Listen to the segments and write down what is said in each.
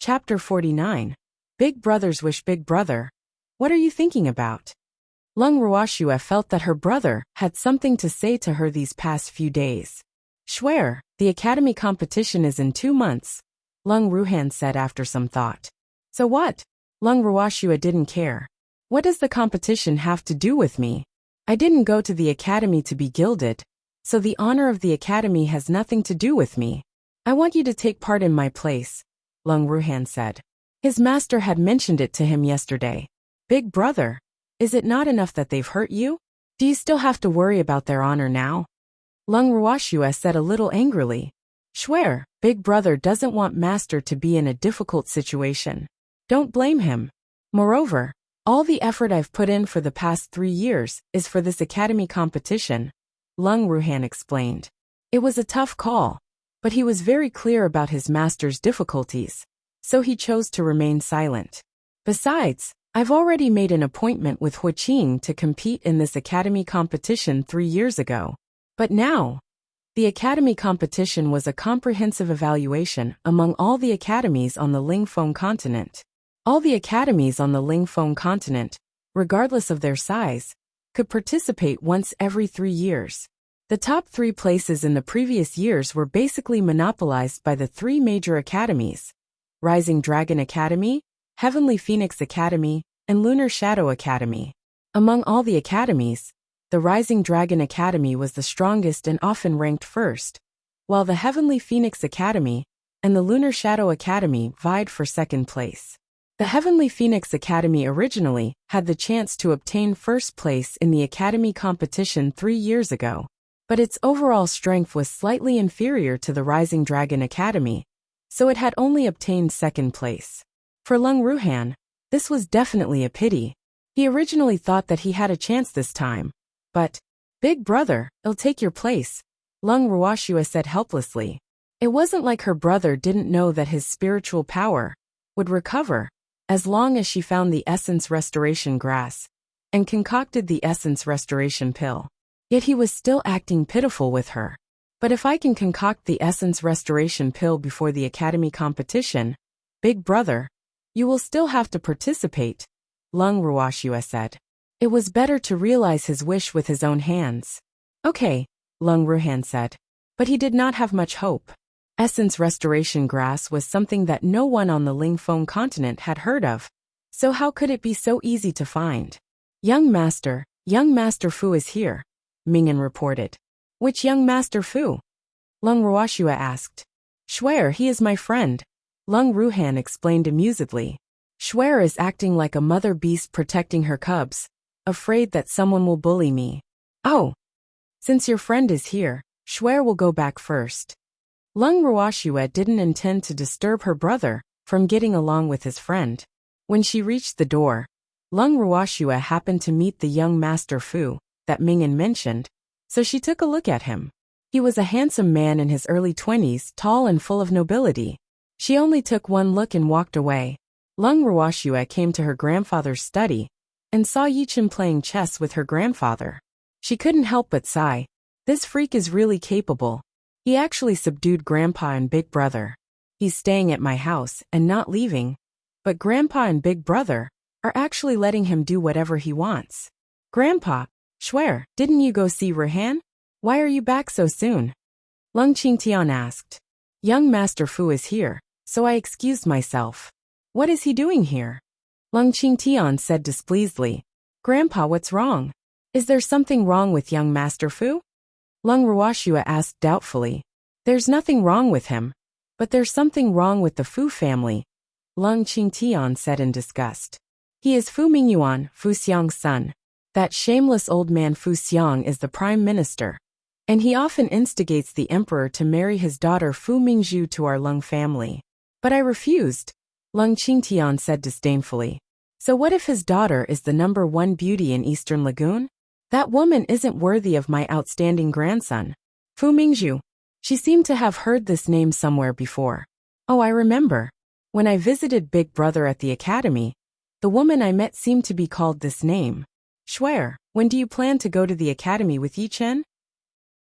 Chapter 49. Big Brothers Wish Big Brother. What are you thinking about? Lung Ruoxue felt that her brother had something to say to her these past few days. Schwer, the academy competition is in 2 months, Lung Ruhan said after some thought. So what? Lung Ruoxue didn't care. What does the competition have to do with me? I didn't go to the academy to be gilded, so the honor of the academy has nothing to do with me. I want you to take part in my place, Lung Ruhan said. His master had mentioned it to him yesterday. Big brother, is it not enough that they've hurt you? Do you still have to worry about their honor now? Lung Ruoxue said a little angrily. Schwer, big brother doesn't want master to be in a difficult situation. Don't blame him. Moreover, all the effort I've put in for the past 3 years is for this academy competition, Lung Ruhan explained. It was a tough call, but he was very clear about his master's difficulties, so he chose to remain silent. Besides, I've already made an appointment with Wuxia to compete in this academy competition 3 years ago. But now, the academy competition was a comprehensive evaluation among all the academies on the Lingfeng continent. All the academies on the Lingfeng continent, regardless of their size, could participate once every 3 years. The top 3 places in the previous years were basically monopolized by the 3 major academies: Rising Dragon Academy, Heavenly Phoenix Academy, and Lunar Shadow Academy. Among all the academies, the Rising Dragon Academy was the strongest and often ranked first, while the Heavenly Phoenix Academy and the Lunar Shadow Academy vied for second place. The Heavenly Phoenix Academy originally had the chance to obtain first place in the academy competition 3 years ago, but its overall strength was slightly inferior to the Rising Dragon Academy, so it had only obtained second place. For Lung Ruhan, this was definitely a pity. He originally thought that he had a chance this time. But, big brother, I'll take your place, Lung Ruoxue said helplessly. It wasn't like her brother didn't know that his spiritual power would recover as long as she found the essence restoration grass and concocted the essence restoration pill. Yet he was still acting pitiful with her. But if I can concoct the essence restoration pill before the academy competition, big brother, you will still have to participate, Lung Ruoxue said. It was better to realize his wish with his own hands. Okay, Lung Ruhan said. But he did not have much hope. Essence restoration grass was something that no one on the Lingfeng continent had heard of, so how could it be so easy to find? Young Master Fu is here, Mingyan reported. Which young Master Fu? Lung Ruoxue asked. Schwer, he is my friend, Lung Ruhan explained amusedly. Schwer is acting like a mother beast protecting her cubs, afraid that someone will bully me. Oh. Since your friend is here, Schwer will go back first. Lung Ruoxue didn't intend to disturb her brother from getting along with his friend. When she reached the door, Lung Ruoxue happened to meet the young Master Fu that Mingyan mentioned, so she took a look at him. He was a handsome man in his early 20s, tall and full of nobility. She only took one look and walked away. Lung Ruoxue came to her grandfather's study and saw Yichen playing chess with her grandfather. She couldn't help but sigh. This freak is really capable. He actually subdued Grandpa and Big Brother. He's staying at my house and not leaving, but Grandpa and Big Brother are actually letting him do whatever he wants. Grandpa, Schwer, didn't you go see Ruhan? Why are you back so soon? Lung Qingtian asked. Young Master Fu is here, so I excused myself. What is he doing here? Lung Qingtian said displeasedly. Grandpa, what's wrong? Is there something wrong with young Master Fu? Lung Ruoxue asked doubtfully. There's nothing wrong with him, but there's something wrong with the Fu family, Lung Qingtian said in disgust. He is Fu Mingyuan, Fu Xiang's son. That shameless old man Fu Xiang is the prime minister, and he often instigates the emperor to marry his daughter Fu Mingzhu to our Lung family. But I refused, Lung Qingtian said disdainfully. So what if his daughter is the #1 beauty in Eastern Lagoon? That woman isn't worthy of my outstanding grandson. Fu Mingzhu. She seemed to have heard this name somewhere before. Oh, I remember. When I visited Big Brother at the academy, the woman I met seemed to be called this name. Schwer, when do you plan to go to the academy with Yichen?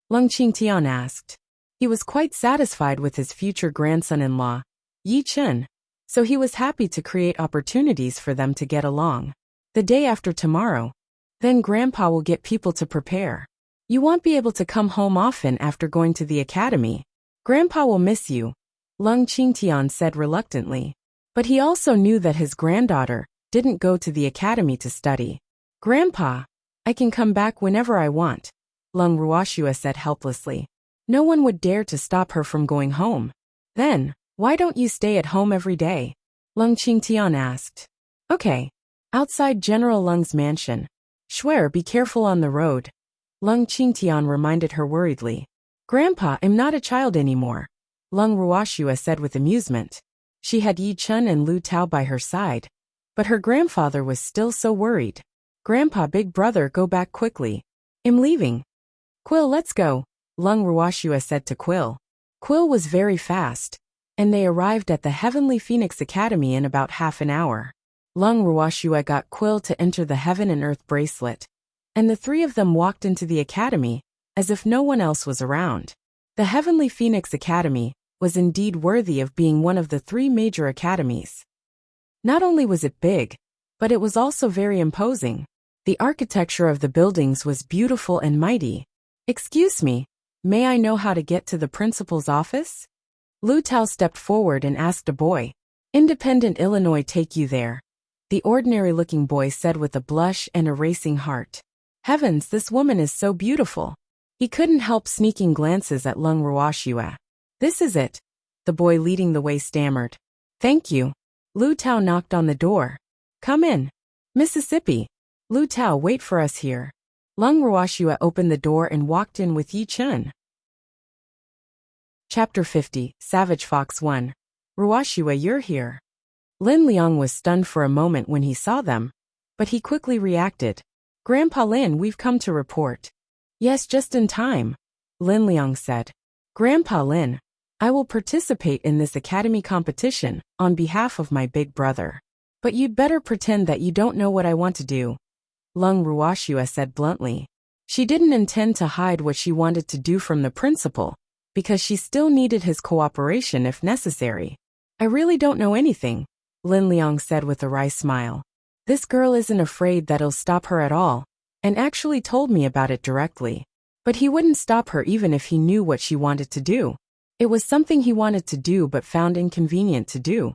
Lung Qingtian asked. He was quite satisfied with his future grandson-in-law, Yichen, so he was happy to create opportunities for them to get along. The day after tomorrow, then Grandpa will get people to prepare. You won't be able to come home often after going to the academy. Grandpa will miss you, Lung Qingtian said reluctantly. But he also knew that his granddaughter didn't go to the academy to study. Grandpa, I can come back whenever I want, Lung Ruoxue said helplessly. No one would dare to stop her from going home. Then, why don't you stay at home every day? Lung Qingtian asked. Okay. Outside General Lung's mansion. Swear, be careful on the road, Lung Qingtian reminded her worriedly. Grandpa, I'm not a child anymore, Lung Ruoxue said with amusement. She had Yi Chun and Lu Tao by her side, but her grandfather was still so worried. Grandpa, big brother, go back quickly. I'm leaving. Quill, let's go, Lung Ruoxue said to Quill. Quill was very fast, and they arrived at the Heavenly Phoenix Academy in about half an hour. Lung Ruoxue got Quill to enter the Heaven and Earth bracelet, and the three of them walked into the academy, as if no one else was around. The Heavenly Phoenix Academy was indeed worthy of being one of the three major academies. Not only was it big, but it was also very imposing. The architecture of the buildings was beautiful and mighty. Excuse me, may I know how to get to the principal's office? Lu Tao stepped forward and asked a boy. Independent Illinois take you there, the ordinary-looking boy said with a blush and a racing heart. Heavens, this woman is so beautiful. He couldn't help sneaking glances at Lung Ruoxue. This is it, the boy leading the way stammered. Thank you. Lu Tao knocked on the door. Come in. Mississippi. Lu Tao, wait for us here. Lung Ruoxue opened the door and walked in with Yi Chun. Chapter 50, Savage Fox 1. Ruoxue, you're here. Lin Liang was stunned for a moment when he saw them, but he quickly reacted. Grandpa Lin, we've come to report. Yes, just in time, Lin Liang said. Grandpa Lin, I will participate in this academy competition on behalf of my big brother. But you'd better pretend that you don't know what I want to do, Lung Ruoxue said bluntly. She didn't intend to hide what she wanted to do from the principal, because she still needed his cooperation if necessary. I really don't know anything, Lin Liang said with a wry smile. This girl isn't afraid that it'll stop her at all, and actually told me about it directly. But he wouldn't stop her even if he knew what she wanted to do. It was something he wanted to do but found inconvenient to do.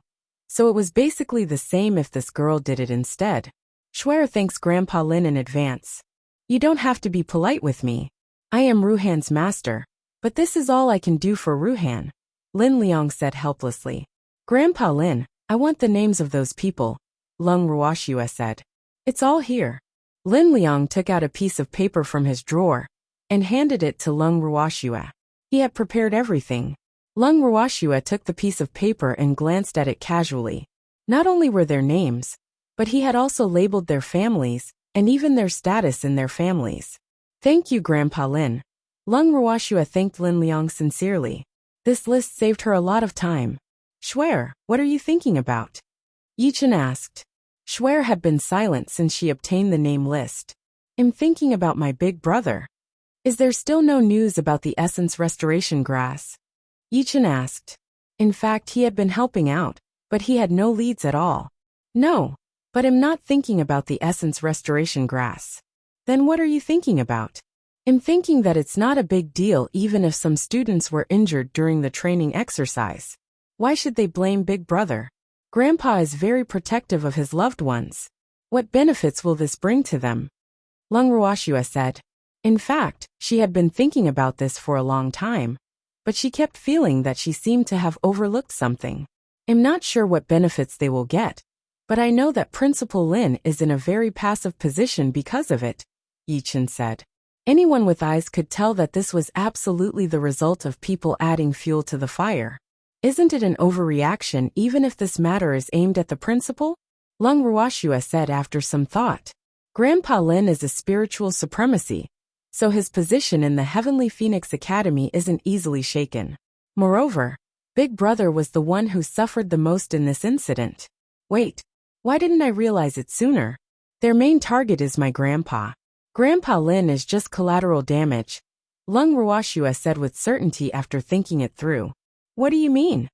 So it was basically the same if this girl did it instead. Swear, thanks Grandpa Lin in advance. You don't have to be polite with me. I am Ruhan's master, but this is all I can do for Ruhan, Lin Liang said helplessly. Grandpa Lin, I want the names of those people, Lung Ruoxue said. It's all here. Lin Liang took out a piece of paper from his drawer and handed it to Lung Ruoxue. He had prepared everything. Lung Ruoxue took the piece of paper and glanced at it casually. Not only were their names, but he had also labeled their families and even their status in their families. Thank you, Grandpa Lin. Lung Ruoxue thanked Lin Liang sincerely. This list saved her a lot of time. Swear, what are you thinking about? Yi Chun asked. Swear had been silent since she obtained the name list. I'm thinking about my big brother. Is there still no news about the essence restoration grass? Yi Chun asked. In fact, he had been helping out, but he had no leads at all. No, but I'm not thinking about the essence restoration grass. Then what are you thinking about? I'm thinking that it's not a big deal even if some students were injured during the training exercise. Why should they blame Big Brother? Grandpa is very protective of his loved ones. What benefits will this bring to them? Lung Ruoxue said. In fact, she had been thinking about this for a long time, but she kept feeling that she seemed to have overlooked something. I'm not sure what benefits they will get, but I know that Principal Lin is in a very passive position because of it, Yi Chun said. Anyone with eyes could tell that this was absolutely the result of people adding fuel to the fire. Isn't it an overreaction even if this matter is aimed at the principal? Lung Ruoxue said after some thought. Grandpa Lin is a spiritual supremacy, so his position in the Heavenly Phoenix Academy isn't easily shaken. Moreover, Big Brother was the one who suffered the most in this incident. Wait, why didn't I realize it sooner? Their main target is my grandpa. Grandpa Lin is just collateral damage, Lung Ruoxue said with certainty after thinking it through. What do you mean?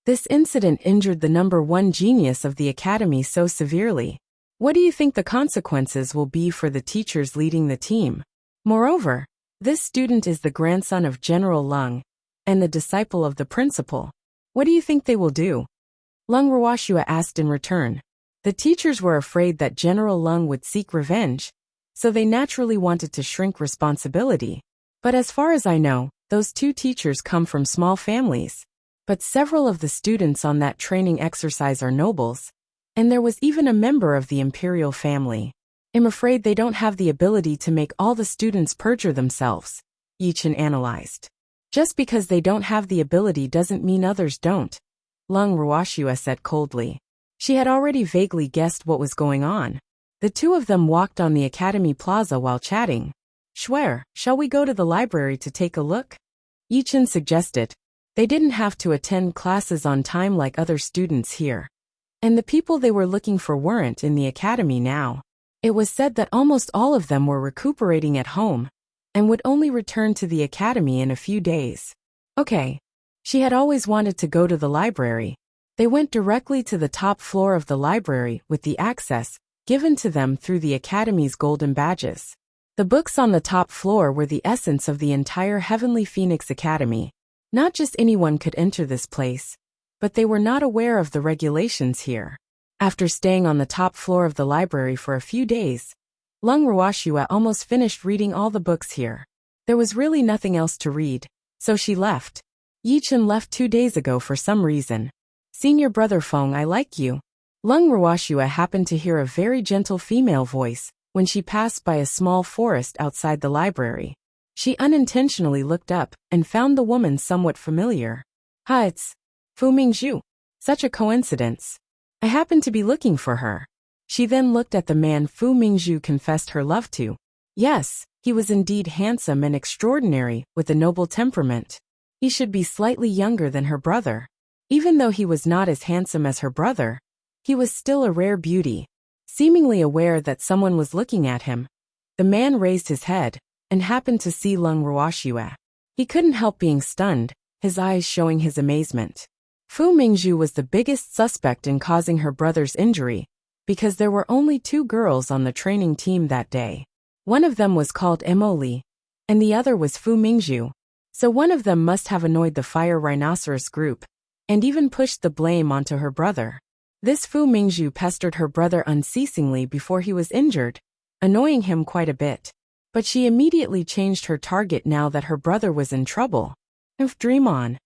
This incident injured the number one genius of the academy so severely. What do you think the consequences will be for the teachers leading the team? Moreover, this student is the grandson of General Lung and the disciple of the principal. What do you think they will do? Lung Ruoxua asked in return. The teachers were afraid that General Lung would seek revenge, so they naturally wanted to shrink responsibility. But as far as I know, those two teachers come from small families. But several of the students on that training exercise are nobles, and there was even a member of the imperial family. I'm afraid they don't have the ability to make all the students perjure themselves, Yichen analyzed. Just because they don't have the ability doesn't mean others don't, Lung Ruoxua said coldly. She had already vaguely guessed what was going on. The two of them walked on the academy plaza while chatting. Schwer, shall we go to the library to take a look? Yichen suggested. They didn't have to attend classes on time like other students here. And the people they were looking for weren't in the academy now. It was said that almost all of them were recuperating at home and would only return to the academy in a few days. Okay. She had always wanted to go to the library. They went directly to the top floor of the library with the access given to them through the academy's golden badges. The books on the top floor were the essence of the entire Heavenly Phoenix Academy. Not just anyone could enter this place, but they were not aware of the regulations here. After staying on the top floor of the library for a few days, Lung Ruoxua almost finished reading all the books here. There was really nothing else to read, so she left. Yichen left 2 days ago for some reason. Senior brother Feng, I like you. Lung Ruoxua happened to hear a very gentle female voice when she passed by a small forest outside the library. She unintentionally looked up and found the woman somewhat familiar. Ha, it's Fu Mingzhu. Such a coincidence. I happened to be looking for her. She then looked at the man Fu Mingzhu confessed her love to. Yes, he was indeed handsome and extraordinary, with a noble temperament. He should be slightly younger than her brother. Even though he was not as handsome as her brother, he was still a rare beauty. Seemingly aware that someone was looking at him, the man raised his head and happened to see Lung Ruoxua. He couldn't help being stunned, his eyes showing his amazement. Fu Mingzhu was the biggest suspect in causing her brother's injury, because there were only 2 girls on the training team that day. One of them was called Emoli, and the other was Fu Mingzhu. So one of them must have annoyed the Fire Rhinoceros group, and even pushed the blame onto her brother. This Fu Mingzhu pestered her brother unceasingly before he was injured, annoying him quite a bit. But she immediately changed her target now that her brother was in trouble. Dream on.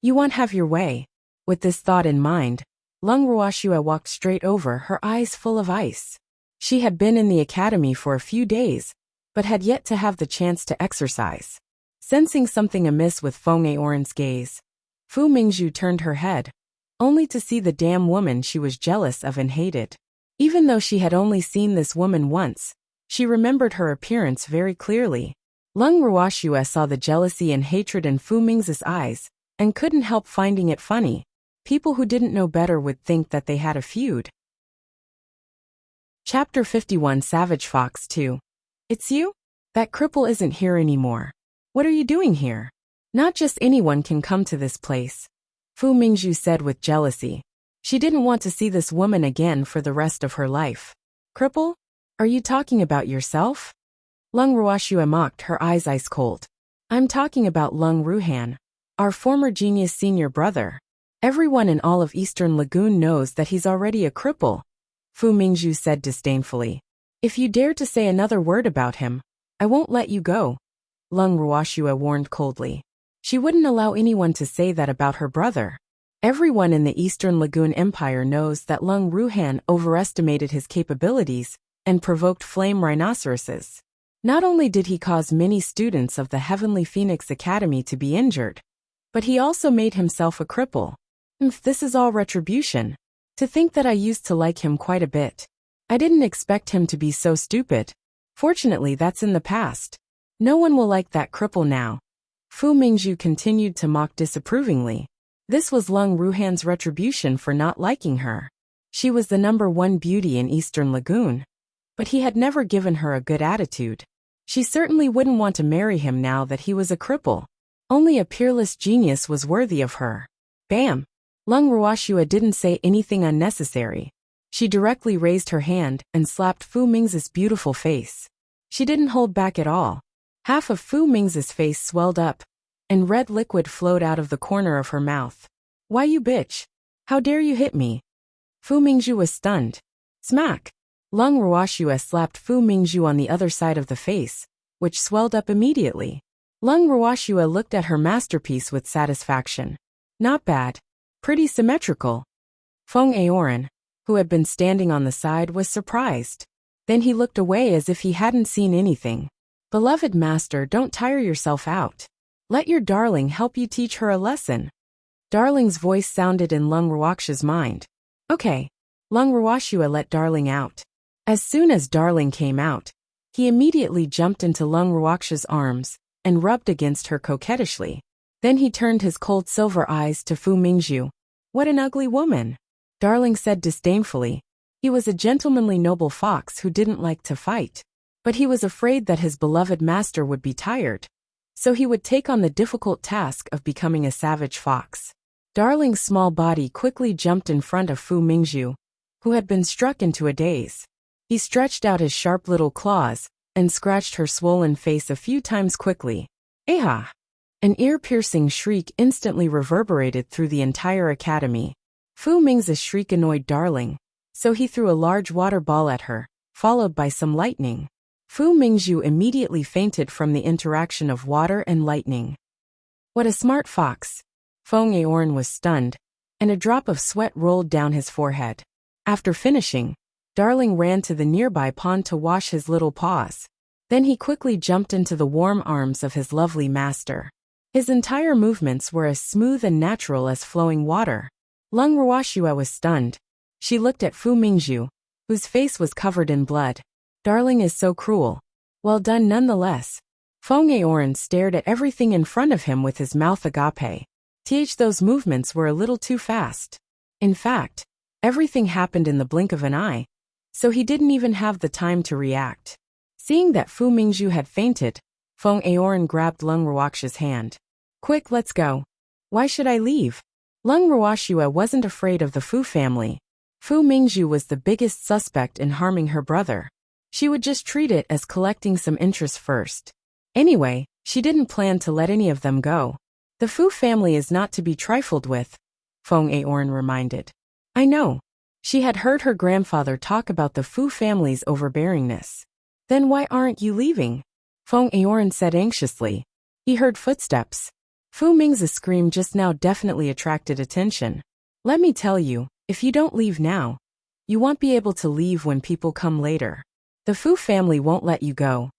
You won't have your way. With this thought in mind, Lung Ruoxua walked straight over, her eyes full of ice. She had been in the academy for a few days, but had yet to have the chance to exercise. Sensing something amiss with Feng Aoran's gaze, Fu Mingzhu turned her head, only to see the damn woman she was jealous of and hated. Even though she had only seen this woman once, she remembered her appearance very clearly. Lung Ruoxua saw the jealousy and hatred in Fu Mingzhu's eyes, and couldn't help finding it funny. People who didn't know better would think that they had a feud. Chapter 51 Savage Fox 2. It's you? That cripple isn't here anymore. What are you doing here? Not just anyone can come to this place, Fu Mingzhu said with jealousy. She didn't want to see this woman again for the rest of her life. Cripple? Are you talking about yourself? Lung Ruoxua mocked, her eyes ice cold. I'm talking about Lung Ruhan, our former genius senior brother. Everyone in all of Eastern Lagoon knows that he's already a cripple, Fu Mingzhu said disdainfully. If you dare to say another word about him, I won't let you go, Lung Ruoxua warned coldly. She wouldn't allow anyone to say that about her brother. Everyone in the Eastern Lagoon Empire knows that Lung Ruhan overestimated his capabilities and provoked flame rhinoceroses. Not only did he cause many students of the Heavenly Phoenix Academy to be injured, but he also made himself a cripple. This is all retribution. To think that I used to like him quite a bit. I didn't expect him to be so stupid. Fortunately, that's in the past. No one will like that cripple now. Fu Mingzhu continued to mock disapprovingly. This was Lung Ruhan's retribution for not liking her. She was the #1 beauty in Eastern Lagoon, but he had never given her a good attitude. She certainly wouldn't want to marry him now that he was a cripple. Only a peerless genius was worthy of her. Bam! Lung Ruoxua didn't say anything unnecessary. She directly raised her hand and slapped Fu Ming's beautiful face. She didn't hold back at all. Half of Fu Ming's face swelled up, and red liquid flowed out of the corner of her mouth. Why you bitch? How dare you hit me? Fu Mingzhu was stunned. Smack! Lung Ruoxua slapped Fu Mingzhu on the other side of the face, which swelled up immediately. Lung Ruoxua looked at her masterpiece with satisfaction. Not bad. Pretty symmetrical. Feng Aoran, who had been standing on the side, was surprised. Then he looked away as if he hadn't seen anything. Beloved master, don't tire yourself out. Let your darling help you teach her a lesson. Darling's voice sounded in Lung Ruoxua's mind. Okay. Lung Ruoxua let Darling out. As soon as Darling came out, he immediately jumped into Lung Ruoxua's arms and rubbed against her coquettishly. Then he turned his cold silver eyes to Fu Mingzhu. What an ugly woman, Darling said disdainfully. He was a gentlemanly noble fox who didn't like to fight. But he was afraid that his beloved master would be tired. So he would take on the difficult task of becoming a savage fox. Darling's small body quickly jumped in front of Fu Mingzhu, who had been struck into a daze. He stretched out his sharp little claws and scratched her swollen face a few times quickly. Eha! An ear-piercing shriek instantly reverberated through the entire academy. Fu Ming's shriek annoyed Darling, so he threw a large water ball at her, followed by some lightning. Fu Mingzhu immediately fainted from the interaction of water and lightning. What a smart fox! Feng Aoran was stunned, and a drop of sweat rolled down his forehead. After finishing, Darling ran to the nearby pond to wash his little paws. Then he quickly jumped into the warm arms of his lovely master. His entire movements were as smooth and natural as flowing water. Lung Ruoxua was stunned. She looked at Fu Mingzhu, whose face was covered in blood. Darling is so cruel. Well done nonetheless. Feng Aoran stared at everything in front of him with his mouth agape. Those movements were a little too fast. In fact, everything happened in the blink of an eye, so he didn't even have the time to react. Seeing that Fu Mingzhu had fainted, Feng Aoran grabbed Lung Ruoxua's hand. Quick, let's go. Why should I leave? Lung Ruoxua wasn't afraid of the Fu family. Fu Mingzhu was the biggest suspect in harming her brother. She would just treat it as collecting some interest first. Anyway, she didn't plan to let any of them go. The Fu family is not to be trifled with, Feng Aoran reminded. I know. She had heard her grandfather talk about the Fu family's overbearingness. Then why aren't you leaving? Feng Aoran said anxiously. He heard footsteps. Fu Ming's scream just now definitely attracted attention. Let me tell you, if you don't leave now, you won't be able to leave when people come later. The Fu family won't let you go.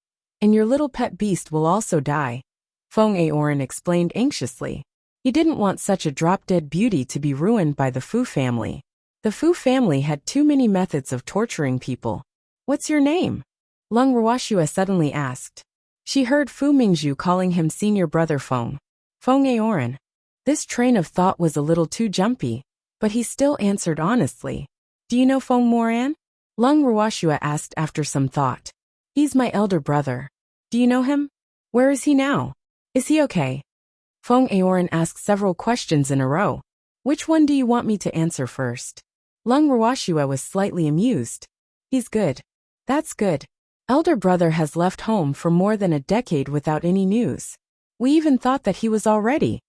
And your little pet beast will also die, Feng Aoran explained anxiously. He didn't want such a drop-dead beauty to be ruined by the Fu family. The Fu family had too many methods of torturing people. What's your name? Lung Ruoxua suddenly asked. She heard Fu Mingzhu calling him senior brother Feng. Feng Aoran. This train of thought was a little too jumpy, but he still answered honestly. Do you know Feng Moran? Lung Ruoxua asked after some thought. He's my elder brother. Do you know him? Where is he now? Is he okay? Feng Aoran asked several questions in a row. Which one do you want me to answer first? Lung Ruoxua was slightly amused. He's good. That's good. Elder brother has left home for more than a decade without any news. We even thought that he was already.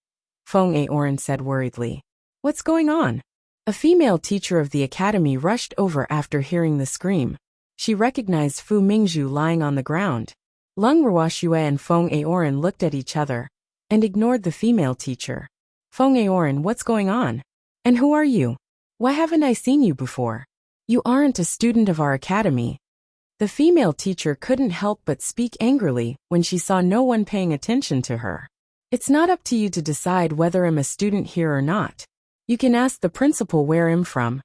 Feng Aoran said worriedly. What's going on? A female teacher of the academy rushed over after hearing the scream. She recognized Fu Mingzhu lying on the ground. Lung Ruoxua and Feng Aoran looked at each other and ignored the female teacher. Feng Aoran, what's going on? And who are you? Why haven't I seen you before? You aren't a student of our academy. The female teacher couldn't help but speak angrily when she saw no one paying attention to her. It's not up to you to decide whether I'm a student here or not. You can ask the principal where I'm from,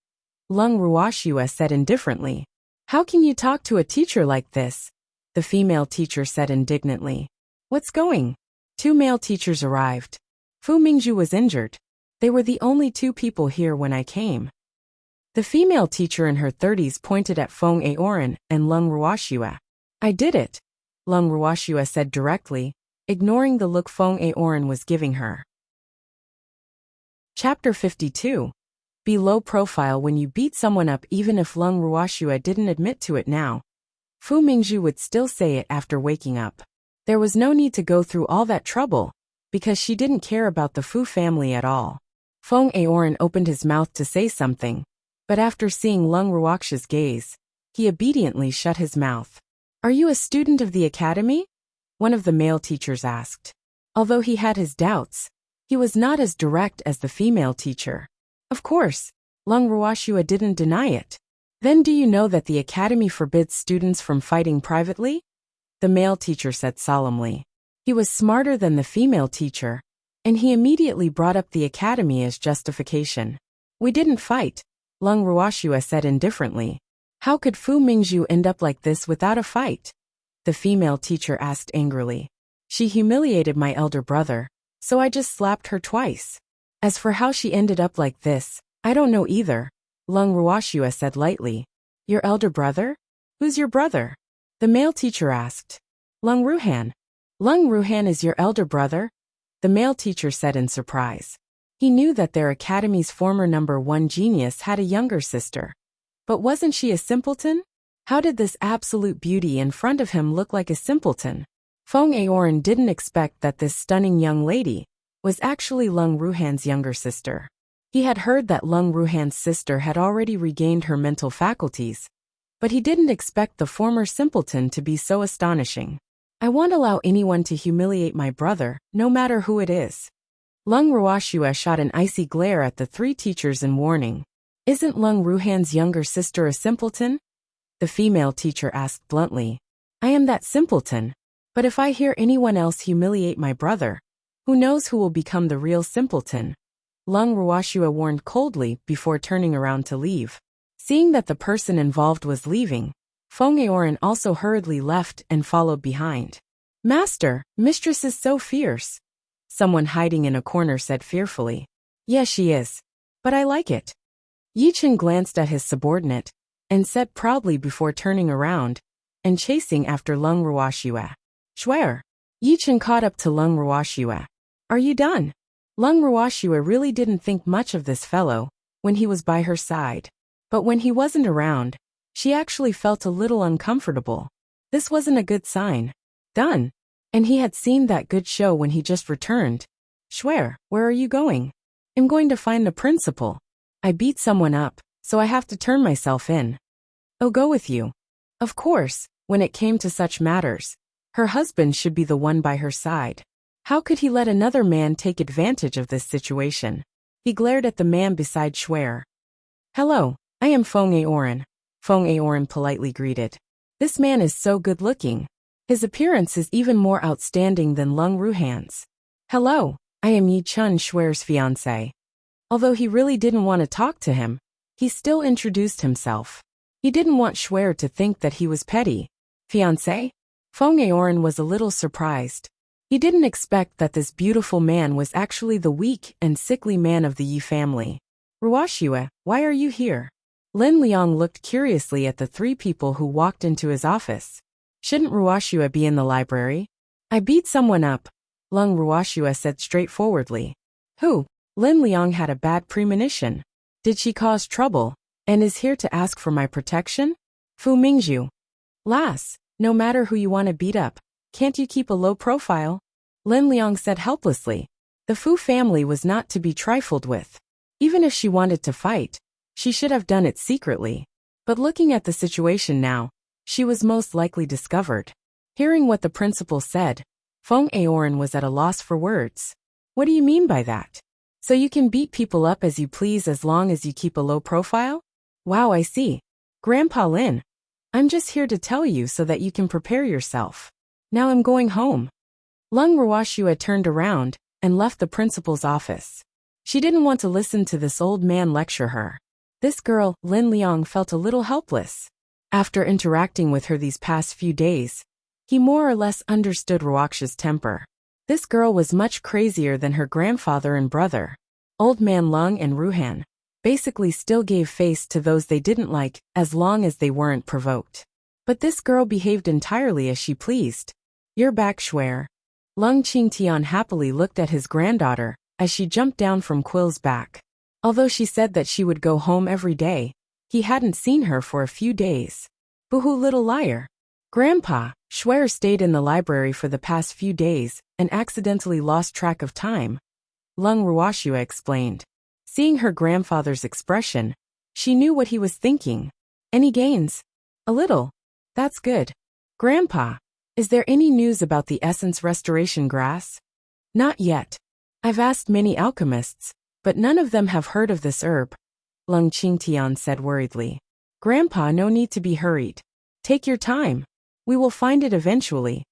Lung Ruoxua said indifferently. How can you talk to a teacher like this? The female teacher said indignantly. What's going? 2 male teachers arrived. Fu Mingzhu was injured. They were the only 2 people here when I came. The female teacher in her 30s pointed at Feng Aoran and Lung Ruoxua. I did it, Lung Ruoxua said directly, ignoring the look Feng Aoran was giving her. Chapter 52. Be low profile when you beat someone up. Even if Lung Ruoxue didn't admit to it now, Fu Mingzhu would still say it after waking up. There was no need to go through all that trouble, because she didn't care about the Fu family at all. Feng Aoran opened his mouth to say something, but after seeing Lung Ruoxue's gaze, he obediently shut his mouth. Are you a student of the academy? One of the male teachers asked. Although he had his doubts, he was not as direct as the female teacher. Of course, Lung Ruoxue didn't deny it. Then do you know that the academy forbids students from fighting privately? The male teacher said solemnly. He was smarter than the female teacher, and he immediately brought up the academy as justification. We didn't fight, Lung Ruoxue said indifferently. How could Fu Mingzhu end up like this without a fight? The female teacher asked angrily. She humiliated my elder brother, so I just slapped her twice. As for how she ended up like this, I don't know either, Lung Ruoxue said lightly. Your elder brother? Who's your brother? The male teacher asked. Lung Ruhan. Lung Ruhan is your elder brother? The male teacher said in surprise. He knew that their academy's former #1 genius had a younger sister. But wasn't she a simpleton? How did this absolute beauty in front of him look like a simpleton? Feng Aoran didn't expect that this stunning young lady was actually Lung Ruhan's younger sister. He had heard that Lung Ruhan's sister had already regained her mental faculties, but he didn't expect the former simpleton to be so astonishing. I won't allow anyone to humiliate my brother, no matter who it is. Lung Ruoxue shot an icy glare at the three teachers in warning. Isn't Lung Ruhan's younger sister a simpleton? The female teacher asked bluntly. I am that simpleton. But if I hear anyone else humiliate my brother, who knows who will become the real simpleton? Lung Ruoxue warned coldly before turning around to leave. Seeing that the person involved was leaving, Feng Aoran also hurriedly left and followed behind. Master, mistress is so fierce. Someone hiding in a corner said fearfully. Yes, she is. But I like it. Yichen glanced at his subordinate and said proudly before turning around and chasing after Lung Ruoxue. Schwer. Yichen caught up to Lung Ruoxue. Are you done? Lung Ruoxue really didn't think much of this fellow when he was by her side. But when he wasn't around, she actually felt a little uncomfortable. This wasn't a good sign. Done. And he had seen that good show when he just returned. Schwer, where are you going? I'm going to find the principal. I beat someone up, so I have to turn myself in. Oh, go with you. Of course, when it came to such matters, her husband should be the one by her side. How could he let another man take advantage of this situation? He glared at the man beside Schwer. Hello, I am Feng Aoran. Feng Aoran politely greeted. This man is so good-looking. His appearance is even more outstanding than Lung Ruhan's. Hello, I am Yi Chun, Schwer's fiancé. Although he really didn't want to talk to him, he still introduced himself. He didn't want Schwer to think that he was petty. Fiancé? Feng Aoran was a little surprised. He didn't expect that this beautiful man was actually the weak and sickly man of the Yi family. Ruoxue, why are you here? Lin Liang looked curiously at the three people who walked into his office. Shouldn't Ruoxue be in the library? I beat someone up, Lung Ruoxue said straightforwardly. Who? Lin Liang had a bad premonition. Did she cause trouble, and is here to ask for my protection? Fu Mingzhu. Lass, no matter who you want to beat up, can't you keep a low profile? Lin Liang said helplessly. The Fu family was not to be trifled with. Even if she wanted to fight, she should have done it secretly. But looking at the situation now, she was most likely discovered. Hearing what the principal said, Feng Aoran was at a loss for words. What do you mean by that? So you can beat people up as you please as long as you keep a low profile? Wow, I see. Grandpa Lin, I'm just here to tell you so that you can prepare yourself. Now I'm going home. Lung Ruoxue turned around and left the principal's office. She didn't want to listen to this old man lecture her. This girl, Lin Liang, felt a little helpless. After interacting with her these past few days, he more or less understood Ruoxue's temper. This girl was much crazier than her grandfather and brother. Old man Lung and Ruhan basically still gave face to those they didn't like as long as they weren't provoked. But this girl behaved entirely as she pleased. You're back, Schwer. Lung Qingtian happily looked at his granddaughter as she jumped down from Quill's back. Although she said that she would go home every day, he hadn't seen her for a few days. Boo-hoo, little liar. Grandpa, Schwer stayed in the library for the past few days and accidentally lost track of time, Lung Ruoxue explained. Seeing her grandfather's expression, she knew what he was thinking. Any gains? A little. That's good. Grandpa, is there any news about the essence restoration grass? Not yet. I've asked many alchemists, but none of them have heard of this herb, Lung Qingtian said worriedly. Grandpa, no need to be hurried. Take your time. We will find it eventually.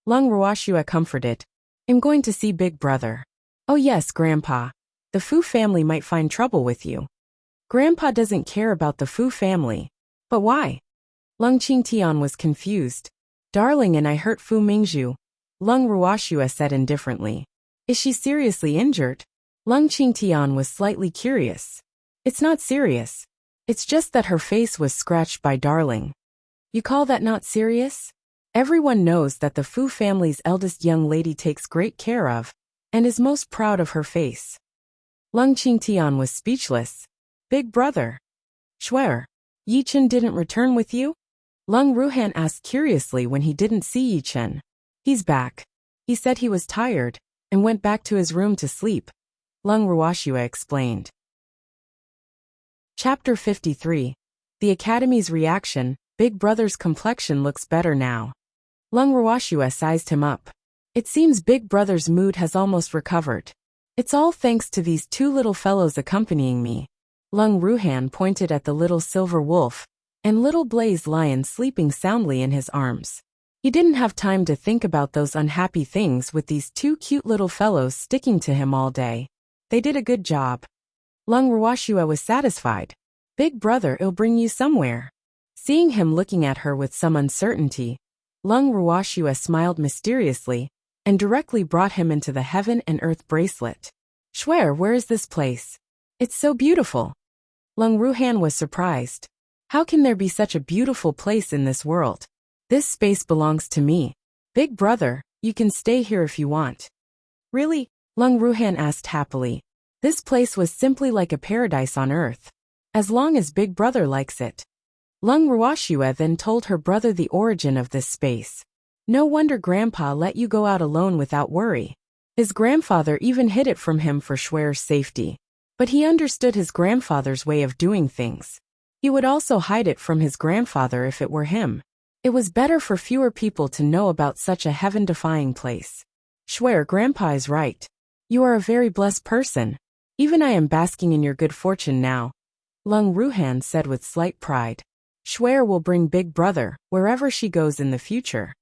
Lung Ruoxue comforted. I'm going to see Big Brother. Oh yes, Grandpa. The Fu family might find trouble with you. Grandpa doesn't care about the Fu family. But why? Lung Qingtian was confused. Darling, and I hurt Fu Mingzhu, Lung Ruoxue said indifferently. Is she seriously injured? Lung Qingtian was slightly curious. It's not serious. It's just that her face was scratched by Darling. You call that not serious? Everyone knows that the Fu family's eldest young lady takes great care of, and is most proud of her face. Lung Qingtian was speechless. Big Brother. Schwer, Yichen didn't return with you? Lung Ruhan asked curiously when he didn't see Yichen. He's back. He said he was tired, and went back to his room to sleep, Lung Ruoxue explained. Chapter 53. The Academy's reaction. Big Brother's complexion looks better now. Lung Ruoxue sized him up. It seems Big Brother's mood has almost recovered. It's all thanks to these two little fellows accompanying me. Lung Ruhan pointed at the little silver wolf and little Blaze lion sleeping soundly in his arms. He didn't have time to think about those unhappy things with these two cute little fellows sticking to him all day. They did a good job. Lung Ruoxue was satisfied. Big Brother, it'll bring you somewhere. Seeing him looking at her with some uncertainty, Lung Ruoxue smiled mysteriously and directly brought him into the Heaven and Earth bracelet. Schwer, where is this place? It's so beautiful. Lung Ruhan was surprised. How can there be such a beautiful place in this world? This space belongs to me. Big Brother, you can stay here if you want. Really? Lung Ruhan asked happily. This place was simply like a paradise on Earth. As long as Big Brother likes it. Lung Ruoxue then told her brother the origin of this space. No wonder Grandpa let you go out alone without worry. His grandfather even hid it from him for Schwer's safety. But he understood his grandfather's way of doing things. He would also hide it from his grandfather if it were him. It was better for fewer people to know about such a heaven-defying place. Schwer, Grandpa is right. You are a very blessed person. Even I am basking in your good fortune now, Lung Ruhan said with slight pride. Schwer will bring Big Brother wherever she goes in the future.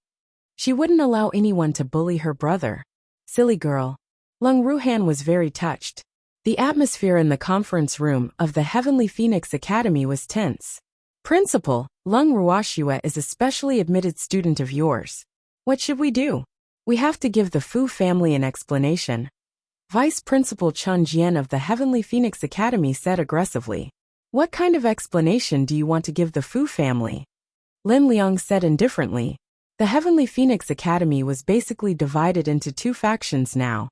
She wouldn't allow anyone to bully her brother. Silly girl. Lung Ruhan was very touched. The atmosphere in the conference room of the Heavenly Phoenix Academy was tense. Principal, Lung Ruoxue is a specially admitted student of yours. What should we do? We have to give the Fu family an explanation. Vice Principal Chun Jian of the Heavenly Phoenix Academy said aggressively. What kind of explanation do you want to give the Fu family? Lin Liang said indifferently. The Heavenly Phoenix Academy was basically divided into two factions now.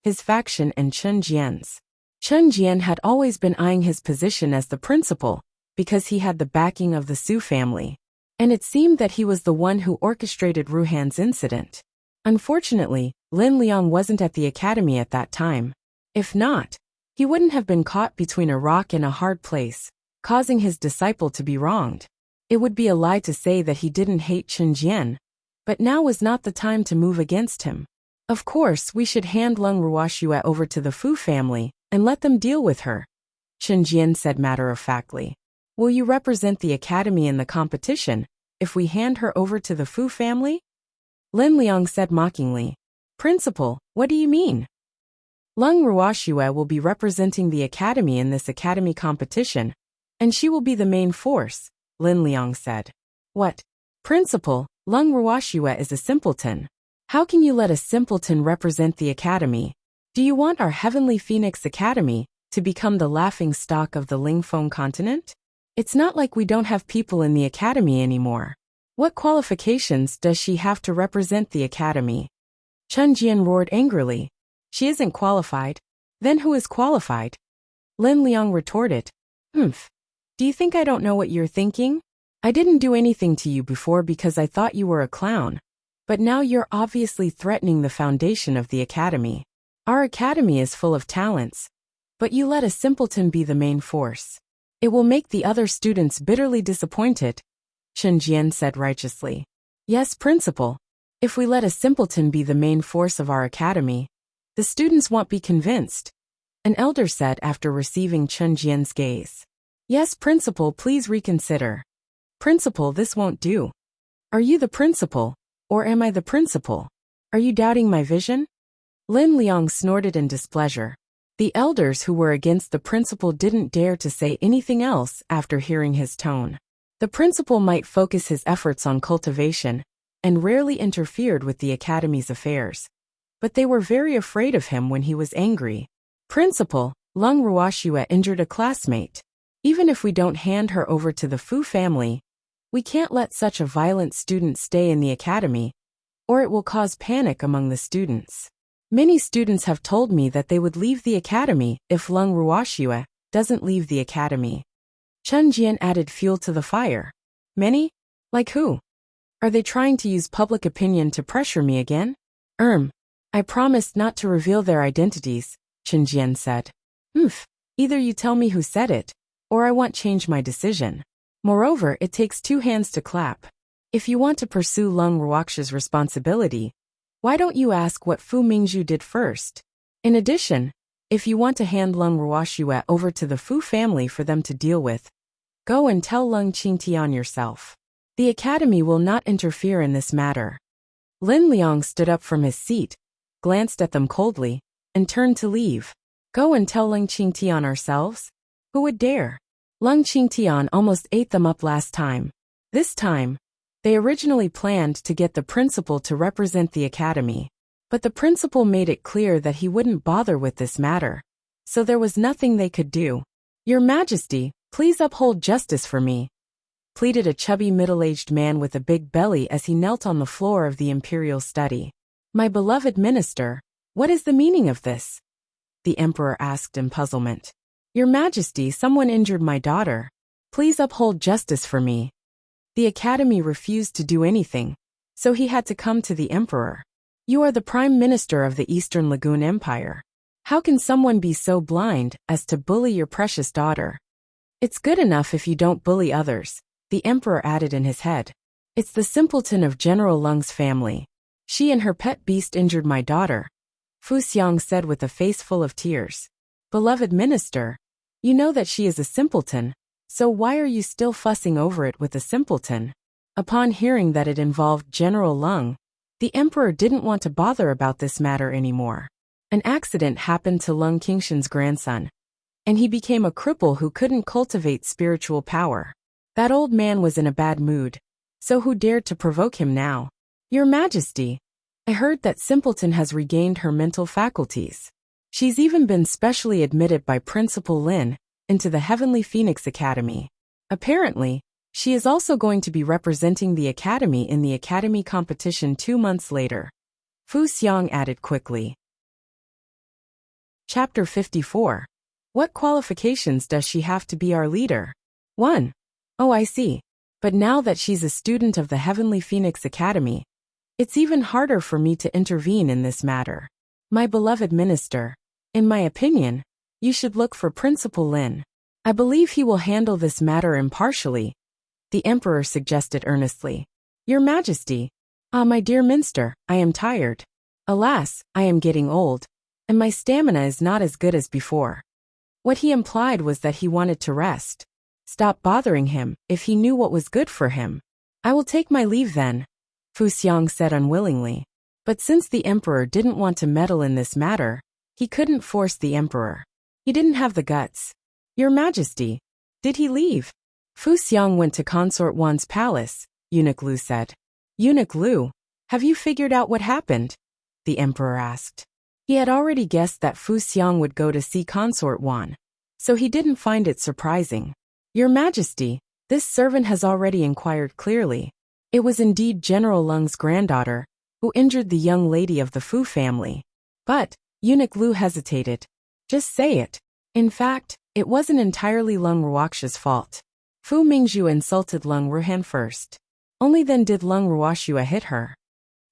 His faction and Chun Jian's. Chun Jian had always been eyeing his position as the principal, because he had the backing of the Su family. And it seemed that he was the one who orchestrated Ruhan's incident. Unfortunately, Lin Liang wasn't at the academy at that time. If not, he wouldn't have been caught between a rock and a hard place, causing his disciple to be wronged. It would be a lie to say that he didn't hate Chun Jian, but now was not the time to move against him. Of course, we should hand Lung Ruoxue over to the Fu family and let them deal with her, Chun Jian said matter-of-factly. Will you represent the academy in the competition if we hand her over to the Fu family? Lin Liang said mockingly. Principal, what do you mean? Lung Ruoxue will be representing the academy in this academy competition, and she will be the main force, Lin Liang said. What? Principal, Lung Ruoxue is a simpleton. How can you let a simpleton represent the academy? Do you want our Heavenly Phoenix Academy to become the laughing stock of the Lingfeng continent? It's not like we don't have people in the academy anymore. What qualifications does she have to represent the academy? Chun Jian roared angrily. She isn't qualified. Then who is qualified? Lin Liang retorted. Humph. Do you think I don't know what you're thinking? I didn't do anything to you before because I thought you were a clown. But now you're obviously threatening the foundation of the academy. Our academy is full of talents. But you let a simpleton be the main force. It will make the other students bitterly disappointed, Chen Jian said righteously. Yes, principal. If we let a simpleton be the main force of our academy, the students won't be convinced, an elder said after receiving Chen Jian's gaze. Yes, principal, please reconsider. Principal, this won't do. Are you the principal, or am I the principal? Are you doubting my vision? Lin Liang snorted in displeasure. The elders who were against the principal didn't dare to say anything else after hearing his tone. The principal might focus his efforts on cultivation, and rarely interfered with the academy's affairs. But they were very afraid of him when he was angry. Principal, Lung Ruoxue injured a classmate. Even if we don't hand her over to the Fu family, we can't let such a violent student stay in the academy, or it will cause panic among the students. Many students have told me that they would leave the academy if Lung Ruoxue doesn't leave the academy. Chen Jian added fuel to the fire. Many? Like who? Are they trying to use public opinion to pressure me again? I promised not to reveal their identities, Chen Jian said. Either you tell me who said it, or I won't change my decision. Moreover, it takes two hands to clap. If you want to pursue Lung Ruoxue's responsibility, why don't you ask what Fu Mingzhu did first? In addition, if you want to hand Lung Ruoxue over to the Fu family for them to deal with, go and tell Lung Qingtian yourself. The academy will not interfere in this matter. Lin Liang stood up from his seat, glanced at them coldly, and turned to leave. Go and tell Lung Qingtian ourselves? Who would dare? Lung Qingtian almost ate them up last time. This time, they originally planned to get the principal to represent the academy. But the principal made it clear that he wouldn't bother with this matter. So there was nothing they could do. Your Majesty, please uphold justice for me, pleaded a chubby middle-aged man with a big belly as he knelt on the floor of the imperial study. My beloved minister, what is the meaning of this? The emperor asked in puzzlement. Your Majesty, someone injured my daughter. Please uphold justice for me. The academy refused to do anything, so he had to come to the emperor. You are the prime minister of the Eastern Lagoon Empire. How can someone be so blind as to bully your precious daughter? It's good enough if you don't bully others, the emperor added in his head. It's the simpleton of General Lung's family. She and her pet beast injured my daughter, Fu Xiang said with a face full of tears. Beloved minister, you know that she is a simpleton, so why are you still fussing over it with a simpleton? Upon hearing that it involved General Lung, the emperor didn't want to bother about this matter anymore. An accident happened to Lung Qingshan's grandson, and he became a cripple who couldn't cultivate spiritual power. That old man was in a bad mood, so who dared to provoke him now? Your Majesty, I heard that Simpleton has regained her mental faculties. She's even been specially admitted by Principal Lin into the Heavenly Phoenix Academy. Apparently, she is also going to be representing the academy in the academy competition 2 months later. Fu Xiang added quickly. Chapter 54. What qualifications does she have to be our leader? 1. Oh, I see. But now that she's a student of the Heavenly Phoenix Academy, it's even harder for me to intervene in this matter. My beloved minister, in my opinion, you should look for Principal Lin. I believe he will handle this matter impartially, the emperor suggested earnestly. Your Majesty, my dear minister, I am tired. Alas, I am getting old, and my stamina is not as good as before. What he implied was that he wanted to rest. Stop bothering him if he knew what was good for him. I will take my leave then, Fu Xiang said unwillingly. But since the emperor didn't want to meddle in this matter, he couldn't force the emperor. He didn't have the guts. Your Majesty, did he leave? Fu Xiang went to Consort Wan's palace, Eunuch Lu said. Eunuch Lu, have you figured out what happened? The emperor asked. He had already guessed that Fu Xiang would go to see Consort Wan, so he didn't find it surprising. Your Majesty, this servant has already inquired clearly. It was indeed General Lung's granddaughter, who injured the young lady of the Fu family. But, Eunuch Lu hesitated. Just say it. In fact, it wasn't entirely Lung Ruoxia's fault. Fu Mingzhu insulted Lung Ruhan first. Only then did Lung Ruoxia hit her.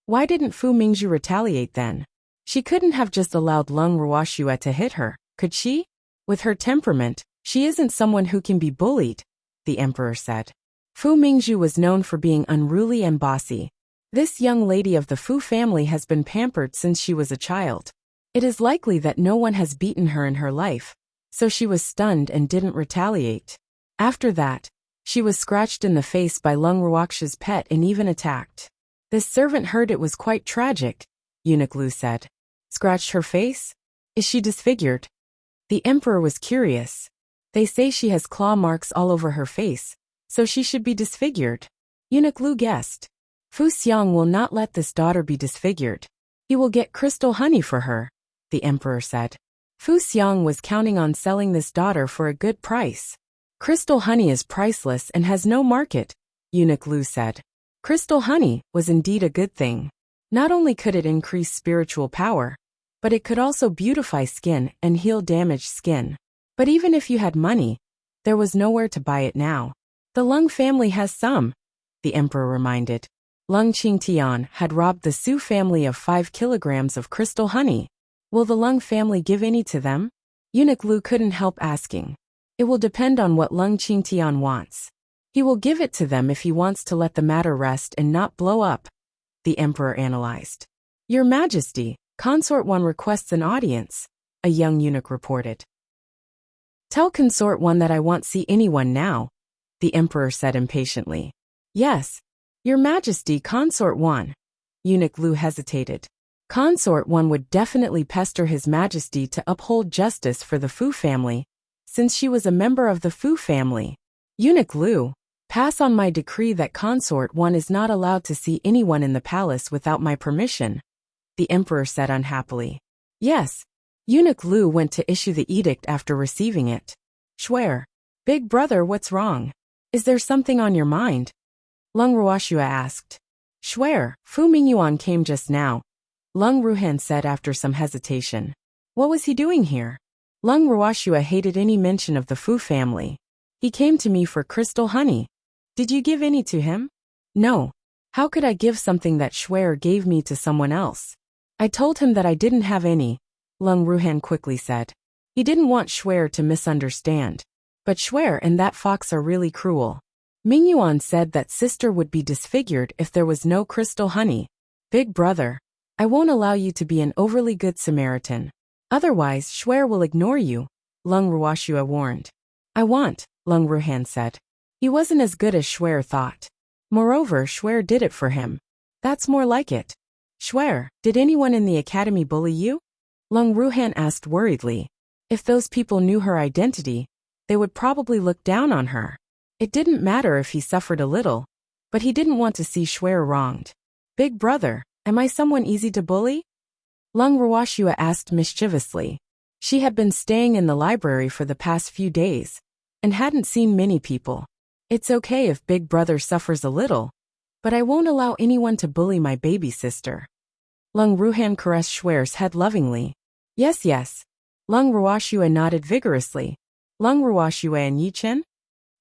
Why didn't Fu Mingzhu retaliate then? She couldn't have just allowed Lung Ruoxia to hit her, could she? With her temperament, she isn't someone who can be bullied, the emperor said. Fu Mingzhu was known for being unruly and bossy. This young lady of the Fu family has been pampered since she was a child. It is likely that no one has beaten her in her life, so she was stunned and didn't retaliate. After that, she was scratched in the face by Lung Ruoxia's pet and even attacked. This servant heard it was quite tragic, Eunuch Lu said. Scratched her face? Is she disfigured? The emperor was curious. They say she has claw marks all over her face, so she should be disfigured. Eunuch Lu guessed. Fu Xiang will not let this daughter be disfigured. He will get crystal honey for her, the emperor said. Fu Xiang was counting on selling this daughter for a good price. Crystal honey is priceless and has no market, Eunuch Lu said. Crystal honey was indeed a good thing. Not only could it increase spiritual power, but it could also beautify skin and heal damaged skin. But even if you had money, there was nowhere to buy it now. The Lung family has some, the emperor reminded. Lung Qingtian had robbed the Su family of 5 kilograms of crystal honey. Will the Lung family give any to them? Eunuch Lu couldn't help asking. It will depend on what Lung Qingtian wants. He will give it to them if he wants to let the matter rest and not blow up, the emperor analyzed. Your Majesty, Consort 1 requests an audience, a young eunuch reported. Tell Consort 1 that I won't see anyone now, the emperor said impatiently. Yes, Your Majesty, Consort 1. Eunuch Lu hesitated. Consort 1 would definitely pester His Majesty to uphold justice for the Fu family, since she was a member of the Fu family. Eunuch Lu, pass on my decree that Consort 1 is not allowed to see anyone in the palace without my permission, the emperor said unhappily. Yes. Eunuch Lu went to issue the edict after receiving it. Swear. Big brother, what's wrong? Is there something on your mind? Lung Ruoxia asked. Swear, Fu Mingyuan came just now, Lung Ruhan said after some hesitation. What was he doing here? Lung Ruoxia hated any mention of the Fu family. He came to me for crystal honey. Did you give any to him? No. How could I give something that Swear gave me to someone else? I told him that I didn't have any, Lung Ruhan quickly said. He didn't want Swear to misunderstand. But Swear and that fox are really cruel. Mingyuan said that sister would be disfigured if there was no crystal honey. Big brother, I won't allow you to be an overly good Samaritan. Otherwise Swear will ignore you, Lung Ruoxia warned. I want, Lung Ruhan said. He wasn't as good as Swear thought. Moreover, Swear did it for him. That's more like it. Swear, did anyone in the academy bully you? Lung Ruhan asked worriedly. If those people knew her identity, they would probably look down on her. It didn't matter if he suffered a little, but he didn't want to see Swear wronged. Big brother, am I someone easy to bully? Lung Ruoxia asked mischievously. She had been staying in the library for the past few days, and hadn't seen many people. It's okay if big brother suffers a little, but I won't allow anyone to bully my baby sister. Lung Ruhan caressed Swear's head lovingly. Yes, yes. Lung Ruoxia nodded vigorously. Lung Ruoxia and Yichen?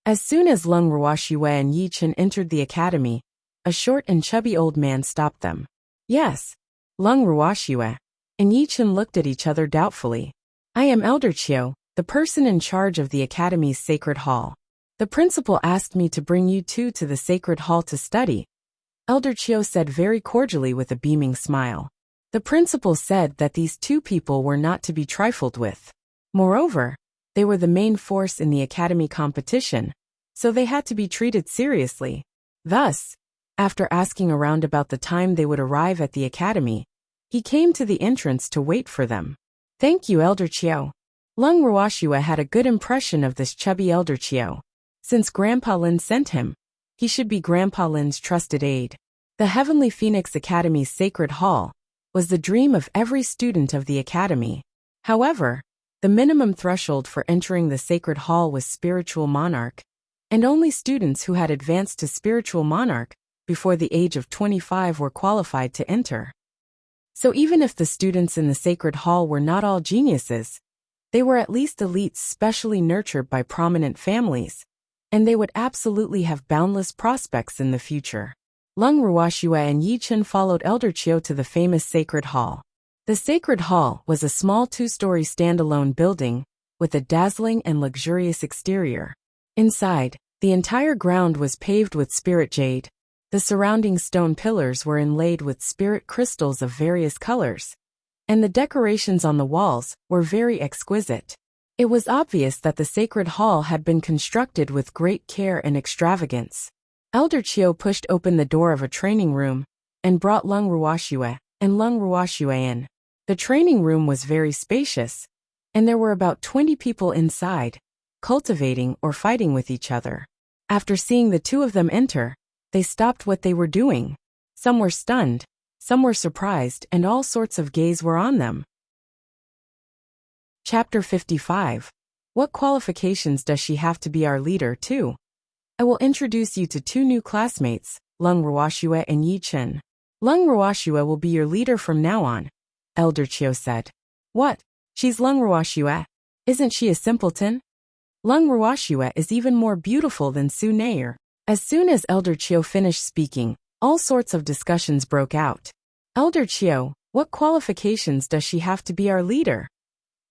As soon as Lung Ruoxia and Yichen entered the academy, a short and chubby old man stopped them. Yes. Lung Ruoxia and Yichen looked at each other doubtfully. I am Elder Qiu, the person in charge of the academy's sacred hall. The principal asked me to bring you two to the sacred hall to study, Elder Qiu said very cordially with a beaming smile. The principal said that these two people were not to be trifled with. Moreover, they were the main force in the academy competition, so they had to be treated seriously. Thus, after asking around about the time they would arrive at the academy, he came to the entrance to wait for them. Thank you, Elder Qiu. Lung Ruoxia had a good impression of this chubby Elder Qiu. Since Grandpa Lin sent him, he should be Grandpa Lin's trusted aide. The Heavenly Phoenix Academy's sacred hall was the dream of every student of the academy. However, the minimum threshold for entering the sacred hall was spiritual monarch, and only students who had advanced to spiritual monarch before the age of 25 were qualified to enter. So even if the students in the sacred hall were not all geniuses, They were at least elites specially nurtured by prominent families, and they would absolutely have boundless prospects in the future. Lung Ruoxue and Yi Chen followed Elder Qiu to the famous Sacred Hall. The Sacred Hall was a small two-story standalone building with a dazzling and luxurious exterior. Inside, the entire ground was paved with spirit jade. The surrounding stone pillars were inlaid with spirit crystals of various colors, and the decorations on the walls were very exquisite. It was obvious that the Sacred Hall had been constructed with great care and extravagance. Elder Qiu pushed open the door of a training room and brought Lung Ruoxue and Lung Ruoxue in. The training room was very spacious, and there were about 20 people inside, cultivating or fighting with each other. After seeing the two of them enter, they stopped what they were doing. Some were stunned, some were surprised, and all sorts of gaze were on them. Chapter 55. What qualifications does she have to be our leader, too? I will introduce you to two new classmates, Lung Ruoxue and Yi Chen. Lung Ruoxue will be your leader from now on, Elder Qiu said. What? She's Lung Ruoxue? Isn't she a simpleton? Lung Ruoxue is even more beautiful than Su Neier. As soon as Elder Qiu finished speaking, all sorts of discussions broke out. Elder Qiu, what qualifications does she have to be our leader?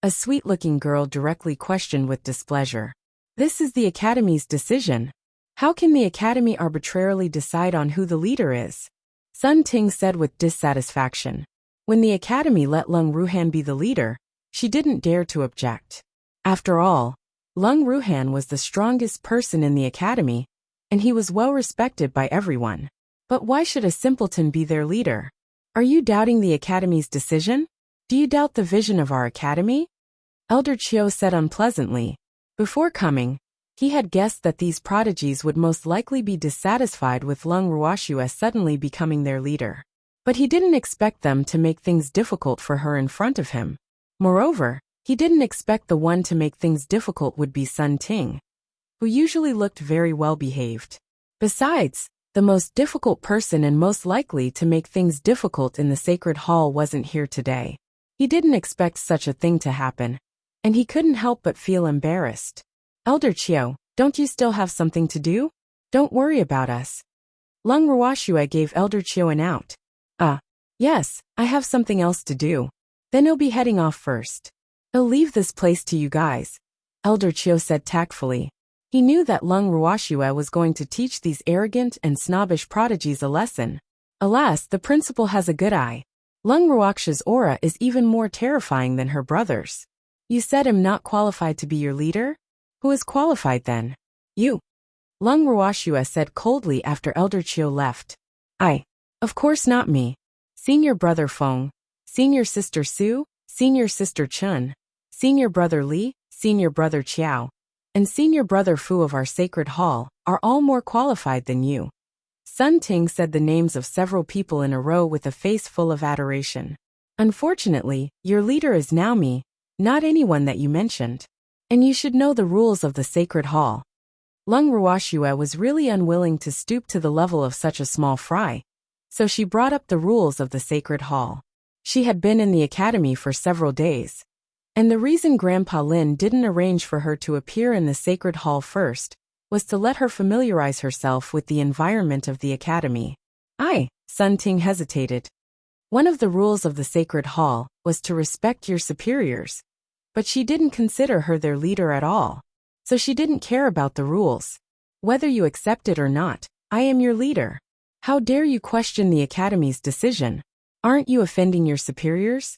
A sweet-looking girl directly questioned with displeasure. This is the Academy's decision. How can the Academy arbitrarily decide on who the leader is? Sun Ting said with dissatisfaction. When the Academy let Lung Ruhan be the leader, she didn't dare to object. After all, Lung Ruhan was the strongest person in the Academy, and he was well respected by everyone. But why should a simpleton be their leader? Are you doubting the Academy's decision? Do you doubt the vision of our Academy? Elder Qiu said unpleasantly. Before coming, he had guessed that these prodigies would most likely be dissatisfied with Lung Ruoxue suddenly becoming their leader. But he didn't expect them to make things difficult for her in front of him. Moreover, he didn't expect the one to make things difficult would be Sun Ting, who usually looked very well behaved. Besides, the most difficult person and most likely to make things difficult in the Sacred Hall wasn't here today. He didn't expect such a thing to happen, and he couldn't help but feel embarrassed. Elder Qiu, don't you still have something to do? Don't worry about us. Lung Ruoxue gave Elder Qiu an out. Yes, I have something else to do. Then he'll be heading off first. He'll leave this place to you guys, Elder Qiu said tactfully. He knew that Lung Ruoxue was going to teach these arrogant and snobbish prodigies a lesson. Alas, the principal has a good eye. Lung Ruoxue's aura is even more terrifying than her brother's. You said I'm not qualified to be your leader? Who is qualified then? You. Lung Ruoxue said coldly after Elder Qiu left. Of course not me. Senior brother Feng, senior sister Su, senior sister Chun, senior brother Li, senior brother Qiao, and senior brother Fu of our Sacred Hall are all more qualified than you. Sun Ting said the names of several people in a row with a face full of adoration. Unfortunately, your leader is now me, not anyone that you mentioned. And you should know the rules of the Sacred Hall. Lung Ruoxue was really unwilling to stoop to the level of such a small fry, so she brought up the rules of the Sacred Hall. She had been in the Academy for several days, and the reason Grandpa Lin didn't arrange for her to appear in the Sacred Hall first was to let her familiarize herself with the environment of the Academy. Sun Ting hesitated. One of the rules of the Sacred Hall was to respect your superiors, but she didn't consider her their leader at all, so she didn't care about the rules. Whether you accept it or not, I am your leader. How dare you question the Academy's decision? Aren't you offending your superiors?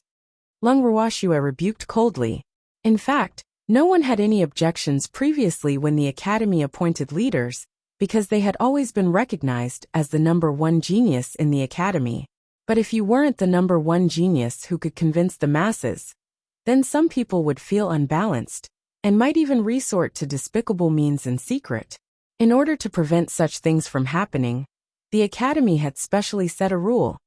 Lung Ruoxue rebuked coldly. In fact, no one had any objections previously when the Academy appointed leaders, because they had always been recognized as the number one genius in the Academy. But if you weren't the number one genius who could convince the masses, then some people would feel unbalanced, and might even resort to despicable means in secret. In order to prevent such things from happening, the Academy had specially set a rule.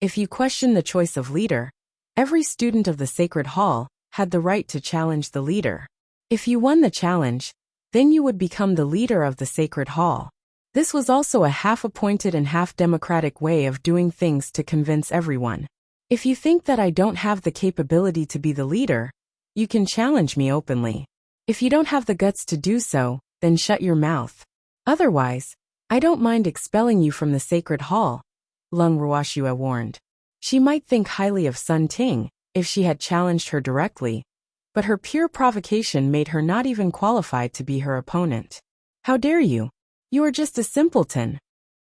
If you question the choice of leader, every student of the Sacred Hall had the right to challenge the leader. If you won the challenge, then you would become the leader of the Sacred Hall. This was also a half-appointed and half-democratic way of doing things to convince everyone. If you think that I don't have the capability to be the leader, You can challenge me openly. If you don't have the guts to do so, then shut your mouth. Otherwise, I don't mind expelling you from the sacred hall, Lung Ruoxue warned. She might think highly of Sun Ting if she had challenged her directly, but her pure provocation made her not even qualified to be her opponent. How dare you? You are just a simpleton,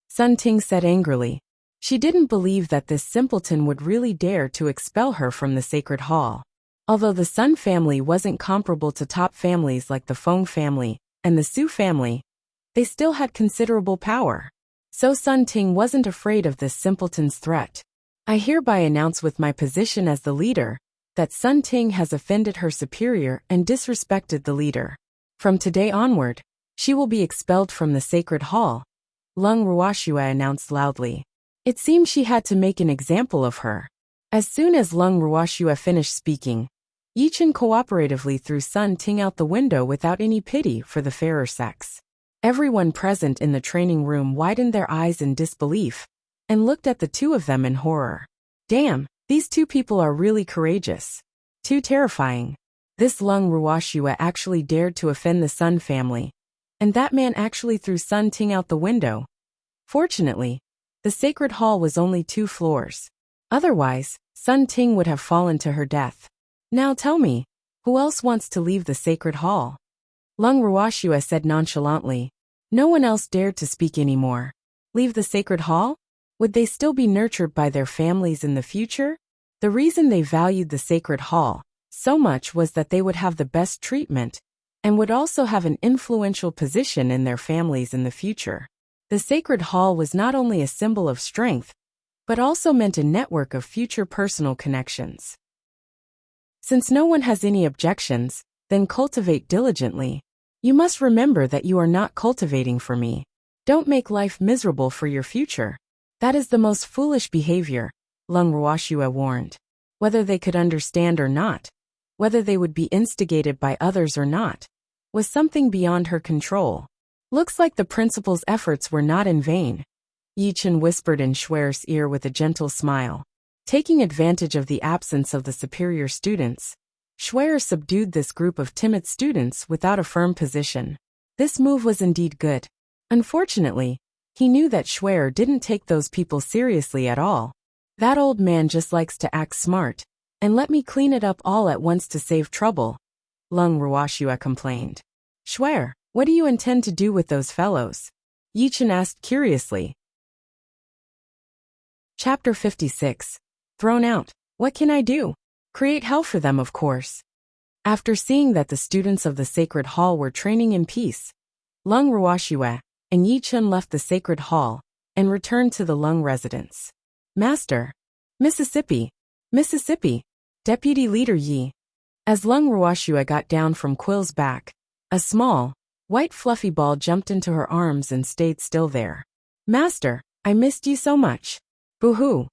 Sun Ting said angrily. She didn't believe that this simpleton would really dare to expel her from the sacred hall. Although the Sun family wasn't comparable to top families like the Feng family and the Su family, they still had considerable power. So Sun Ting wasn't afraid of this simpleton's threat. I hereby announce with my position as the leader that Sun Ting has offended her superior and disrespected the leader. From today onward, she will be expelled from the sacred hall, Lung Ruoxue announced loudly. It seemed she had to make an example of her. As soon as Lung Ruoxue finished speaking, Yichen cooperatively threw Sun Ting out the window without any pity for the fairer sex. Everyone present in the training room widened their eyes in disbelief and looked at the two of them in horror. Damn, these two people are really courageous. Too terrifying. This Lung Ruoxue actually dared to offend the Sun family, and that man actually threw Sun Ting out the window. Fortunately, the sacred hall was only 2 floors. Otherwise, Sun Ting would have fallen to her death. Now tell me, who else wants to leave the sacred hall? Lung Ruoxue said nonchalantly. No one else dared to speak anymore. Leave the sacred hall? Would they still be nurtured by their families in the future? The reason they valued the sacred hall so much was that they would have the best treatment and would also have an influential position in their families in the future. The sacred hall was not only a symbol of strength, but also meant a network of future personal connections. Since no one has any objections, then cultivate diligently. You must remember that you are not cultivating for me. Don't make life miserable for your future. That is the most foolish behavior, Lung Ruoxue warned. Whether they could understand or not, whether they would be instigated by others or not, was something beyond her control. Looks like the principal's efforts were not in vain, Yichen whispered in Schwer's ear with a gentle smile. Taking advantage of the absence of the superior students, Schwer subdued this group of timid students without a firm position. This move was indeed good. Unfortunately, he knew that Schwer didn't take those people seriously at all. That old man just likes to act smart, and let me clean it up all at once to save trouble, Lung Ruoxue complained. Schwer, what do you intend to do with those fellows? Yichen asked curiously. Chapter 56. Thrown out. What can I do? Create hell for them, of course. After seeing that the students of the sacred hall were training in peace, Lung Ruoxue and Yichen left the sacred hall and returned to the Lung residence. Master. Mississippi. Mississippi. Deputy Leader Yi. As Lung Ruoxue got down from Quill's back, a small, white fluffy ball jumped into her arms and stayed still there. Master, I missed you so much. Boo-hoo.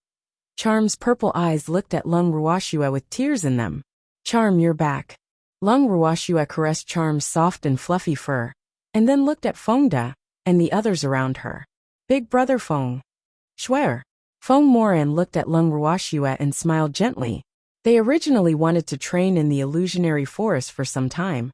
Charm's purple eyes looked at Lung Ruoxue with tears in them. Charm, you're back. Lung Ruoxue caressed Charm's soft and fluffy fur, and then looked at Fengda and the others around her. Big brother Feng. Schwer. Feng Moran looked at Lung Ruoxue and smiled gently. They originally wanted to train in the illusionary forest for some time,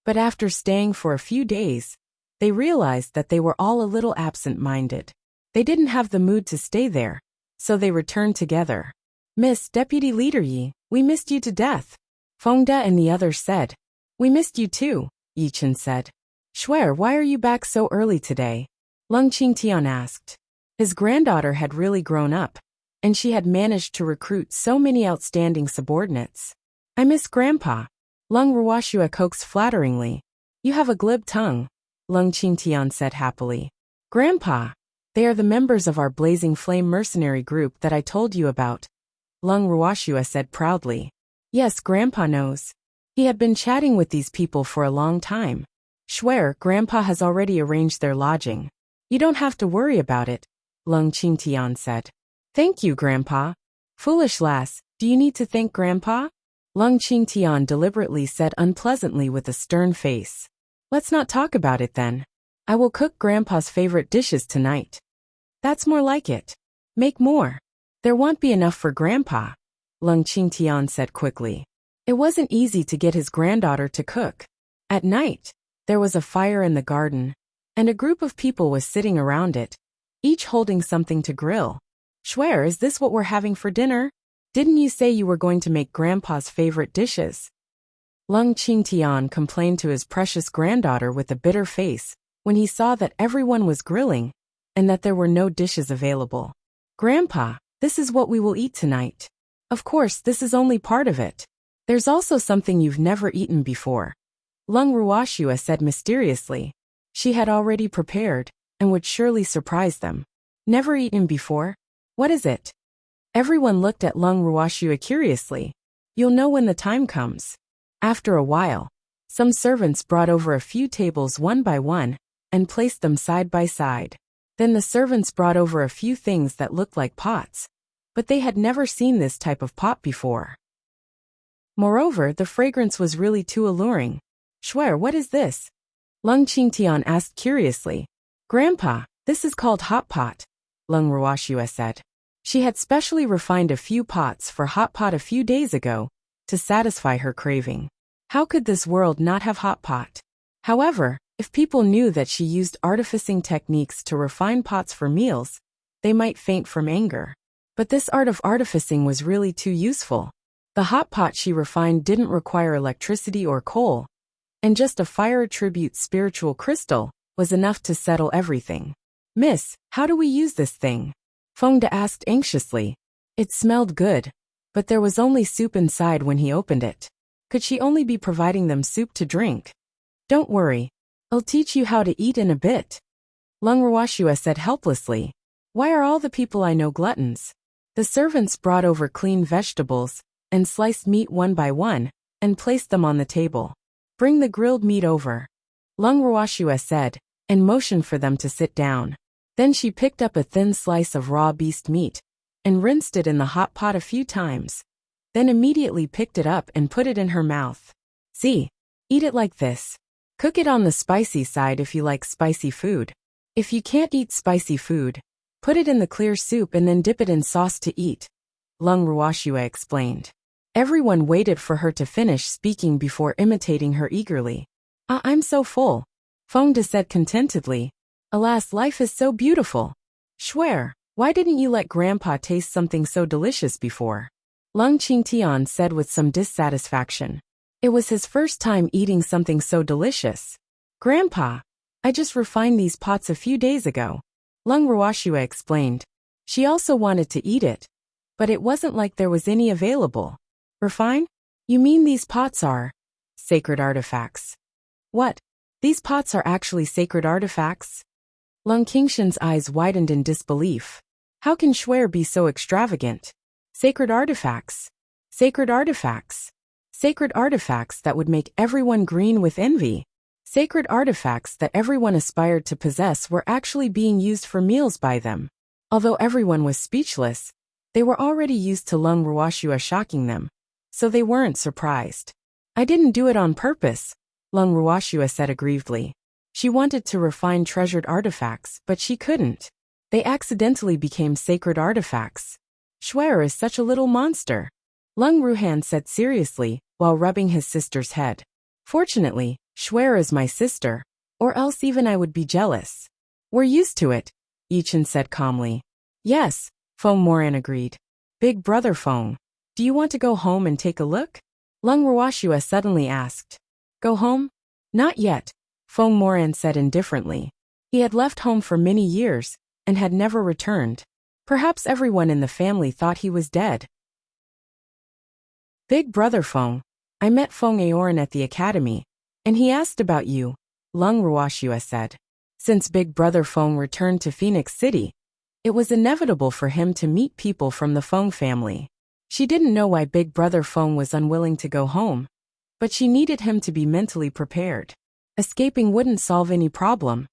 but after staying for a few days, they realized that they were all a little absent-minded. They didn't have the mood to stay there, so they returned together. Miss Deputy Leader Yi, we missed you to death. Fengda and the others said. We missed you too, Yichen said. Schwer, why are you back so early today? Lung Qingtian asked. His granddaughter had really grown up, and she had managed to recruit so many outstanding subordinates. I miss Grandpa. Lung Ruoxue coaxed flatteringly. You have a glib tongue, Lung Qingtian said happily. Grandpa. They are the members of our Blazing Flame mercenary group that I told you about, Lung Ruoxue said proudly. Yes, Grandpa knows. He had been chatting with these people for a long time. Schwer, Grandpa has already arranged their lodging. You don't have to worry about it, Lung Qingtian said. Thank you, Grandpa. Foolish lass, do you need to thank Grandpa? Lung Qingtian deliberately said unpleasantly with a stern face. Let's not talk about it then. I will cook Grandpa's favorite dishes tonight. That's more like it. Make more. There won't be enough for Grandpa, Lung Qingtian said quickly. It wasn't easy to get his granddaughter to cook. At night, there was a fire in the garden, and a group of people was sitting around it, each holding something to grill. Schwer, is this what we're having for dinner? Didn't you say you were going to make Grandpa's favorite dishes? Lung Qingtian complained to his precious granddaughter with a bitter face when he saw that everyone was grilling and that there were no dishes available. Grandpa, this is what we will eat tonight. Of course, this is only part of it. There's also something you've never eaten before. Lung Ruoxue said mysteriously. She had already prepared and would surely surprise them. Never eaten before? What is it? Everyone looked at Lung Ruoxue curiously. You'll know when the time comes. After a while, some servants brought over a few tables one by one and placed them side by side. Then the servants brought over a few things that looked like pots, but they had never seen this type of pot before. Moreover, the fragrance was really too alluring. Schwer, what is this? Lung Qingtian asked curiously. Grandpa, this is called hot pot, Lung Ruoxue said. She had specially refined a few pots for hot pot a few days ago to satisfy her craving. How could this world not have hot pot? However, if people knew that she used artificing techniques to refine pots for meals, they might faint from anger. But this art of artificing was really too useful. The hot pot she refined didn't require electricity or coal, and just a fire attribute spiritual crystal was enough to settle everything. Miss, how do we use this thing? Feng De asked anxiously. It smelled good, but there was only soup inside when he opened it. Could she only be providing them soup to drink? Don't worry. I'll teach you how to eat in a bit. Lung Ruoxue said helplessly. Why are all the people I know gluttons? The servants brought over clean vegetables and sliced meat one by one and placed them on the table. Bring the grilled meat over, Lung Ruoxue said, and motioned for them to sit down. Then she picked up a thin slice of raw beast meat and rinsed it in the hot pot a few times. Then immediately picked it up and put it in her mouth. See, eat it like this. Cook it on the spicy side if you like spicy food. If you can't eat spicy food, put it in the clear soup and then dip it in sauce to eat, Lung Ruoxue explained. Everyone waited for her to finish speaking before imitating her eagerly. I'm so full, Feng De said contentedly. Alas, life is so beautiful. Schwer, why didn't you let Grandpa taste something so delicious before? Lung Qingtian said with some dissatisfaction. It was his first time eating something so delicious. Grandpa, I just refined these pots a few days ago, Lung Ruoxue explained. She also wanted to eat it, but it wasn't like there was any available. Refine? You mean these pots are sacred artifacts? What? These pots are actually sacred artifacts? Lung Qingshan's eyes widened in disbelief. How can Schwer be so extravagant? Sacred artifacts. Sacred artifacts. Sacred artifacts that would make everyone green with envy. Sacred artifacts that everyone aspired to possess were actually being used for meals by them. Although everyone was speechless, they were already used to Lung Ruoxue shocking them, so they weren't surprised. I didn't do it on purpose, Lung Ruoxue said aggrievedly. She wanted to refine treasured artifacts, but she couldn't. They accidentally became sacred artifacts. Schwer is such a little monster, Lung Ruhan said seriously, while rubbing his sister's head. Fortunately, Schwer is my sister, or else even I would be jealous. We're used to it, Yichen said calmly. Yes, Feng Moran agreed. Big brother Feng, do you want to go home and take a look? Lung Ruoxue suddenly asked. Go home? Not yet, Feng Moran said indifferently. He had left home for many years and had never returned. Perhaps everyone in the family thought he was dead. Big brother Feng, I met Feng Aoran at the academy, and he asked about you, Lung Ruoxue said. Since Big brother Feng returned to Phoenix City, it was inevitable for him to meet people from the Feng family. She didn't know why Big brother Feng was unwilling to go home, but she needed him to be mentally prepared. Escaping wouldn't solve any problem.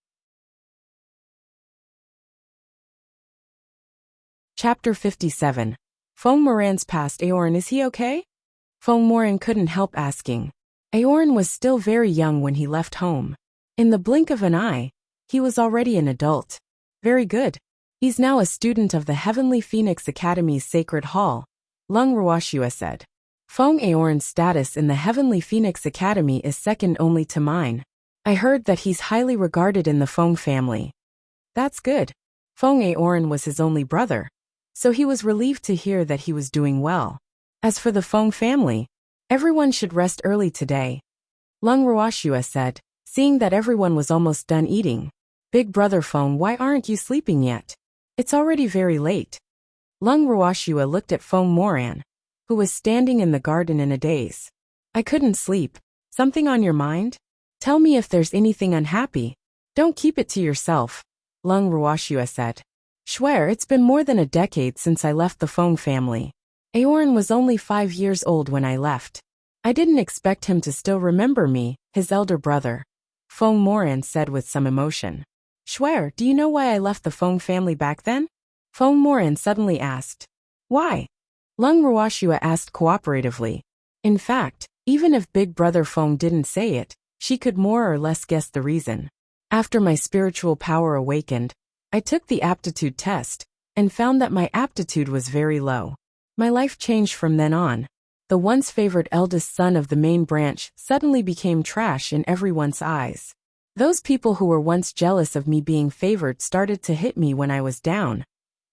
Chapter 57. Feng Moran's past. Aoran, is he okay? Feng Moran couldn't help asking. Aoran was still very young when he left home. In the blink of an eye, he was already an adult. Very good. He's now a student of the Heavenly Phoenix Academy's Sacred Hall, Lung Ruoxue said. Feng Aorn's status in the Heavenly Phoenix Academy is second only to mine. I heard that he's highly regarded in the Feng family. That's good. Feng Aorn was his only brother, so he was relieved to hear that he was doing well. As for the Feng family, everyone should rest early today, Lung Ruoxue said, seeing that everyone was almost done eating. Big brother Feng, why aren't you sleeping yet? It's already very late. Lung Ruoxue looked at Feng Moran, who was standing in the garden in a daze. I couldn't sleep. Something on your mind? Tell me if there's anything unhappy. Don't keep it to yourself, Lung Ruoxue said. Swear, it's been more than a decade since I left the Feng family. Aorn was only 5 years old when I left. I didn't expect him to still remember me, his elder brother, Feng Moran said with some emotion. Swear, do you know why I left the Feng family back then? Feng Moran suddenly asked. Why? Lung Ruoxue asked cooperatively. In fact, even if Big Brother Feng didn't say it, she could more or less guess the reason. After my spiritual power awakened, I took the aptitude test, and found that my aptitude was very low. My life changed from then on. The once favored eldest son of the main branch suddenly became trash in everyone's eyes. Those people who were once jealous of me being favored started to hit me when I was down,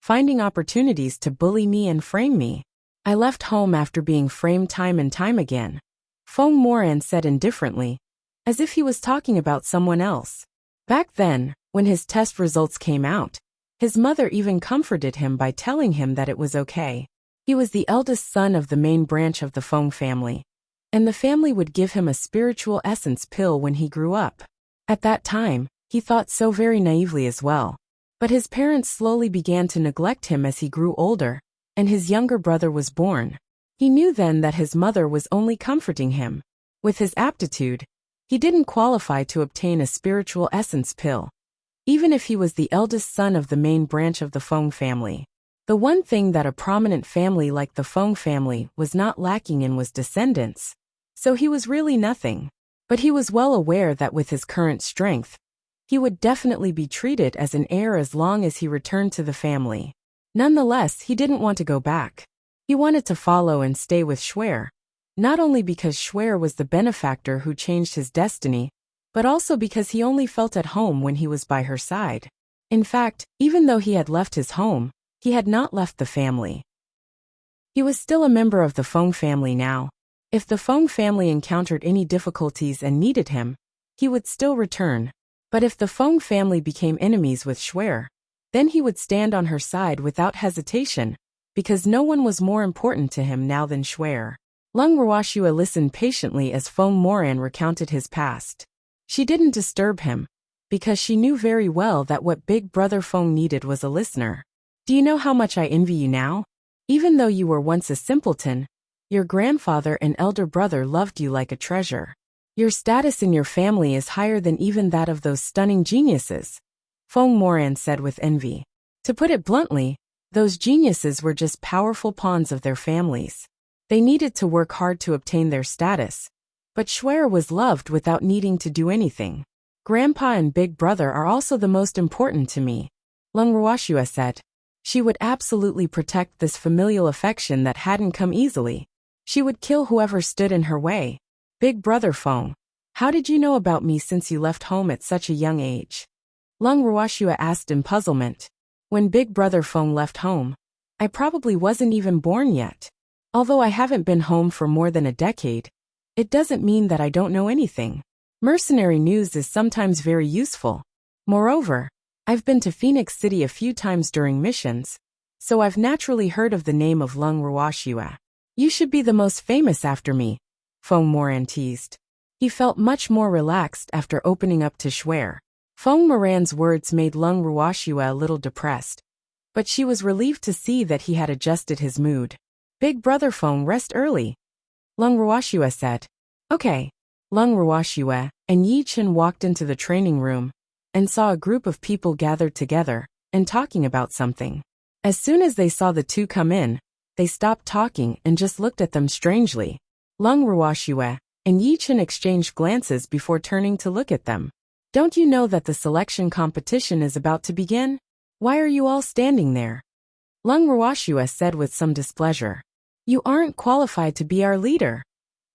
finding opportunities to bully me and frame me. I left home after being framed time and time again, Feng Moran said indifferently, as if he was talking about someone else. Back then, when his test results came out, his mother even comforted him by telling him that it was okay. He was the eldest son of the main branch of the Feng family, and the family would give him a spiritual essence pill when he grew up. At that time, he thought so very naively as well. But his parents slowly began to neglect him as he grew older, and his younger brother was born. He knew then that his mother was only comforting him. With his aptitude, he didn't qualify to obtain a spiritual essence pill, even if he was the eldest son of the main branch of the Feng family. The one thing that a prominent family like the Feng family was not lacking in was descendants, so he was really nothing. But he was well aware that with his current strength, he would definitely be treated as an heir as long as he returned to the family. Nonetheless, he didn't want to go back. He wanted to follow and stay with Swear, not only because Swear was the benefactor who changed his destiny, but also because he only felt at home when he was by her side. In fact, even though he had left his home, he had not left the family. He was still a member of the Feng family now. If the Feng family encountered any difficulties and needed him, he would still return. But if the Feng family became enemies with Swear, then he would stand on her side without hesitation, because no one was more important to him now than Swear. Lung Ruoxue listened patiently as Feng Moran recounted his past. She didn't disturb him, because she knew very well that what Big Brother Feng needed was a listener. Do you know how much I envy you now? Even though you were once a simpleton, your grandfather and elder brother loved you like a treasure. Your status in your family is higher than even that of those stunning geniuses, Feng Moran said with envy. To put it bluntly, those geniuses were just powerful pawns of their families. They needed to work hard to obtain their status, but Swear was loved without needing to do anything. Grandpa and Big Brother are also the most important to me, Lung Ruoxue said. She would absolutely protect this familial affection that hadn't come easily. She would kill whoever stood in her way. Big Brother Feng, how did you know about me since you left home at such a young age? Lung Ruoxue asked in puzzlement. When Big Brother Feng left home, I probably wasn't even born yet. Although I haven't been home for more than a decade, it doesn't mean that I don't know anything. Mercenary news is sometimes very useful. Moreover, I've been to Phoenix City a few times during missions, so I've naturally heard of the name of Lung Ruoxue. You should be the most famous after me, Feng Moran teased. He felt much more relaxed after opening up to Swear. Feng Moran's words made Lung Ruoxue a little depressed, but she was relieved to see that he had adjusted his mood. Big Brother Feng, rest early, Lung Ruoxue said. Okay. Lung Ruoxue and Yi Chen walked into the training room and saw a group of people gathered together and talking about something. As soon as they saw the two come in, they stopped talking and just looked at them strangely. Lung Ruoxue and Yi Chen exchanged glances before turning to look at them. Don't you know that the selection competition is about to begin? Why are you all standing there? Lung Ruoxue said with some displeasure. You aren't qualified to be our leader.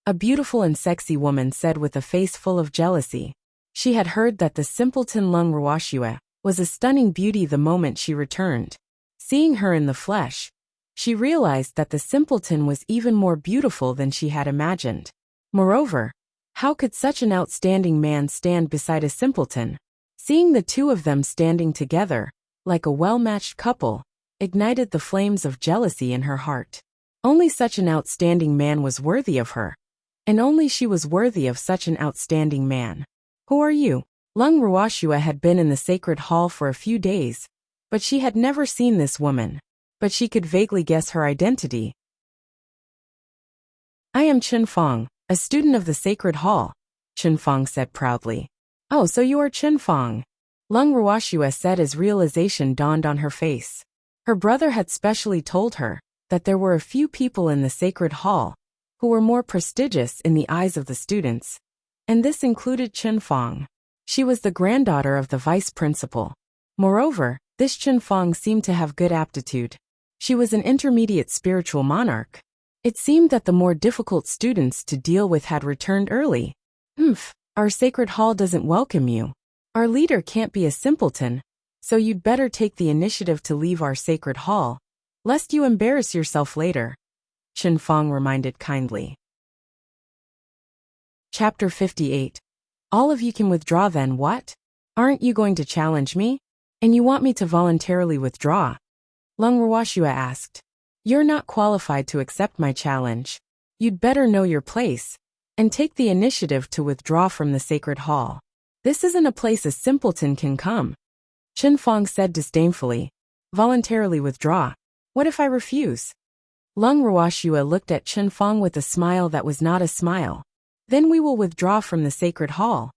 A beautiful and sexy woman said with a face full of jealousy. She had heard that the simpleton Lung Ruoxue was a stunning beauty the moment she returned. Seeing her in the flesh, she realized that the simpleton was even more beautiful than she had imagined. Moreover, how could such an outstanding man stand beside a simpleton? Seeing the two of them standing together, like a well-matched couple, ignited the flames of jealousy in her heart. Only such an outstanding man was worthy of her, and only she was worthy of such an outstanding man. Who are you? Lung Ruoxue had been in the sacred hall for a few days, but she had never seen this woman. But she could vaguely guess her identity. I am Chen Fong, a student of the sacred hall, Chen Fong said proudly. Oh, so you are Chen Fong, Lung Ruoxue said as realization dawned on her face. Her brother had specially told her that there were a few people in the sacred hall who were more prestigious in the eyes of the students, and this included Chen Fong. She was the granddaughter of the vice principal. Moreover, this Chen Fong seemed to have good aptitude. She was an intermediate spiritual monarch. It seemed that the more difficult students to deal with had returned early. Our sacred hall doesn't welcome you. Our leader can't be a simpleton, so you'd better take the initiative to leave our sacred hall, lest you embarrass yourself later, Chen Fong reminded kindly. Chapter 58. All of you can withdraw then, what? Aren't you going to challenge me? And you want me to voluntarily withdraw? Lung Ruoxue asked. You're not qualified to accept my challenge. You'd better know your place, and take the initiative to withdraw from the sacred hall. This isn't a place a simpleton can come. Chen Fong said disdainfully. Voluntarily withdraw. What if I refuse? Lung Ruoxue looked at Chen Fong with a smile that was not a smile. Then we will withdraw from the sacred hall.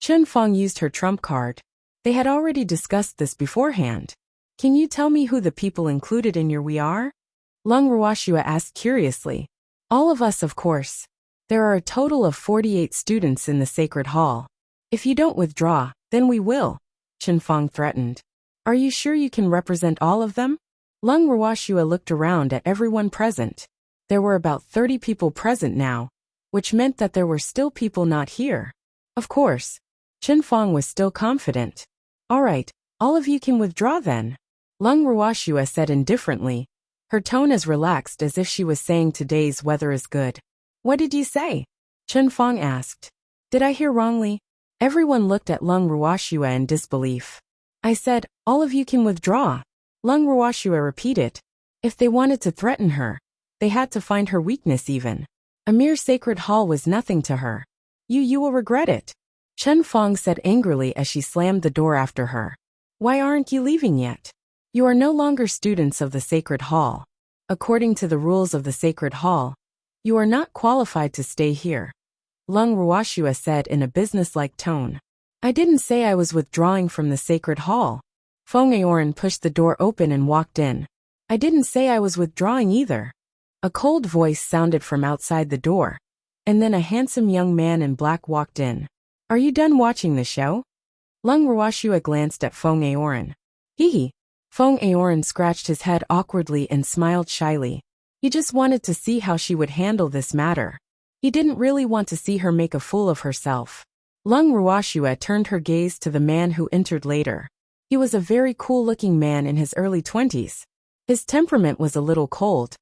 Chen Fong used her trump card. They had already discussed this beforehand. Can you tell me who the people included in your we are? Lung Ruoxue asked curiously. All of us, of course. There are a total of 48 students in the sacred hall. If you don't withdraw, then we will, Chen Fong threatened. Are you sure you can represent all of them? Lung Ruoxue looked around at everyone present. There were about 30 people present now, which meant that there were still people not here. Of course, Chen Fong was still confident. All right, all of you can withdraw then, Lung Ruoxue said indifferently, her tone as relaxed as if she was saying today's weather is good. What did you say? Chen Fong asked. Did I hear wrongly? Everyone looked at Lung Ruoxue in disbelief. I said, all of you can withdraw. Lung Ruoxue repeated. If they wanted to threaten her, they had to find her weakness even. A mere sacred hall was nothing to her. You will regret it, Chen Fong said angrily as she slammed the door after her. Why aren't you leaving yet? You are no longer students of the sacred hall. According to the rules of the sacred hall, you are not qualified to stay here, Lung Ruoxue said in a businesslike tone. I didn't say I was withdrawing from the sacred hall. Feng Aoran pushed the door open and walked in. I didn't say I was withdrawing either. A cold voice sounded from outside the door, and then a handsome young man in black walked in. Are you done watching the show? Lung Ruoxue glanced at Feng Aoran. Hee. Feng Aoran scratched his head awkwardly and smiled shyly. He just wanted to see how she would handle this matter. He didn't really want to see her make a fool of herself. Lung Ruoxue turned her gaze to the man who entered later. He was a very cool-looking man in his early 20s. His temperament was a little cold,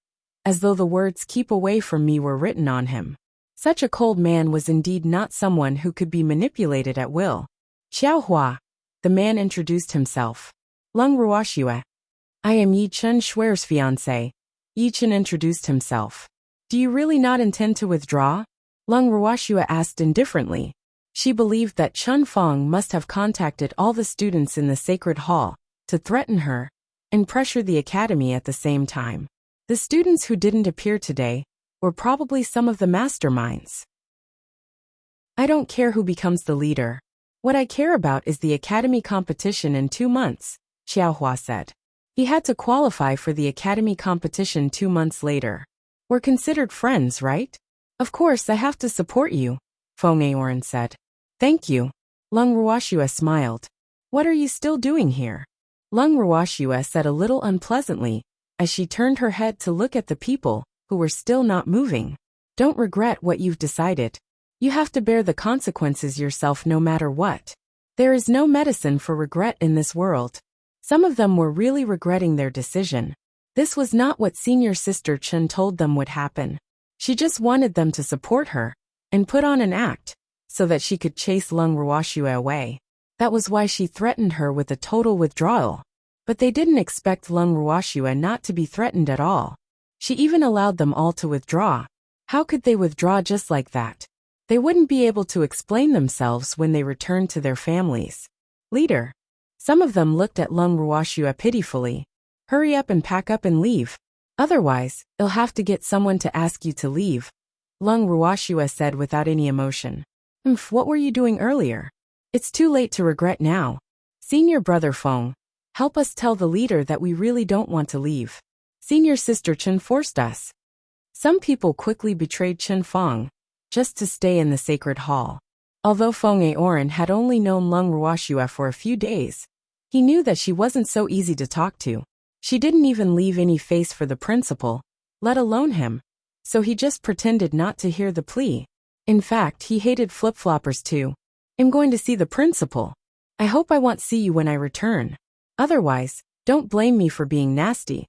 as though the words "keep away from me" were written on him. Such a cold man was indeed not someone who could be manipulated at will. Xiaohua, the man introduced himself. Lung Ruoxue. I am Yi Chen Shuer's fiancé. Yi Chen introduced himself. Do you really not intend to withdraw? Lung Ruoxue asked indifferently. She believed that Chen Fong must have contacted all the students in the sacred hall to threaten her and pressure the academy at the same time. The students who didn't appear today were probably some of the masterminds. I don't care who becomes the leader. What I care about is the academy competition in 2 months, Xiaohua said. He had to qualify for the academy competition 2 months later. We're considered friends, right? Of course I have to support you, Feng Aoran said. Thank you. Lung Ruoxue smiled. What are you still doing here? Lung Ruoxue said a little unpleasantly, as she turned her head to look at the people who were still not moving. Don't regret what you've decided. You have to bear the consequences yourself no matter what. There is no medicine for regret in this world. Some of them were really regretting their decision. This was not what senior sister Chen told them would happen. She just wanted them to support her and put on an act so that she could chase Lung Ruoxue away. That was why she threatened her with a total withdrawal. But they didn't expect Lung Ruoxue not to be threatened at all. She even allowed them all to withdraw. How could they withdraw just like that? They wouldn't be able to explain themselves when they returned to their families. Leader. Some of them looked at Lung Ruoxue pitifully. Hurry up and pack up and leave. Otherwise, I'll have to get someone to ask you to leave, Lung Ruoxue said without any emotion. What were you doing earlier? It's too late to regret now. Senior brother Feng, help us tell the leader that we really don't want to leave. Senior sister Chen forced us. Some people quickly betrayed Chen Feng just to stay in the sacred hall. Although Feng Aoran had only known Lung Ruoxue for a few days, he knew that she wasn't so easy to talk to. She didn't even leave any face for the principal, let alone him, so he just pretended not to hear the plea. In fact, he hated flip-floppers too. I'm going to see the principal. I hope I won't see you when I return. Otherwise, don't blame me for being nasty.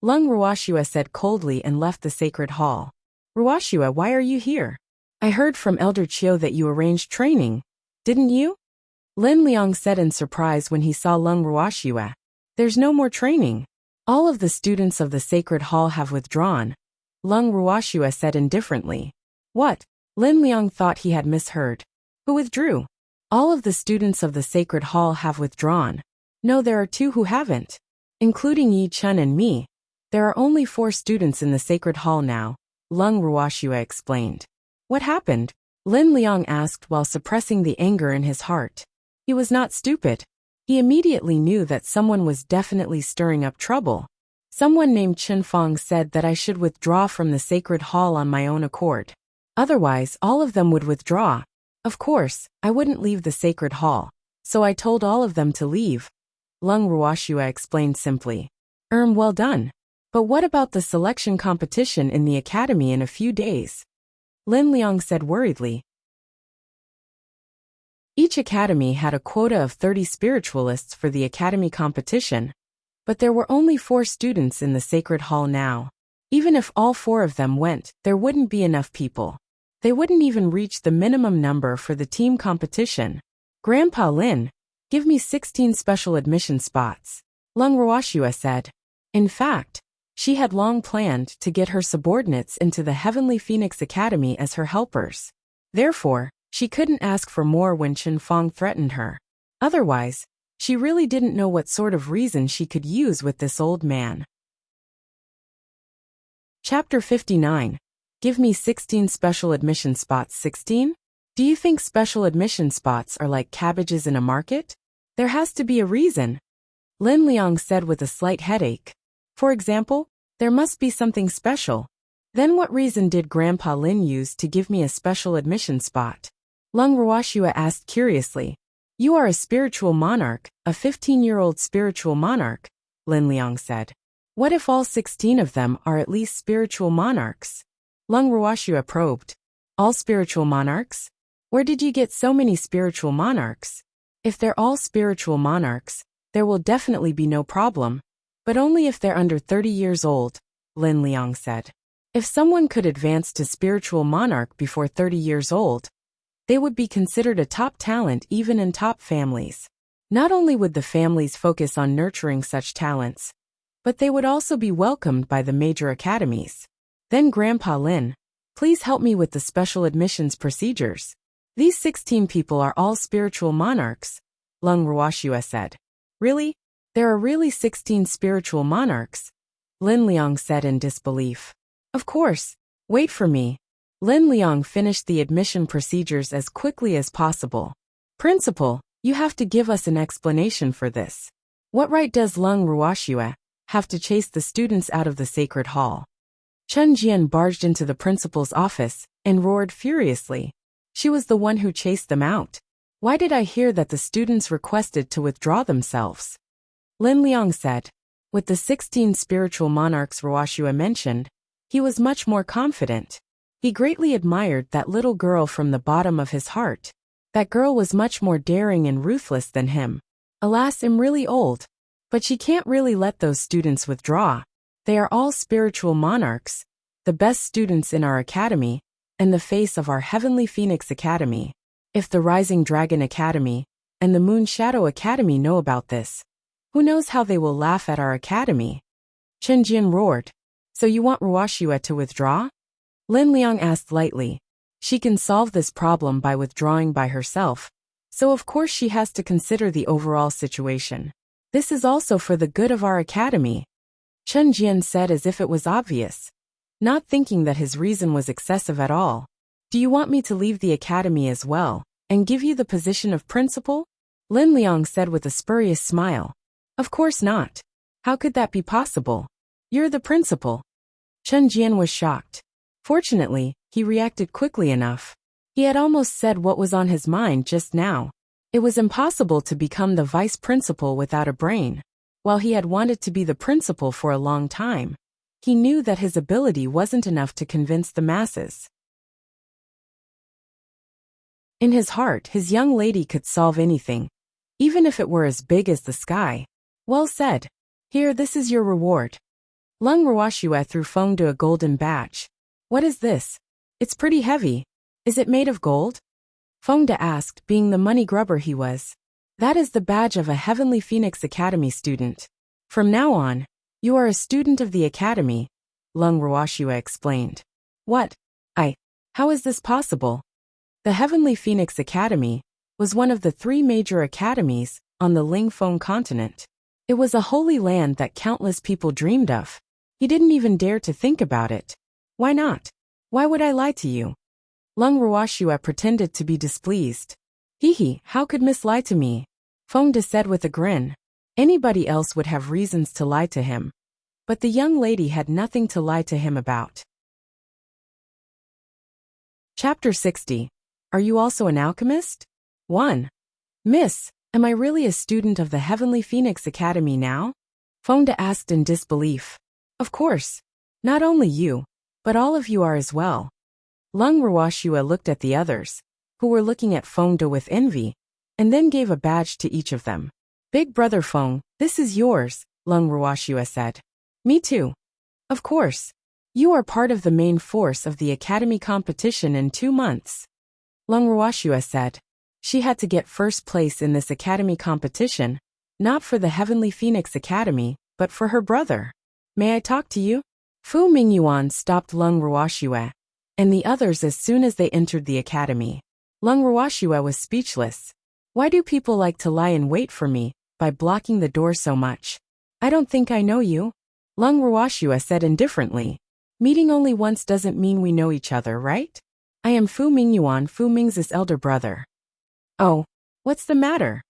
Lung Ruoxue said coldly and left the sacred hall. Ruoxue, why are you here? I heard from Elder Chiu that you arranged training, didn't you? Lin Liang said in surprise when he saw Lung Ruoxue. There's no more training. All of the students of the sacred hall have withdrawn, Lung Ruoxue said indifferently. What? Lin Liang thought he had misheard. Who withdrew? All of the students of the sacred hall have withdrawn. No, there are 2 who haven't. Including Yi Chen and me. There are only 4 students in the sacred hall now, Lung Ruoxue explained. What happened? Lin Liang asked while suppressing the anger in his heart. He was not stupid. He immediately knew that someone was definitely stirring up trouble. Someone named Chen Feng said that I should withdraw from the sacred hall on my own accord. Otherwise, all of them would withdraw. Of course, I wouldn't leave the sacred hall, so I told all of them to leave. Lung Ruoxue explained simply. Well done. But what about the selection competition in the academy in a few days? Lin Liang said worriedly. Each academy had a quota of 30 spiritualists for the academy competition, but there were only 4 students in the sacred hall now. Even if all 4 of them went, there wouldn't be enough people. They wouldn't even reach the minimum number for the team competition. Grandpa Lin, give me 16 special admission spots, Lung Ruoxue said. In fact, she had long planned to get her subordinates into the Heavenly Phoenix Academy as her helpers. Therefore, she couldn't ask for more when Chen Feng threatened her. Otherwise, she really didn't know what sort of reason she could use with this old man. Chapter 59. Give me 16 special admission spots. 16? Do you think special admission spots are like cabbages in a market? There has to be a reason, Lin Liang said with a slight headache. For example, there must be something special. Then what reason did Grandpa Lin use to give me a special admission spot? Lung Ruoxue asked curiously. You are a spiritual monarch, a 15-year-old spiritual monarch, Lin Liang said. What if all 16 of them are at least spiritual monarchs? Lung Ruoxue probed. All spiritual monarchs? Where did you get so many spiritual monarchs? If they're all spiritual monarchs, there will definitely be no problem. But only if they're under 30 years old, Lin Liang said. If someone could advance to spiritual monarch before 30 years old, they would be considered a top talent even in top families. Not only would the families focus on nurturing such talents, but they would also be welcomed by the major academies. Then Grandpa Lin, please help me with the special admissions procedures. These 16 people are all spiritual monarchs, Lung Ruoxue said. Really? There are really 16 spiritual monarchs? Lin Liang said in disbelief. Of course. Wait for me. Lin Liang finished the admission procedures as quickly as possible. Principal, you have to give us an explanation for this. What right does Lung Ruoxue have to chase the students out of the sacred hall? Chen Jian barged into the principal's office and roared furiously. She was the one who chased them out. Why did I hear that the students requested to withdraw themselves? Lin Liang said. With the 16 spiritual monarchs Ruoxue mentioned, He was much more confident. He greatly admired that little girl from the bottom of his heart. That girl was much more daring and ruthless than him. Alas, I'm really old. But she can't really let those students withdraw. They are all spiritual monarchs, the best students in our academy, and the face of our Heavenly Phoenix Academy. If the Rising Dragon Academy and the Moon Shadow Academy know about this, who knows how they will laugh at our academy? Chen Jin roared. So you want Ruoxue to withdraw? Lin Liang asked lightly. She can solve this problem by withdrawing by herself, so of course she has to consider the overall situation. This is also for the good of our academy, Chen Jian said as if it was obvious, not thinking that his reason was excessive at all. Do you want me to leave the academy as well, and give you the position of principal? Lin Liang said with a spurious smile. Of course not. How could that be possible? You're the principal. Chen Jian was shocked. Fortunately, he reacted quickly enough. He had almost said what was on his mind just now. It was impossible to become the vice principal without a brain. While he had wanted to be the principal for a long time, he knew that his ability wasn't enough to convince the masses. In his heart, his young lady could solve anything, even if it were as big as the sky. Well said. Here, this is your reward. Lung Ruoxue threw Feng De a golden badge. What is this? It's pretty heavy. Is it made of gold? Feng De asked, being the money grubber he was. That is the badge of a Heavenly Phoenix Academy student. From now on, you are a student of the academy, Lung Ruoxue explained. What? How is this possible? The Heavenly Phoenix Academy was one of the 3 major academies on the Lingfeng continent. It was a holy land that countless people dreamed of. He didn't even dare to think about it. Why not? Why would I lie to you? Lung Ruoxue pretended to be displeased. Hee, how could Miss lie to me? Feng De said with a grin. Anybody else would have reasons to lie to him. But the young lady had nothing to lie to him about. Chapter 60. Are you also an alchemist? 1. Miss, am I really a student of the Heavenly Phoenix Academy now? Feng De asked in disbelief. Of course. Not only you, but all of you are as well. Lung Ruoxue looked at the others, who were looking at Feng De with envy, and then gave a badge to each of them. Big brother Feng, this is yours, Lung Ruoxue said. Me too. Of course. You are part of the main force of the academy competition in 2 months. Lung Ruoxue said. She had to get first place in this academy competition, not for the Heavenly Phoenix Academy, but for her brother. May I talk to you? Fu Mingyuan stopped Lung Ruoxue and the others as soon as they entered the academy. Lung Ruoxue was speechless. Why do people like to lie in wait for me by blocking the door so much? I don't think I know you. Lung Ruoxue said indifferently. Meeting only once doesn't mean we know each other, right? I am Fu Mingyuan, Fu Ming's elder brother. Oh, what's the matter?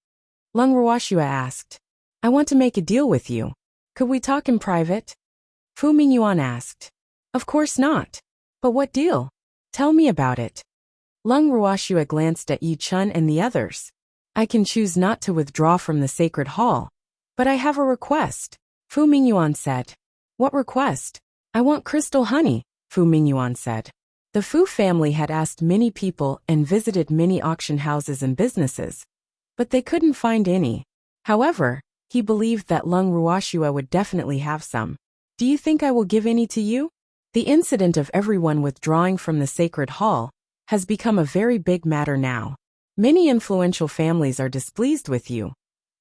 Lung Ruoxue asked. I want to make a deal with you. Could we talk in private? Fu Mingyuan asked. Of course not. But what deal? Tell me about it. Lung Ruoxue glanced at Yi Chun and the others. I can choose not to withdraw from the sacred hall, but I have a request, Fu Mingyuan said. What request? I want crystal honey, Fu Mingyuan said. The Fu family had asked many people and visited many auction houses and businesses, but they couldn't find any. However, he believed that Lung Ruoxue would definitely have some. Do you think I will give any to you? The incident of everyone withdrawing from the sacred hall has become a very big matter now. Many influential families are displeased with you,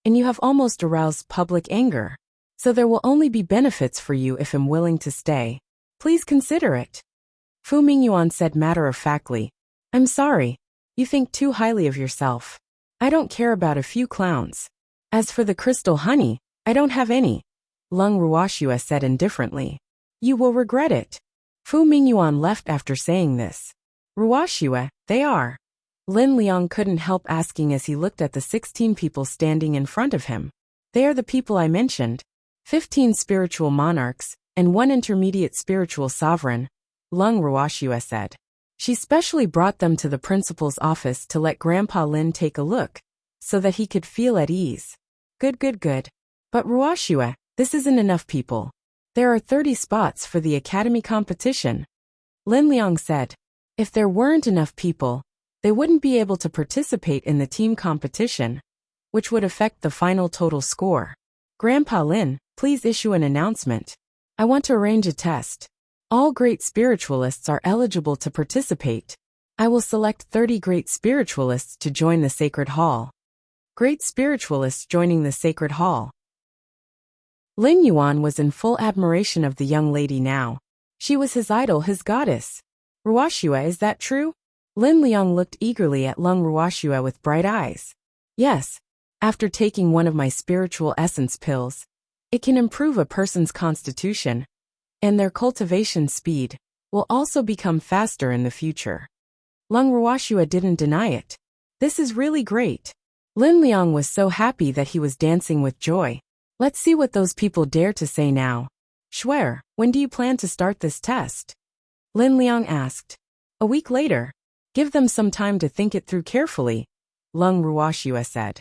and you have almost aroused public anger. So there will only be benefits for you if I'm willing to stay. Please consider it. Fu Mingyuan said matter-of-factly. I'm sorry. You think too highly of yourself. I don't care about a few clowns. As for the crystal honey, I don't have any. Lung Ruoxue said indifferently. You will regret it. Fu Mingyuan left after saying this. Ruoxue, they are. Lin Liang couldn't help asking as he looked at the 16 people standing in front of him. They are the people I mentioned. 15 spiritual monarchs, and 1 intermediate spiritual sovereign, Lung Ruoxue said. She specially brought them to the principal's office to let Grandpa Lin take a look, so that he could feel at ease. Good. But Ruoxue, this isn't enough people. There are 30 spots for the academy competition. Lin Liang said. If there weren't enough people, they wouldn't be able to participate in the team competition, which would affect the final total score. Grandpa Lin, please issue an announcement. I want to arrange a test. All great spiritualists are eligible to participate. I will select 30 great spiritualists to join the Sacred Hall. Great spiritualists joining the Sacred Hall. Lin Yuan was in full admiration of the young lady now. She was his idol, his goddess. Ruoxue, is that true? Lin Liang looked eagerly at Lung Ruoxue with bright eyes. Yes. After taking one of my spiritual essence pills, it can improve a person's constitution, and their cultivation speed will also become faster in the future. Lung Ruoxue didn't deny it. This is really great. Lin Liang was so happy that he was dancing with joy. Let's see what those people dare to say now. Shuer, when do you plan to start this test? Lin Liang asked. A week later. Give them some time to think it through carefully, Lung Ruoxue said.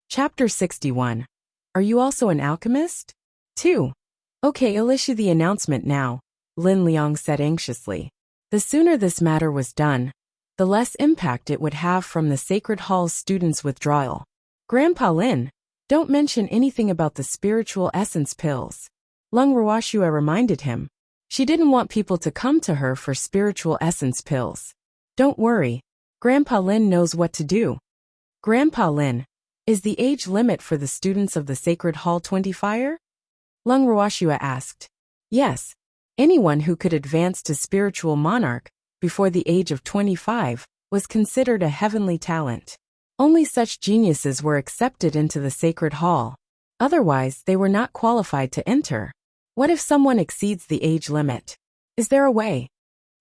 Chapter 61. Are you also an alchemist? 2. Okay, I'll issue the announcement now, Lin Liang said anxiously. The sooner this matter was done, the less impact it would have from the Sacred Hall's students' withdrawal. Grandpa Lin, don't mention anything about the spiritual essence pills. Lung Ruoxue reminded him. She didn't want people to come to her for spiritual essence pills. Don't worry. Grandpa Lin knows what to do. Grandpa Lin, is the age limit for the students of the Sacred Hall 25? Lung Ruoxue asked. Yes. Anyone who could advance to spiritual monarch before the age of 25 was considered a heavenly talent. Only such geniuses were accepted into the Sacred Hall. Otherwise, they were not qualified to enter. What if someone exceeds the age limit? Is there a way?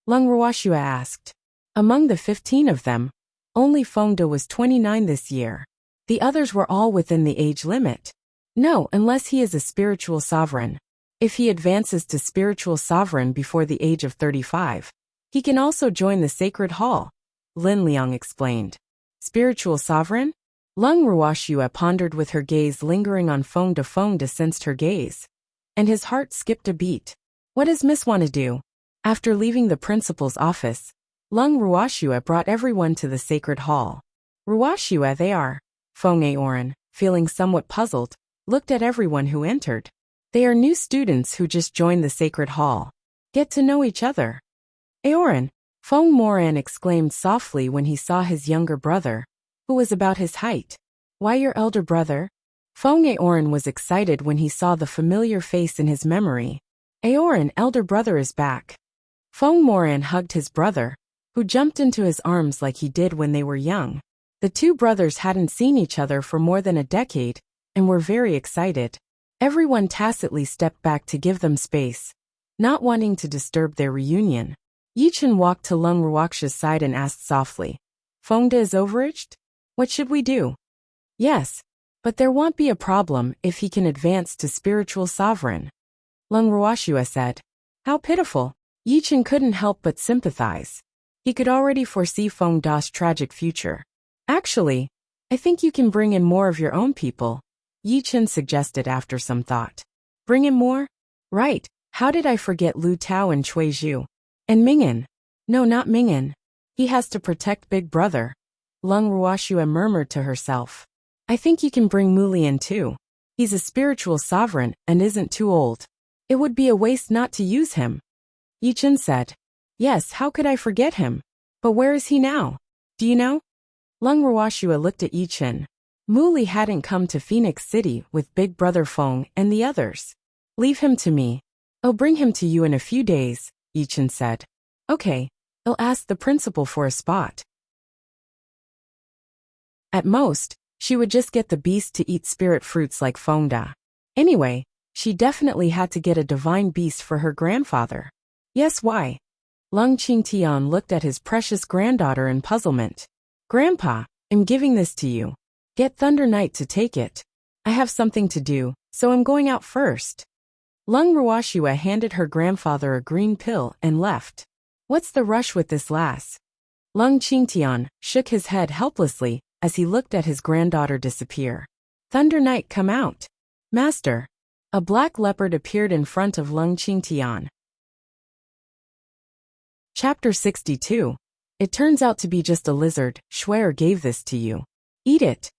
Lung Ruoxue asked. Among the 15 of them, only Fengde was 29 this year. The others were all within the age limit. No, unless he is a spiritual sovereign. If he advances to spiritual sovereign before the age of 35, he can also join the Sacred Hall, Lin Liang explained. Spiritual sovereign? Lung Ruoxue pondered with her gaze lingering on Fengde. Fengde sensed her gaze, and his heart skipped a beat. What does Miss want to do? After leaving the principal's office, Lung Ruoxue brought everyone to the Sacred Hall. Ruoxue they are. Feng Aoran, feeling somewhat puzzled, looked at everyone who entered. They are new students who just joined the Sacred Hall. Get to know each other. Aoran, Feng Moran exclaimed softly when he saw his younger brother, who was about his height. Why your elder brother? Feng Aoran was excited when he saw the familiar face in his memory. Aoran, elder brother is back. Feng Moran hugged his brother, who jumped into his arms like he did when they were young. The two brothers hadn't seen each other for more than a decade, and were very excited. Everyone tacitly stepped back to give them space, not wanting to disturb their reunion. Yichen walked to Lung Ruoxue's side and asked softly, Fengde is overaged? What should we do? Yes, but there won't be a problem if he can advance to spiritual sovereign. Lung Ruoxue said. How pitiful. Yichen couldn't help but sympathize. He could already foresee Fengde's tragic future. Actually, I think you can bring in more of your own people, Yichen suggested after some thought. Bring in more? Right, how did I forget Lu Tao and Cui Zhu? And Ming'an? No, not Ming'an. He has to protect Big Brother. Lung Ruoxue murmured to herself. I think you can bring Mulian too. He's a spiritual sovereign and isn't too old. It would be a waste not to use him. Yichen said. Yes, how could I forget him? But where is he now? Do you know? Lung Ruoxue looked at Yichen. Muli hadn't come to Phoenix City with Big Brother Feng and the others. Leave him to me. I'll bring him to you in a few days, Yichen said. Okay, I'll ask the principal for a spot. At most, she would just get the beast to eat spirit fruits like Fengde. Anyway, she definitely had to get a divine beast for her grandfather. Yes, why? Lung Qingtian looked at his precious granddaughter in puzzlement. Grandpa, I'm giving this to you. Get Thunder Knight to take it. I have something to do, so I'm going out first. Lung Ruoxue handed her grandfather a green pill and left. What's the rush with this lass? Lung Qingtian shook his head helplessly as he looked at his granddaughter disappear. Thunder Knight, come out. Master. A black leopard appeared in front of Lung Qingtian. Chapter 62. It turns out to be just a lizard. Swear gave this to you. Eat it.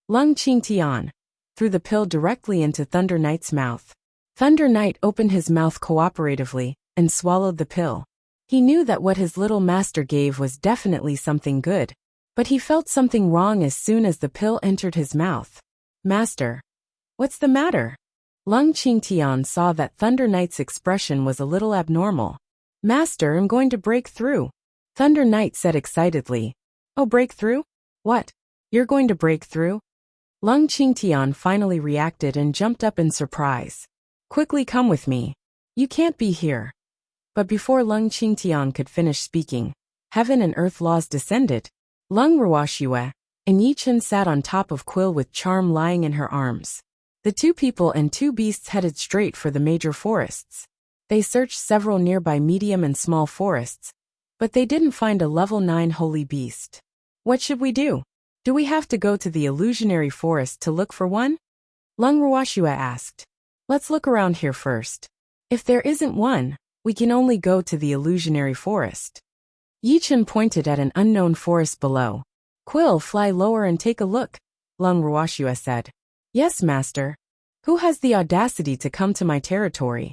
Lung Qingtian threw the pill directly into Thunder Knight's mouth. Thunder Knight opened his mouth cooperatively and swallowed the pill. He knew that what his little master gave was definitely something good, but he felt something wrong as soon as the pill entered his mouth. Master, what's the matter? Lung Qingtian saw that Thunder Knight's expression was a little abnormal. Master, I'm going to break through. Thunder Knight said excitedly. Oh, break through? What? You're going to break through? Lung Qingtian finally reacted and jumped up in surprise. Quickly come with me. You can't be here. But before Lung Qingtian could finish speaking, heaven and earth laws descended. Lung Ruoxue and Yichen sat on top of Quill with Charm lying in her arms. The two people and two beasts headed straight for the major forests. They searched several nearby medium and small forests, but they didn't find a level 9 holy beast. What should we do? Do we have to go to the illusionary forest to look for one? Lung Ruoxue asked. Let's look around here first. If there isn't one, we can only go to the illusionary forest. Yichen pointed at an unknown forest below. Quill, fly lower and take a look, Lung Ruoxue said. Yes, master. Who has the audacity to come to my territory?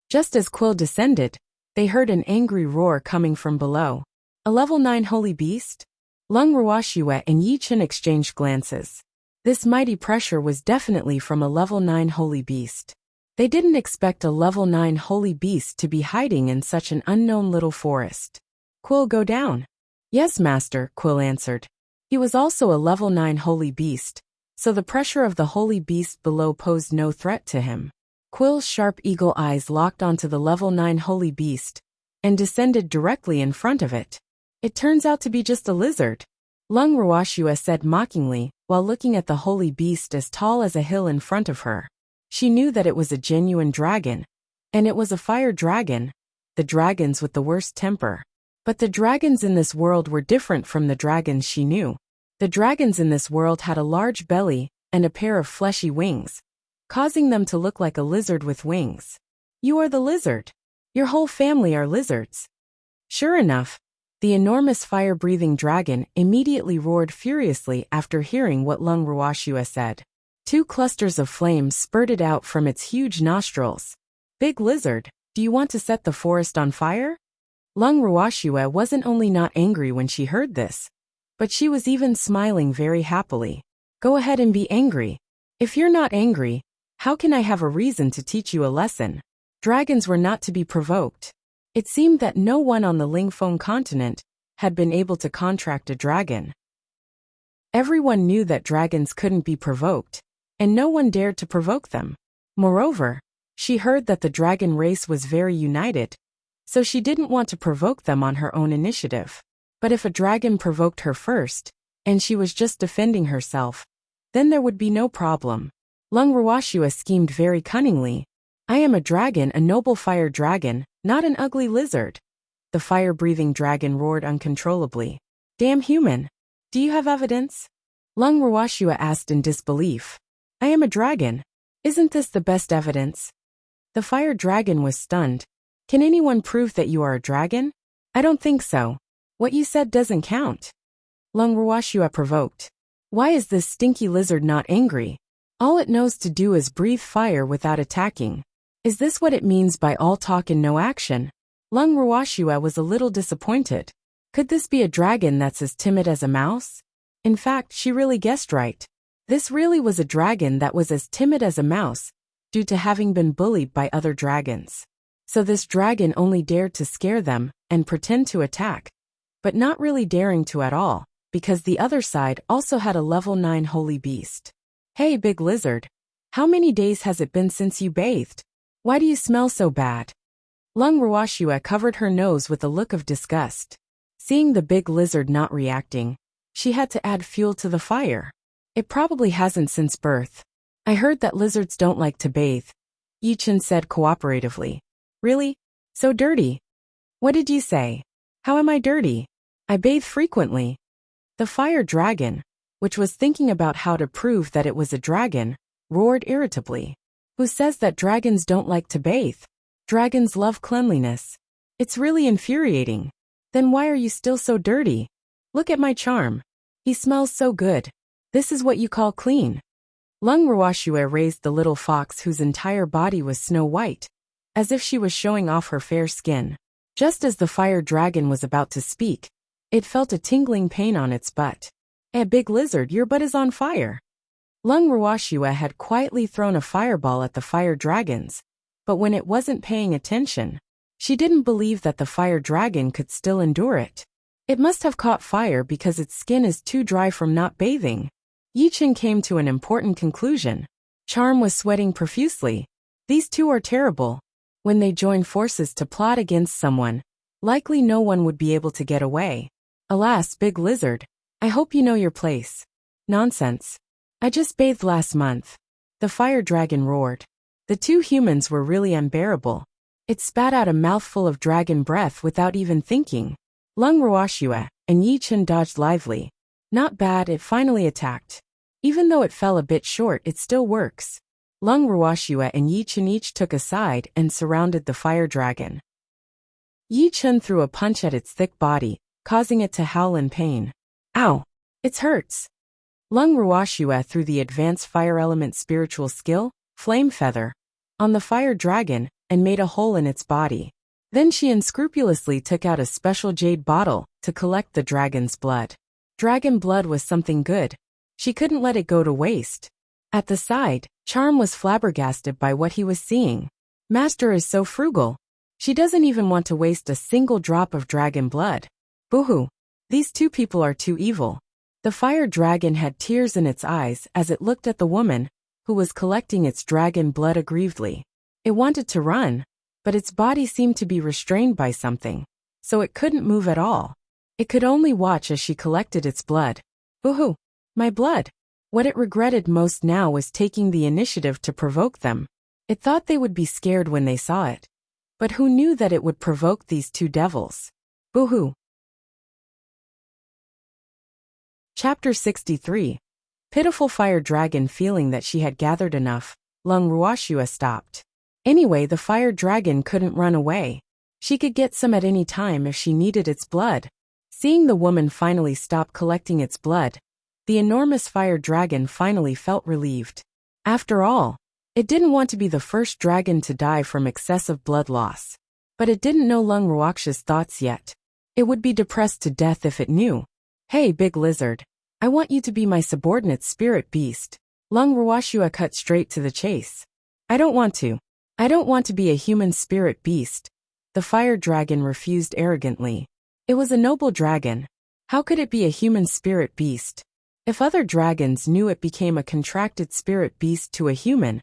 Just as Quill descended, they heard an angry roar coming from below. A level 9 holy beast? Lung Ruoxue and Yichen exchanged glances. This mighty pressure was definitely from a level 9 holy beast. They didn't expect a level 9 holy beast to be hiding in such an unknown little forest. Quill, go down. Yes, master, Quill answered. He was also a level 9 holy beast, so the pressure of the holy beast below posed no threat to him. Quill's sharp eagle eyes locked onto the level 9 holy beast and descended directly in front of it. It turns out to be just a lizard, Lung Ruoxue said mockingly while looking at the holy beast as tall as a hill in front of her. She knew that it was a genuine dragon, and it was a fire dragon, the dragons with the worst temper. But the dragons in this world were different from the dragons she knew. The dragons in this world had a large belly and a pair of fleshy wings, causing them to look like a lizard with wings. You are the lizard. Your whole family are lizards. Sure enough, the enormous fire-breathing dragon immediately roared furiously after hearing what Lung Ruoxue said. 2 clusters of flames spurted out from its huge nostrils. Big lizard, do you want to set the forest on fire? Lung Ruoxue wasn't only not angry when she heard this, but she was even smiling very happily. Go ahead and be angry. If you're not angry, how can I have a reason to teach you a lesson? Dragons were not to be provoked. It seemed that no one on the Lingfeng continent had been able to contract a dragon. Everyone knew that dragons couldn't be provoked, and no one dared to provoke them. Moreover, she heard that the dragon race was very united, so she didn't want to provoke them on her own initiative. But if a dragon provoked her first, and she was just defending herself, then there would be no problem. Lung Ruoxue schemed very cunningly. I am a dragon, a noble fire dragon, not an ugly lizard. The fire-breathing dragon roared uncontrollably. Damn human. Do you have evidence? Lung Ruoxue asked in disbelief. I am a dragon. Isn't this the best evidence? The fire dragon was stunned. Can anyone prove that you are a dragon? I don't think so. What you said doesn't count. Lung Ruoxue provoked. Why is this stinky lizard not angry? All it knows to do is breathe fire without attacking. Is this what it means by all talk and no action? Lung Ruoxue was a little disappointed. Could this be a dragon that's as timid as a mouse? In fact, she really guessed right. This really was a dragon that was as timid as a mouse, due to having been bullied by other dragons. So this dragon only dared to scare them and pretend to attack, but not really daring to at all, because the other side also had a level 9 holy beast. Hey, big lizard. How many days has it been since you bathed? Why do you smell so bad? Lung Ruoxue covered her nose with a look of disgust. Seeing the big lizard not reacting, she had to add fuel to the fire. It probably hasn't since birth. I heard that lizards don't like to bathe, Yichen said cooperatively. Really? So dirty? What did you say? How am I dirty? I bathe frequently. The fire dragon, which was thinking about how to prove that it was a dragon, roared irritably. Who says that dragons don't like to bathe? Dragons love cleanliness. It's really infuriating. Then why are you still so dirty? Look at my charm. He smells so good. This is what you call clean. Lung Ruoxue raised the little fox whose entire body was snow white, as if she was showing off her fair skin. Just as the fire dragon was about to speak, it felt a tingling pain on its butt. Big lizard, your butt is on fire. Lung Ruoxue had quietly thrown a fireball at the fire dragons, but when it wasn't paying attention, she didn't believe that the fire dragon could still endure it. It must have caught fire because its skin is too dry from not bathing. Yichen came to an important conclusion. Charm was sweating profusely. These two are terrible. When they join forces to plot against someone, likely no one would be able to get away. Alas, Big Lizard, I hope you know your place. Nonsense. I just bathed last month. The fire dragon roared. The two humans were really unbearable. It spat out a mouthful of dragon breath without even thinking. Lung Ruoxue and Yichen dodged lively. Not bad, it finally attacked. Even though it fell a bit short, it still works. Lung Ruoxue and Yichen each took a side and surrounded the fire dragon. Yichen threw a punch at its thick body, causing it to howl in pain. Ow! It hurts. Lung Ruoxue threw the advanced fire element spiritual skill, Flame Feather, on the fire dragon and made a hole in its body. Then she unscrupulously took out a special jade bottle to collect the dragon's blood. Dragon blood was something good. She couldn't let it go to waste. At the side, Charm was flabbergasted by what he was seeing. Master is so frugal. She doesn't even want to waste a single drop of dragon blood. Boo-hoo. These two people are too evil. The fire dragon had tears in its eyes as it looked at the woman, who was collecting its dragon blood aggrievedly. It wanted to run, but its body seemed to be restrained by something, so it couldn't move at all. It could only watch as she collected its blood. Boo-hoo. My blood. What it regretted most now was taking the initiative to provoke them. It thought they would be scared when they saw it. But who knew that it would provoke these two devils? Boo-hoo. Chapter 63. Pitiful fire dragon feeling that she had gathered enough, Lung Ruoxue stopped. Anyway, the fire dragon couldn't run away. She could get some at any time if she needed its blood. Seeing the woman finally stop collecting its blood, the enormous fire dragon finally felt relieved. After all, it didn't want to be the first dragon to die from excessive blood loss. But it didn't know Lung Ruoxue's thoughts yet. It would be depressed to death if it knew. Hey, Big Lizard. I want you to be my subordinate spirit beast. Lung Ruoxue cut straight to the chase. I don't want to. I don't want to be a human spirit beast. The fire dragon refused arrogantly. It was a noble dragon. How could it be a human spirit beast? If other dragons knew it became a contracted spirit beast to a human,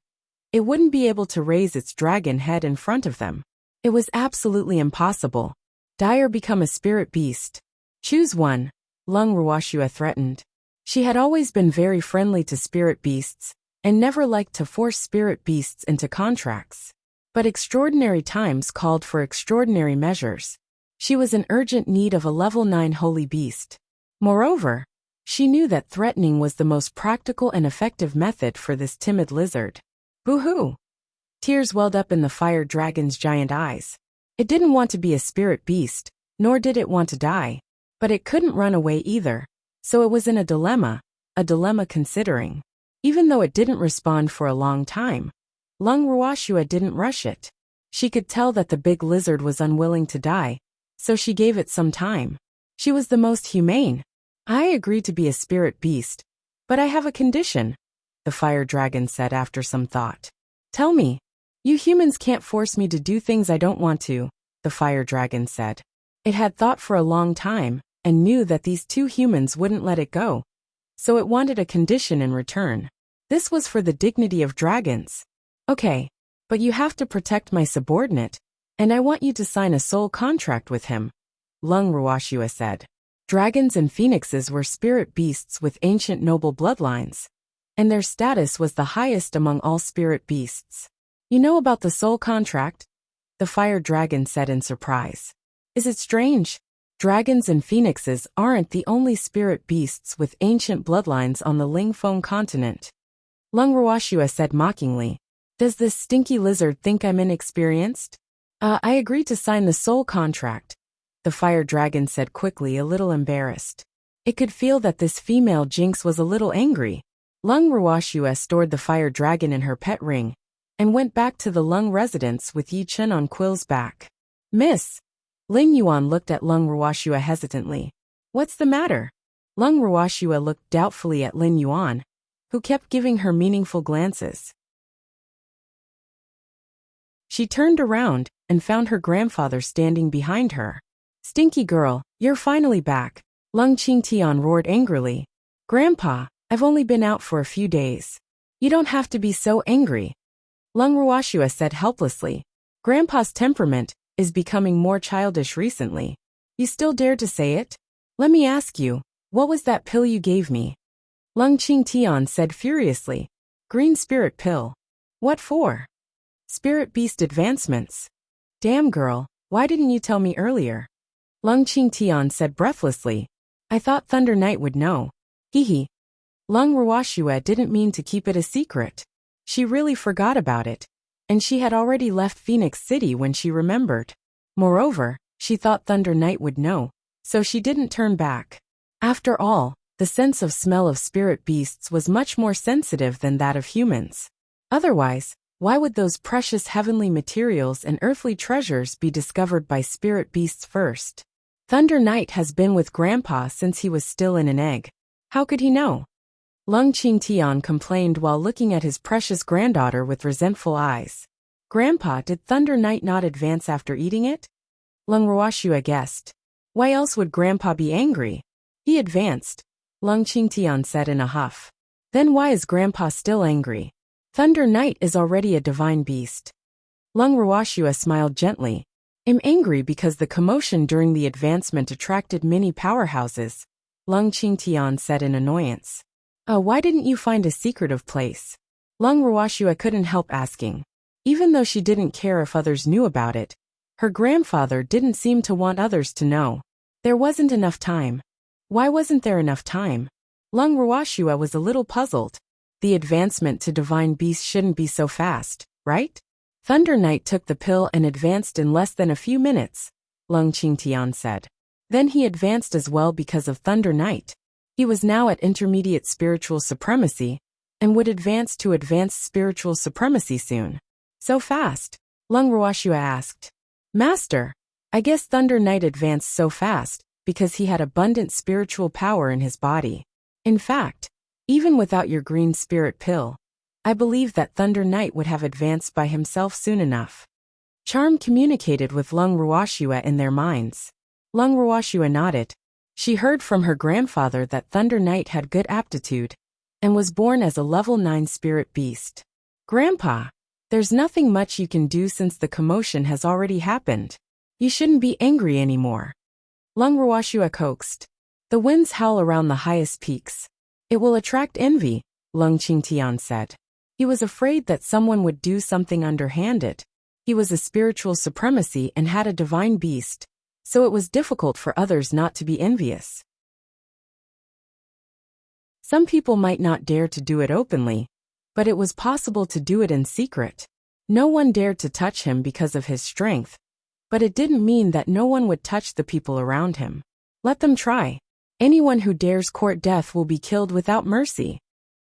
it wouldn't be able to raise its dragon head in front of them. It was absolutely impossible. Die or become a spirit beast. Choose one, Lung Ruoxue threatened. She had always been very friendly to spirit beasts, and never liked to force spirit beasts into contracts. But extraordinary times called for extraordinary measures. She was in urgent need of a level 9 holy beast. Moreover, she knew that threatening was the most practical and effective method for this timid lizard. Boo-hoo! Tears welled up in the fire dragon's giant eyes. It didn't want to be a spirit beast, nor did it want to die. But it couldn't run away either, so it was in a dilemma considering. Even though it didn't respond for a long time, Lung Ruoxue didn't rush it. She could tell that the big lizard was unwilling to die, so she gave it some time. She was the most humane. I agree to be a spirit beast, but I have a condition, the fire dragon said after some thought. Tell me. You humans can't force me to do things I don't want to, the fire dragon said. It had thought for a long time, and knew that these two humans wouldn't let it go. So it wanted a condition in return. This was for the dignity of dragons. Okay, but you have to protect my subordinate, and I want you to sign a soul contract with him, Lung Ruoxue said. Dragons and phoenixes were spirit beasts with ancient noble bloodlines, and their status was the highest among all spirit beasts. You know about the soul contract? The fire dragon said in surprise. Is it strange? Dragons and phoenixes aren't the only spirit beasts with ancient bloodlines on the Lingfeng continent. Lung Ruoxue said mockingly. Does this stinky lizard think I'm inexperienced? I agreed to sign the soul contract, the fire dragon said quickly, a little embarrassed. It could feel that this female jinx was a little angry. Lung Ruoxue stored the fire dragon in her pet ring and went back to the Lung residence with Yi Chen on Quill's back. Miss. Ling Yuan looked at Lung Ruoxue hesitantly. What's the matter? Lung Ruoxue looked doubtfully at Lin Yuan, who kept giving her meaningful glances. She turned around and found her grandfather standing behind her. Stinky girl, you're finally back, Lung Qingtian roared angrily. Grandpa, I've only been out for a few days. You don't have to be so angry, Lung Ruoxue said helplessly. Grandpa's temperament is becoming more childish recently. You still dare to say it? Let me ask you, what was that pill you gave me? Lung Qingtian said furiously. Green spirit pill. What for? Spirit beast advancements. Damn girl, why didn't you tell me earlier? Lung Qingtian said breathlessly. I thought Thunder Knight would know. Hee. Lung Ruoxue didn't mean to keep it a secret. She really forgot about it, and she had already left Phoenix City when she remembered. Moreover, she thought Thunder Knight would know, so she didn't turn back. After all, the sense of smell of spirit beasts was much more sensitive than that of humans. Otherwise, why would those precious heavenly materials and earthly treasures be discovered by spirit beasts first? Thunder Knight has been with Grandpa since he was still in an egg. How could he know? Lung Qingtian complained while looking at his precious granddaughter with resentful eyes. Grandpa, did Thunder Knight not advance after eating it? Lung Ruoxue guessed. Why else would Grandpa be angry? He advanced, Lung Qingtian said in a huff. Then why is Grandpa still angry? Thunder Knight is already a divine beast. Lung Ruoxue smiled gently. I'm angry because the commotion during the advancement attracted many powerhouses, Lung Qingtian said in annoyance. Why didn't you find a secretive place? Lung Ruoxue couldn't help asking. Even though she didn't care if others knew about it, her grandfather didn't seem to want others to know. There wasn't enough time. Why wasn't there enough time? Lung Ruoxue was a little puzzled. The advancement to divine beast shouldn't be so fast, right? Thunder Knight took the pill and advanced in less than a few minutes, Lung Qingtian said. Then he advanced as well because of Thunder Knight. He was now at intermediate spiritual supremacy, and would advance to advanced spiritual supremacy soon. So fast? Lung Ruoxue asked. Master, I guess Thunder Knight advanced so fast because he had abundant spiritual power in his body. In fact, even without your green spirit pill, I believe that Thunder Knight would have advanced by himself soon enough. Charm communicated with Lung Ruoxue in their minds. Lung Ruoxue nodded. She heard from her grandfather that Thunder Knight had good aptitude and was born as a level 9 spirit beast. Grandpa, there's nothing much you can do since the commotion has already happened. You shouldn't be angry anymore. Lung Ruoxue coaxed. The winds howl around the highest peaks. It will attract envy, Lung Qingtian said. He was afraid that someone would do something underhanded. He was a spiritual supremacy and had a divine beast, so it was difficult for others not to be envious. Some people might not dare to do it openly, but it was possible to do it in secret. No one dared to touch him because of his strength, but it didn't mean that no one would touch the people around him. Let them try. Anyone who dares court death will be killed without mercy.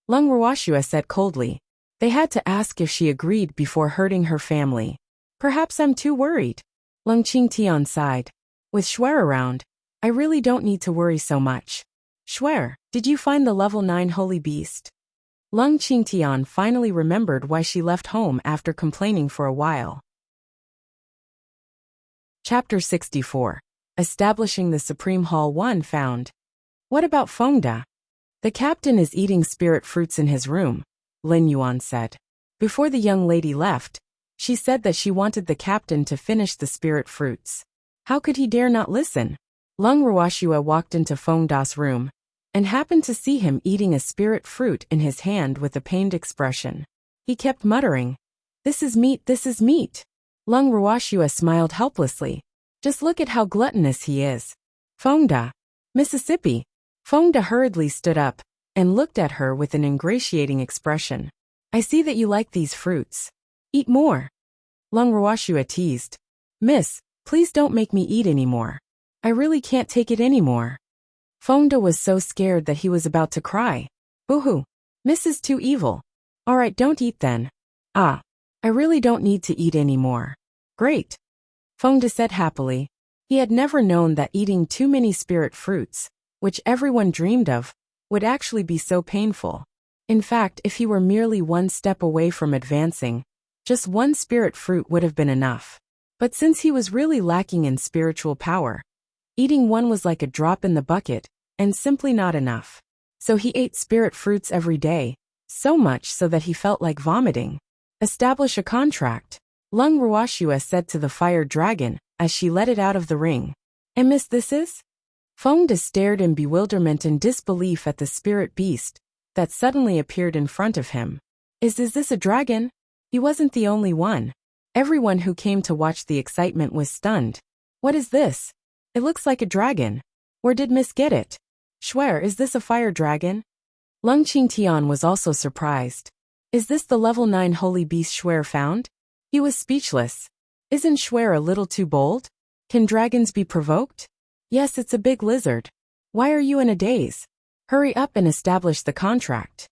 Lung Ruoxue said coldly. They had to ask if she agreed before hurting her family. Perhaps I'm too worried. Lung Qingtian sighed. With Shuer around, I really don't need to worry so much. Shuer, did you find the level 9 holy beast? Lung Qingtian finally remembered why she left home after complaining for a while. Chapter 64. Establishing the Supreme Hall 1 found. What about Fengda? The captain is eating spirit fruits in his room, Lin Yuan said. Before the young lady left, she said that she wanted the captain to finish the spirit fruits. How could he dare not listen? Lung Ruoxue walked into Fengda's room and happened to see him eating a spirit fruit in his hand with a pained expression. He kept muttering, "This is meat, this is meat." Lung Ruoxue smiled helplessly. Just look at how gluttonous he is. Fengda, Mississippi. Fengda hurriedly stood up and looked at her with an ingratiating expression. I see that you like these fruits. Eat more. Lung Ruoxue teased. Miss, please don't make me eat anymore. I really can't take it anymore. Fengde was so scared that he was about to cry. Boo-hoo. Miss is too evil. Alright, don't eat then. Ah. I really don't need to eat anymore. Great. Fengde said happily. He had never known that eating too many spirit fruits, which everyone dreamed of, would actually be so painful. In fact, if he were merely one step away from advancing, just one spirit fruit would have been enough. But since he was really lacking in spiritual power, eating one was like a drop in the bucket, and simply not enough. So he ate spirit fruits every day, so much so that he felt like vomiting. Establish a contract, Lung Ruoxue said to the fire dragon, as she let it out of the ring. And miss, this is? Fengde stared in bewilderment and disbelief at the spirit beast that suddenly appeared in front of him. Is this a dragon? He wasn't the only one. Everyone who came to watch the excitement was stunned. What is this? It looks like a dragon. Where did Miss get it? Schwer, is this a fire dragon? Lung Qingtian was also surprised. Is this the level 9 holy beast Schwer found? He was speechless. Isn't Schwer a little too bold? Can dragons be provoked? Yes, it's a big lizard. Why are you in a daze? Hurry up and establish the contract.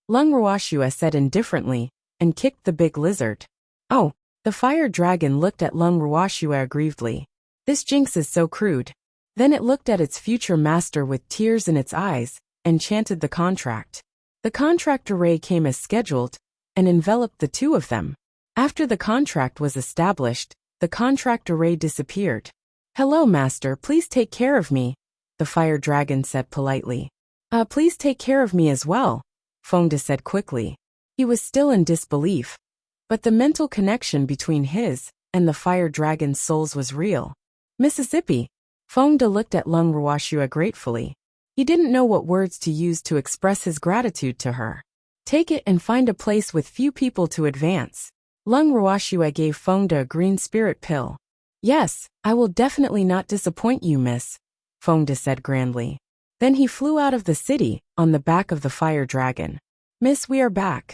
Lung Ruoxue said indifferently, and kicked the big lizard. Oh, the fire dragon looked at Lung Ruoxue aggrievedly. This jinx is so crude. Then it looked at its future master with tears in its eyes, and chanted the contract. The contract array came as scheduled, and enveloped the two of them. After the contract was established, the contract array disappeared. Hello, master, please take care of me, the fire dragon said politely. Please take care of me as well, Fengde said quickly. He was still in disbelief, but the mental connection between his and the fire dragon's souls was real. Mississippi. Fengde looked at Lung Ruoxue gratefully. He didn't know what words to use to express his gratitude to her. Take it and find a place with few people to advance. Lung Ruoxue gave Fengde a green spirit pill. Yes, I will definitely not disappoint you, miss, Fengde said grandly. Then he flew out of the city, on the back of the fire dragon. Miss, we are back.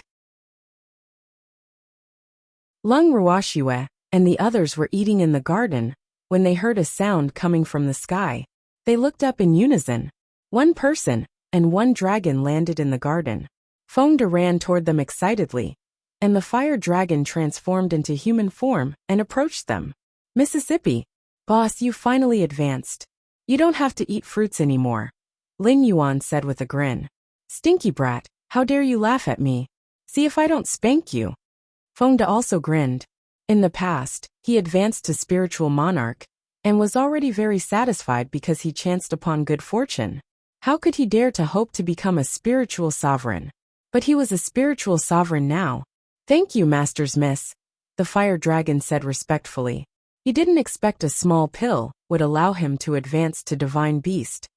Lung Ruoxue and the others were eating in the garden, when they heard a sound coming from the sky. They looked up in unison. One person and one dragon landed in the garden. Fengde ran toward them excitedly, and the fire dragon transformed into human form and approached them. Mississippi. Boss, you finally advanced. You don't have to eat fruits anymore, Lin Yuan said with a grin. Stinky brat, how dare you laugh at me? See if I don't spank you. Fengde also grinned. In the past, he advanced to spiritual monarch, and was already very satisfied because he chanced upon good fortune. How could he dare to hope to become a spiritual sovereign? But he was a spiritual sovereign now. Thank you, masters miss, the fire dragon said respectfully. He didn't expect a small pill would allow him to advance to divine beast,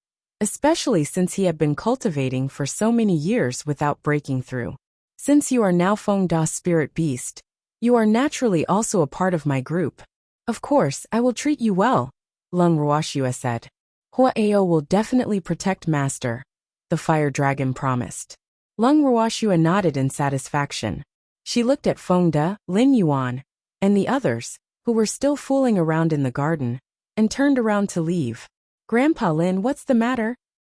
especially since he had been cultivating for so many years without breaking through. Since you are now Fengde's spirit beast, you are naturally also a part of my group. Of course, I will treat you well, Lung Ruoxue said. Huao will definitely protect master, the fire dragon promised. Lung Ruoxue nodded in satisfaction. She looked at Fengde, Lin Yuan, and the others, who were still fooling around in the garden, and turned around to leave. Grandpa Lin, what's the matter?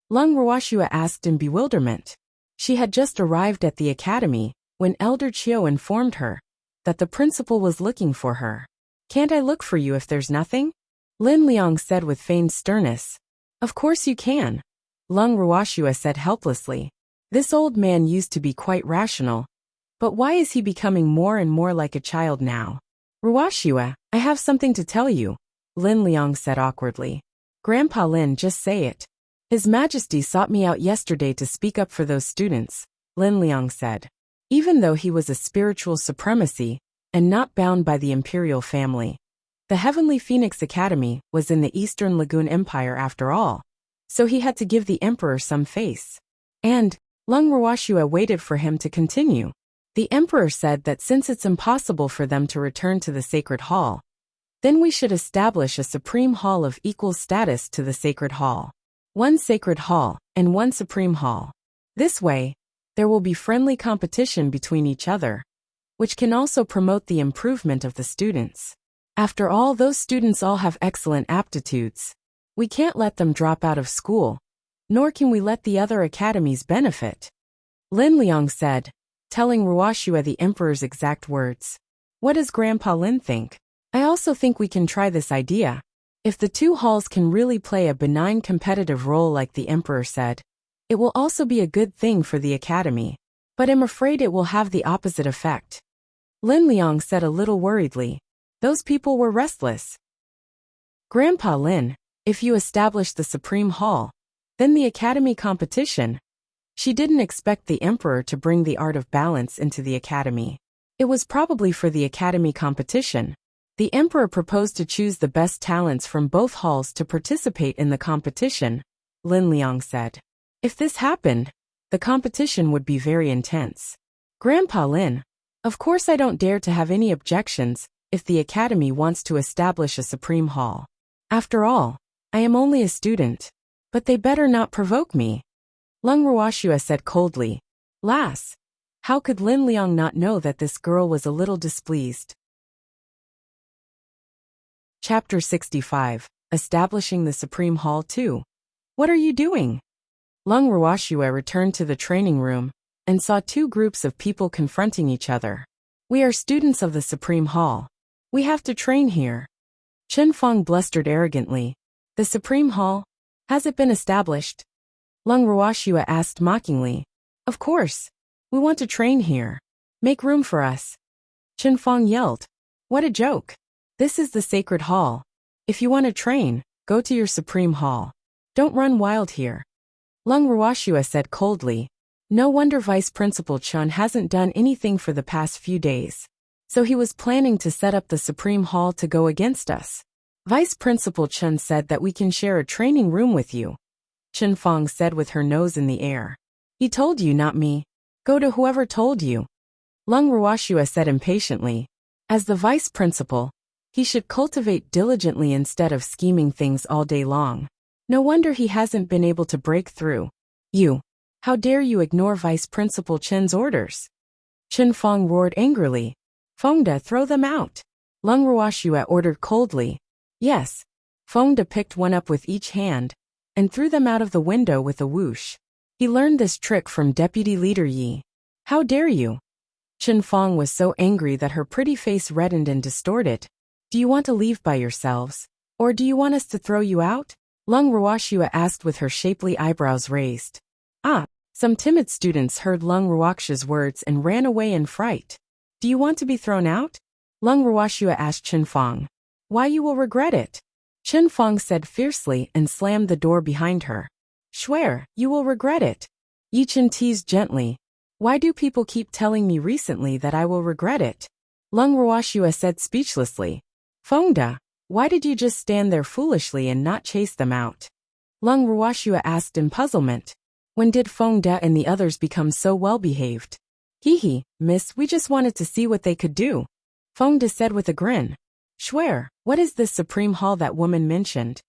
Lung Ruoxue asked in bewilderment. She had just arrived at the academy, when Elder Chiu informed her that the principal was looking for her. Can't I look for you if there's nothing? Lin Liang said with feigned sternness. Of course you can, Lung Ruoxue said helplessly. This old man used to be quite rational, but why is he becoming more and more like a child now? Ruoxue, I have something to tell you, Lin Liang said awkwardly. Grandpa Lin, just say it. His Majesty sought me out yesterday to speak up for those students, Lin Liang said. Even though he was a spiritual supremacy, and not bound by the imperial family, the Heavenly Phoenix Academy was in the Eastern Lagoon Empire after all, so he had to give the emperor some face. And Lung Ruoxue waited for him to continue. The emperor said that since it's impossible for them to return to the sacred hall, then we should establish a supreme hall of equal status to the sacred hall. One sacred hall and one supreme hall. This way, there will be friendly competition between each other. which can also promote the improvement of the students. After all, those students all have excellent aptitudes. We can't let them drop out of school, nor can we let the other academies benefit. Lin Liang said, telling Ruoxue the emperor's exact words. What does Grandpa Lin think? I also think we can try this idea. If the two halls can really play a benign competitive role like the emperor said, it will also be a good thing for the academy. But I'm afraid it will have the opposite effect. Lin Liang said a little worriedly. Those people were restless. Grandpa Lin, if you establish the Supreme Hall, then the academy competition. She didn't expect the emperor to bring the art of balance into the academy. It was probably for the academy competition. The emperor proposed to choose the best talents from both halls to participate in the competition, Lin Liang said. If this happened, the competition would be very intense. Grandpa Lin, of course I don't dare to have any objections if the academy wants to establish a Supreme Hall. After all, I am only a student. But they better not provoke me. Lung Ruoxue said coldly. Lass, how could Lin Liang not know that this girl was a little displeased? Chapter 65, Establishing the Supreme Hall 2. What are you doing? Lung Ruoxue returned to the training room and saw two groups of people confronting each other. We are students of the Supreme Hall. We have to train here. Chen Feng blustered arrogantly. The Supreme Hall? Has it been established? Lung Ruoxue asked mockingly. Of course. We want to train here. Make room for us. Chen Feng yelled. What a joke. This is the sacred hall. If you want to train, go to your Supreme Hall. Don't run wild here. Lung Ruoxue said coldly. No wonder Vice Principal Chun hasn't done anything for the past few days. So he was planning to set up the Supreme Hall to go against us. Vice Principal Chun said that we can share a training room with you. Chen Feng said with her nose in the air. He told you, not me. Go to whoever told you. Lung Ruoxue said impatiently. As the vice principal, he should cultivate diligently instead of scheming things all day long. No wonder he hasn't been able to break through. You. How dare you ignore Vice Principal Chen's orders? Chen Feng roared angrily. Fengde, throw them out. Lung Ruoxue ordered coldly. Yes. Fengde picked one up with each hand and threw them out of the window with a whoosh. He learned this trick from Deputy Leader Yi. How dare you? Chen Feng was so angry that her pretty face reddened and distorted. Do you want to leave by yourselves? Or do you want us to throw you out? Lung Ruoxue asked with her shapely eyebrows raised. Some timid students heard Lung Ruoxue's words and ran away in fright. Do you want to be thrown out? Lung Ruoxue asked Chen Feng. Why, you will regret it. Chen Feng said fiercely and slammed the door behind her. Swear, you will regret it. Yi Chen teased gently. Why do people keep telling me recently that I will regret it? Lung Ruoxue said speechlessly. Fengde, why did you just stand there foolishly and not chase them out? Lung Ruoxue asked in puzzlement. When did Fengde and the others become so well-behaved? Hee, miss, we just wanted to see what they could do. Fengde said with a grin. Swear, what is this Supreme Hall that woman mentioned?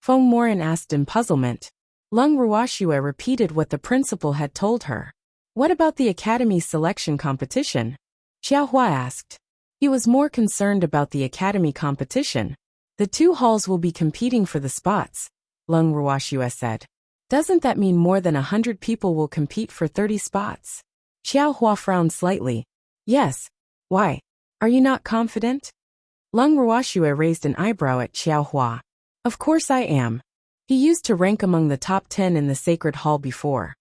Feng Moran asked in puzzlement. Lung Ruoxue repeated what the principal had told her. What about the academy selection competition? Xiao Hua asked. He was more concerned about the academy competition. The two halls will be competing for the spots, Lung Ruoxue said. Doesn't that mean more than 100 people will compete for 30 spots? Xiao Hua frowned slightly. Yes. Why? Are you not confident? Lung Ruoxue raised an eyebrow at Xiao Hua. Of course I am. He used to rank among the top 10 in the Sacred Hall before.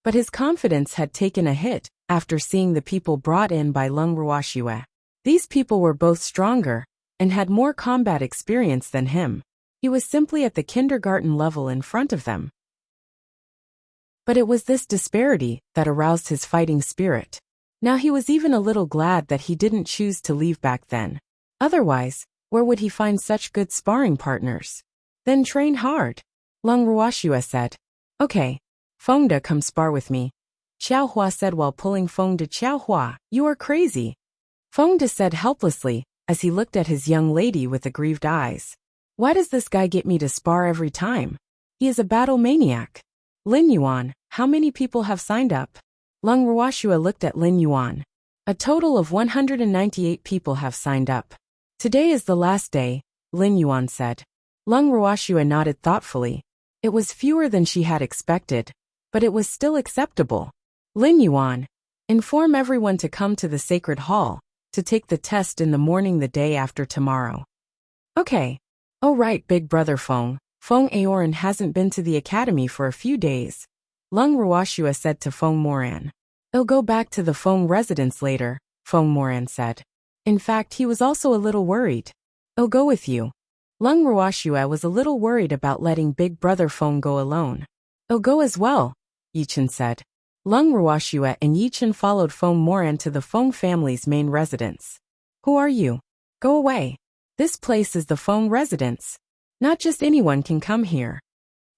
But his confidence had taken a hit after seeing the people brought in by Lung Ruoxue. These people were both stronger and had more combat experience than him. He was simply at the kindergarten level in front of them. But it was this disparity that aroused his fighting spirit. Now he was even a little glad that he didn't choose to leave back then. Otherwise, where would he find such good sparring partners? Then train hard. Lung Ruoxue said. Okay. Fengde, come spar with me. Xiao Hua said while pulling Fengde. Xiao Hua, you are crazy. Fengde said helplessly as he looked at his young lady with aggrieved eyes. Why does this guy get me to spar every time? He is a battle maniac. Lin Yuan, how many people have signed up? Lung Ruoxue looked at Lin Yuan. A total of 198 people have signed up. Today is the last day, Lin Yuan said. Lung Ruoxue nodded thoughtfully. It was fewer than she had expected, but it was still acceptable. Lin Yuan, inform everyone to come to the sacred hall, to take the test in the morning the day after tomorrow. Okay. Oh right, big brother Feng. Feng Aoran hasn't been to the academy for a few days. Lung Ruoxue said to Feng Moran. He'll go back to the Feng residence later, Feng Moran said. In fact, he was also a little worried. He'll go with you. Lung Ruoxue was a little worried about letting big brother Feng go alone. He'll go as well, Yichen said. Lung Ruoxue and Yichen followed Feng Moran to the Feng family's main residence. Who are you? Go away. This place is the Feng residence. Not just anyone can come here.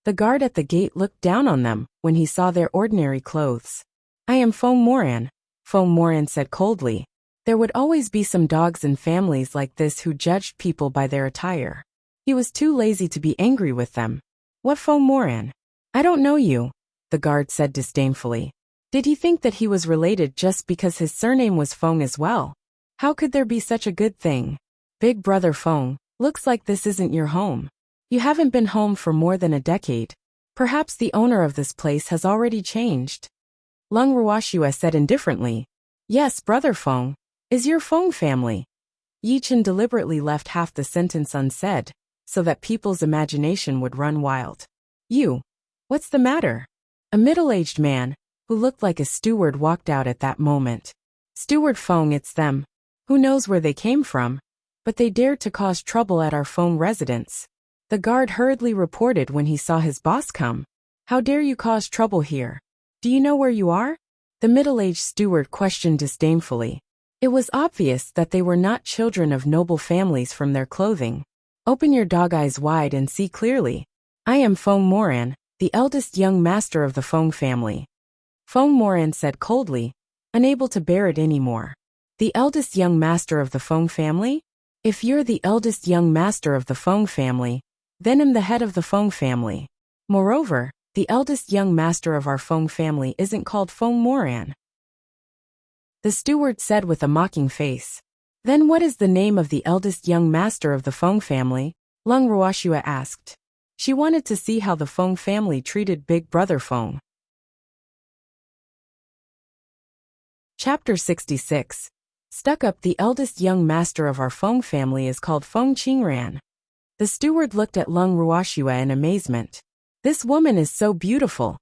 The guard at the gate looked down on them when he saw their ordinary clothes. I am Feng Moran, Feng Moran said coldly. There would always be some dogs in families like this who judged people by their attire. He was too lazy to be angry with them. What Feng Moran? I don't know you, the guard said disdainfully. Did he think that he was related just because his surname was Feng as well? How could there be such a good thing? Big brother Feng, looks like this isn't your home. You haven't been home for more than a decade. Perhaps the owner of this place has already changed. Lung Ruoxue said indifferently. Yes, brother Feng. Is your Feng family? Yichen deliberately left half the sentence unsaid, so that people's imagination would run wild. You. What's the matter? A middle-aged man, who looked like a steward, walked out at that moment. Steward Feng, it's them. Who knows where they came from? But they dared to cause trouble at our Feng residence. The guard hurriedly reported when he saw his boss come. How dare you cause trouble here? Do you know where you are? The middle-aged steward questioned disdainfully. It was obvious that they were not children of noble families from their clothing. Open your dog eyes wide and see clearly. I am Feng Moran, the eldest young master of the Feng family. Feng Moran said coldly, unable to bear it anymore. The eldest young master of the Feng family? If you're the eldest young master of the Feng family, then I'm the head of the Feng family. Moreover, the eldest young master of our Feng family isn't called Feng Moran. The steward said with a mocking face. Then what is the name of the eldest young master of the Feng family? Lung Ruoxue asked. She wanted to see how the Feng family treated big brother Feng. Chapter 66. Stuck up. The eldest young master of our Feng family is called Feng Qingran. The steward looked at Lung Ruoxue in amazement. This woman is so beautiful.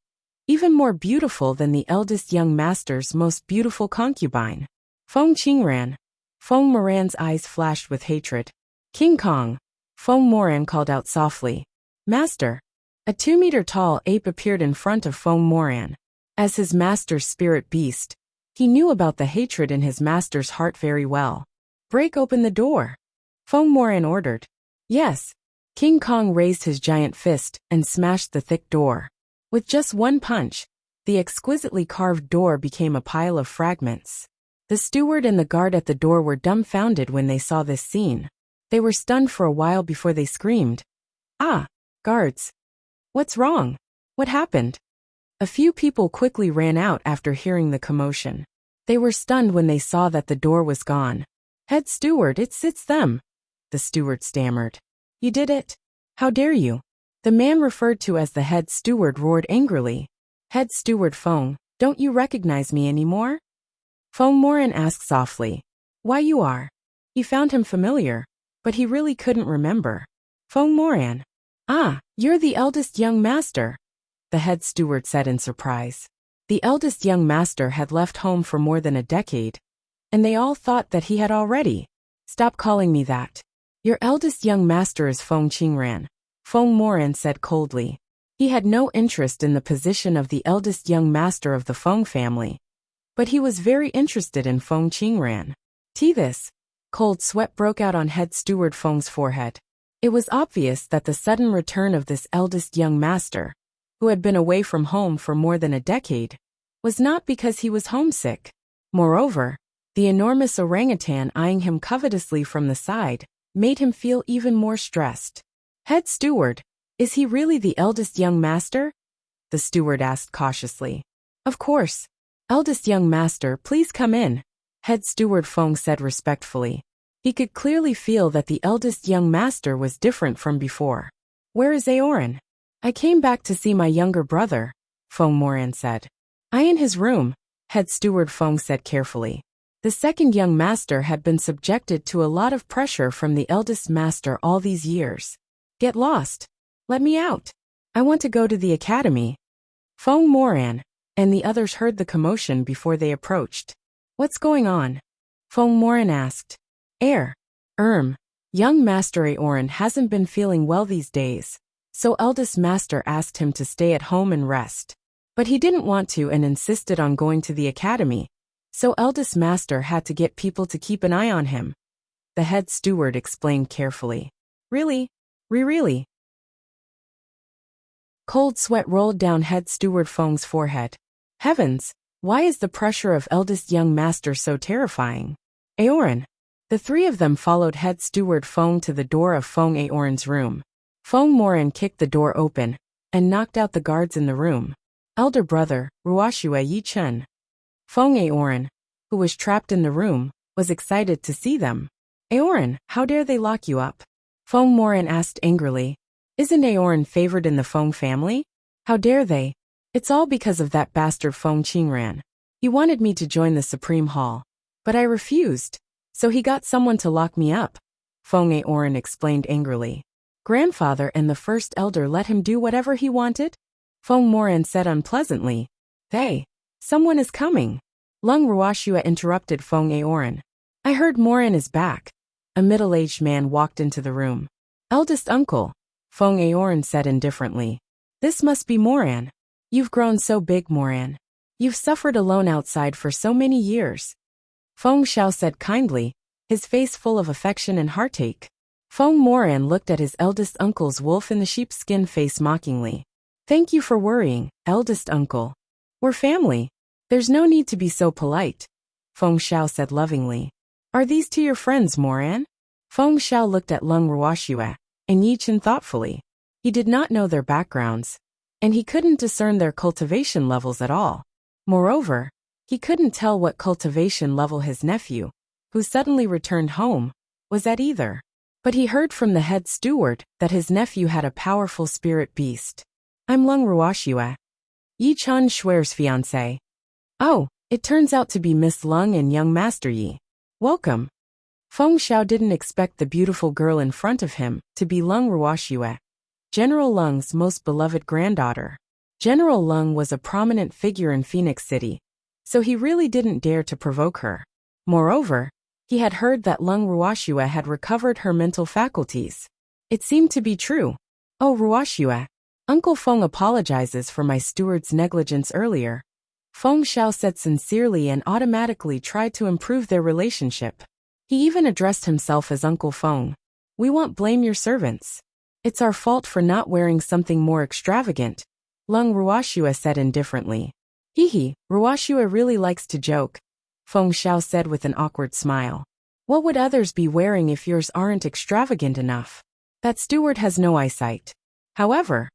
Even more beautiful than the eldest young master's most beautiful concubine. Feng Qingran. Feng Moran's eyes flashed with hatred. King Kong. Feng Moran called out softly. Master. A 2-meter-tall ape appeared in front of Feng Moran. As his master's spirit beast, he knew about the hatred in his master's heart very well. Break open the door. Feng Moran ordered. Yes. King Kong raised his giant fist and smashed the thick door. With just one punch, the exquisitely carved door became a pile of fragments. The steward and the guard at the door were dumbfounded when they saw this scene. They were stunned for a while before they screamed. Ah, guards. What's wrong? What happened? A few people quickly ran out after hearing the commotion. They were stunned when they saw that the door was gone. Head steward, it's them. The steward stammered. You did it? How dare you? The man referred to as the head steward roared angrily. Head steward Feng, don't you recognize me anymore? Feng Moran asked softly. Why you are? He found him familiar, but he really couldn't remember. Feng Moran. Ah, you're the eldest young master, the head steward said in surprise. The eldest young master had left home for more than a decade, and they all thought that he had already. Stop calling me that. Your eldest young master is Feng Qingran, Feng Moran said coldly. He had no interest in the position of the eldest young master of the Feng family, but he was very interested in Feng Qingran. This. Cold sweat broke out on head steward Feng's forehead. It was obvious that the sudden return of this eldest young master, who had been away from home for more than a decade, was not because he was homesick. Moreover, the enormous orangutan eyeing him covetously from the side made him feel even more stressed. Head steward, is he really the eldest young master? The steward asked cautiously. Of course. Eldest young master, please come in. Head steward Feng said respectfully. He could clearly feel that the eldest young master was different from before. Where is Aoran? I came back to see my younger brother, Feng Moran said. I in his room, head steward Feng said carefully. The second young master had been subjected to a lot of pressure from the eldest master all these years. Get lost. Let me out. I want to go to the academy. Feng Moran, and the others heard the commotion before they approached. What's going on? Feng Moran asked. Young Master Aoran hasn't been feeling well these days, so eldest master asked him to stay at home and rest. But he didn't want to and insisted on going to the academy, so eldest master had to get people to keep an eye on him. The head steward explained carefully. Really? Really? Cold sweat rolled down head steward Feng's forehead. Heavens, why is the pressure of eldest young master so terrifying? Aoran. The three of them followed head steward Feng to the door of Feng Aoran's room. Feng Moran kicked the door open and knocked out the guards in the room. Elder brother, Ruoxue Yi Chen. Feng Aoran, who was trapped in the room, was excited to see them. Aoran, how dare they lock you up? Feng Moran asked angrily. Isn't Aoran favored in the Feng family? How dare they? It's all because of that bastard Feng Qingran. He wanted me to join the Supreme Hall, but I refused. So he got someone to lock me up, Feng Aoran explained angrily. Grandfather and the first elder let him do whatever he wanted? Feng Moran said unpleasantly. Hey, someone is coming. Lung Ruoxue interrupted Feng Aoran. I heard Moran is back. A middle-aged man walked into the room. Eldest uncle, Feng Aoran said indifferently. This must be Moran. You've grown so big, Moran. You've suffered alone outside for so many years. Feng Xiao said kindly, his face full of affection and heartache. Feng Moran looked at his eldest uncle's wolf-in-the-sheepskin face mockingly. Thank you for worrying, eldest uncle. We're family. There's no need to be so polite, Feng Xiao said lovingly. Are these two your friends, Moran? Feng Xiao looked at Lung Ruoxue and Yi Chen thoughtfully. He did not know their backgrounds, and he couldn't discern their cultivation levels at all. Moreover, he couldn't tell what cultivation level his nephew, who suddenly returned home, was at either. But he heard from the head steward that his nephew had a powerful spirit beast. I'm Lung Ruoxue, Yi Chen Shuer's fiancé. Oh, it turns out to be Miss Lung and young Master Yi. Welcome. Feng Xiao didn't expect the beautiful girl in front of him to be Lung Ruoxue, General Lung's most beloved granddaughter. General Lung was a prominent figure in Phoenix City, so he really didn't dare to provoke her. Moreover, he had heard that Lung Ruoxue had recovered her mental faculties. It seemed to be true. Oh, Ruoxue, Uncle Feng apologizes for my steward's negligence earlier. Feng Xiao said sincerely and automatically tried to improve their relationship. He even addressed himself as Uncle Feng. We won't blame your servants. It's our fault for not wearing something more extravagant, Lung Ruoxue said indifferently. Hee, Ruoxue really likes to joke, Feng Xiao said with an awkward smile. What would others be wearing if yours aren't extravagant enough? That steward has no eyesight. However,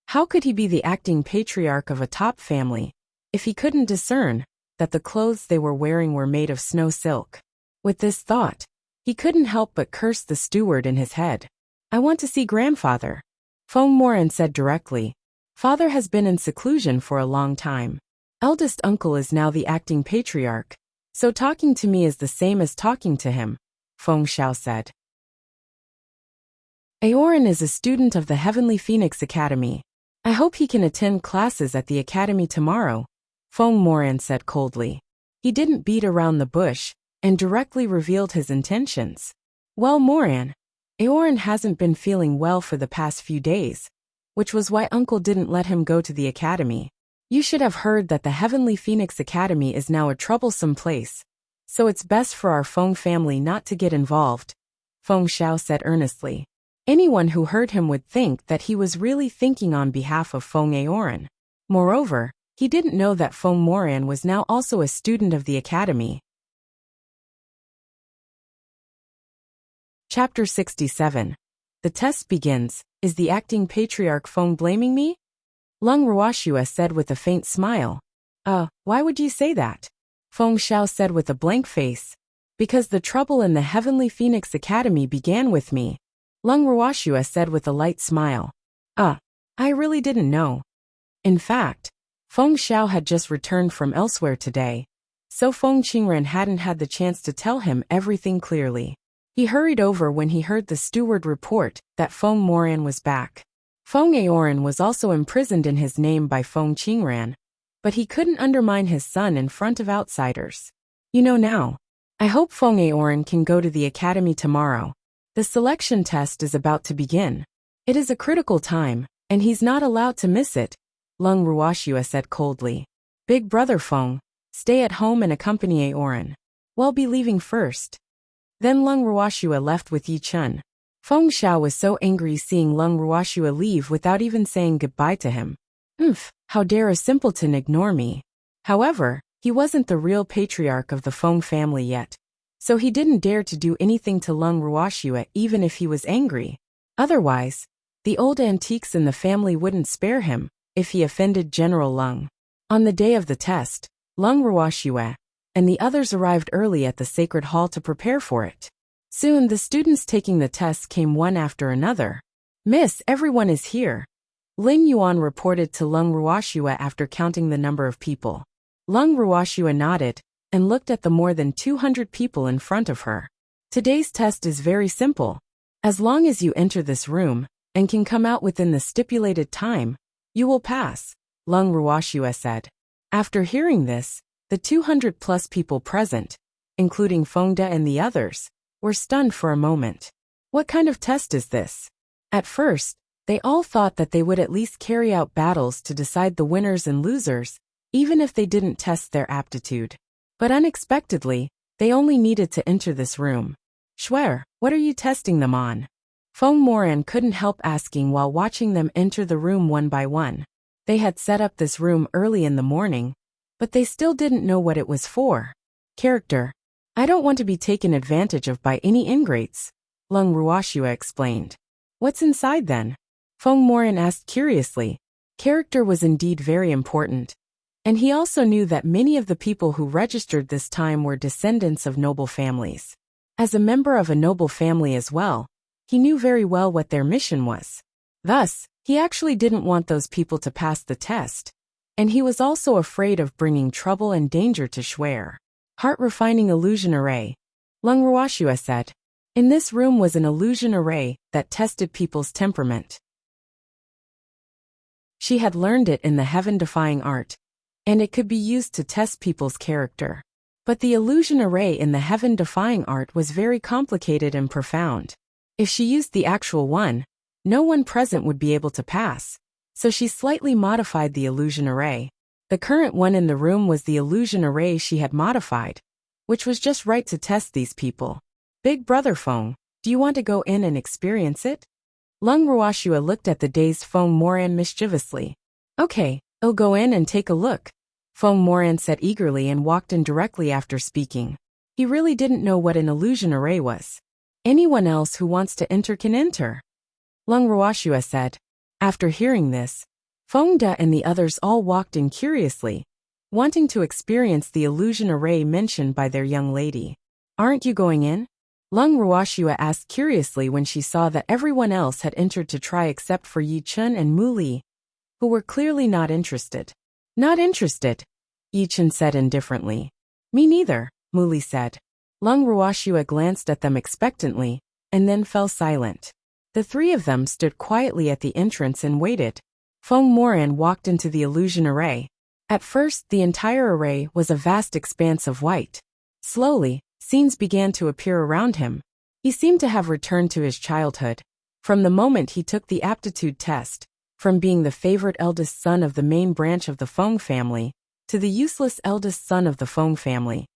how could he be the acting patriarch of a top family if he couldn't discern that the clothes they were wearing were made of snow silk? With this thought, he couldn't help but curse the steward in his head. I want to see grandfather, Feng Moran said directly. Father has been in seclusion for a long time. Eldest uncle is now the acting patriarch, so talking to me is the same as talking to him, Feng Xiao said. Aoran is a student of the Heavenly Phoenix Academy. I hope he can attend classes at the academy tomorrow, Feng Moran said coldly. He didn't beat around the bush and directly revealed his intentions. Well, Moran, Aoran hasn't been feeling well for the past few days, which was why Uncle didn't let him go to the academy. You should have heard that the Heavenly Phoenix Academy is now a troublesome place, so it's best for our Feng family not to get involved, Feng Xiao said earnestly. Anyone who heard him would think that he was really thinking on behalf of Feng Aoran. Moreover, he didn't know that Feng Moran was now also a student of the academy. Chapter 67. The test begins. Is the acting patriarch Feng blaming me? Lung Ruoxue said with a faint smile. Why would you say that? Feng Xiao said with a blank face. Because the trouble in the Heavenly Phoenix Academy began with me. Lung Ruoxue said with a light smile. I really didn't know. In fact, Feng Xiao had just returned from elsewhere today, so Feng Qingren hadn't had the chance to tell him everything clearly. He hurried over when he heard the steward report that Feng Moran was back. Feng Aoran was also imprisoned in his name by Feng Qingren, but he couldn't undermine his son in front of outsiders. You know now. I hope Feng Aoran can go to the academy tomorrow. The selection test is about to begin. It is a critical time, and he's not allowed to miss it, Lung Ruoxue said coldly. Big brother Feng, stay at home and accompany Aoran. We'll be leaving first. Then Lung Ruoxue left with Yi Chun. Feng Xiao was so angry seeing Lung Ruoxue leave without even saying goodbye to him. How dare a simpleton ignore me. However, he wasn't the real patriarch of the Feng family yet, so he didn't dare to do anything to Lung Ruoxue even if he was angry. Otherwise, the old antiques in the family wouldn't spare him if he offended General Lung. On the day of the test, Lung Ruoxue and the others arrived early at the sacred hall to prepare for it. Soon the students taking the tests came one after another. Miss, everyone is here. Ling Yuan reported to Lung Ruoxue after counting the number of people. Lung Ruoxue nodded and looked at the more than 200 people in front of her. Today's test is very simple. As long as you enter this room and can come out within the stipulated time, you will pass, Lung Ruoxue said. After hearing this, the 200+ people present, including Feng De and the others, were stunned for a moment. What kind of test is this? At first, they all thought that they would at least carry out battles to decide the winners and losers, even if they didn't test their aptitude. But unexpectedly, they only needed to enter this room. Schwer, what are you testing them on? Feng Moran couldn't help asking while watching them enter the room one by one. They had set up this room early in the morning, but they still didn't know what it was for. Character. I don't want to be taken advantage of by any ingrates, Lung Ruoxue explained. What's inside then? Feng Moran asked curiously. Character was indeed very important, and he also knew that many of the people who registered this time were descendants of noble families. As a member of a noble family as well, he knew very well what their mission was. Thus, he actually didn't want those people to pass the test, and he was also afraid of bringing trouble and danger to Schwer. Heart-refining illusion array, Lung Ruoxue said. In this room was an illusion array that tested people's temperament. She had learned it in the heaven-defying art, and it could be used to test people's character. But the illusion array in the heaven-defying art was very complicated and profound. If she used the actual one, no one present would be able to pass, so she slightly modified the illusion array. The current one in the room was the illusion array she had modified, which was just right to test these people. Big brother Feng, do you want to go in and experience it? Lung Ruoxue looked at the dazed Feng Moran mischievously. Okay, I'll go in and take a look, Feng Moran said eagerly and walked in directly after speaking. He really didn't know what an illusion array was. Anyone else who wants to enter can enter, Lung Ruoxue said. After hearing this, Feng De and the others all walked in curiously, wanting to experience the illusion array mentioned by their young lady. Aren't you going in? Lung Ruoxue asked curiously when she saw that everyone else had entered to try except for Yi Chun and Mu Li, who were clearly not interested. Not interested, Yi Chun said indifferently. Me neither, Mu Li said. Lung Ruoxue glanced at them expectantly, and then fell silent. The three of them stood quietly at the entrance and waited. Feng Moran walked into the illusion array. At first, the entire array was a vast expanse of white. Slowly, scenes began to appear around him. He seemed to have returned to his childhood. From the moment he took the aptitude test, from being the favored eldest son of the main branch of the Feng family, to the useless eldest son of the Feng family.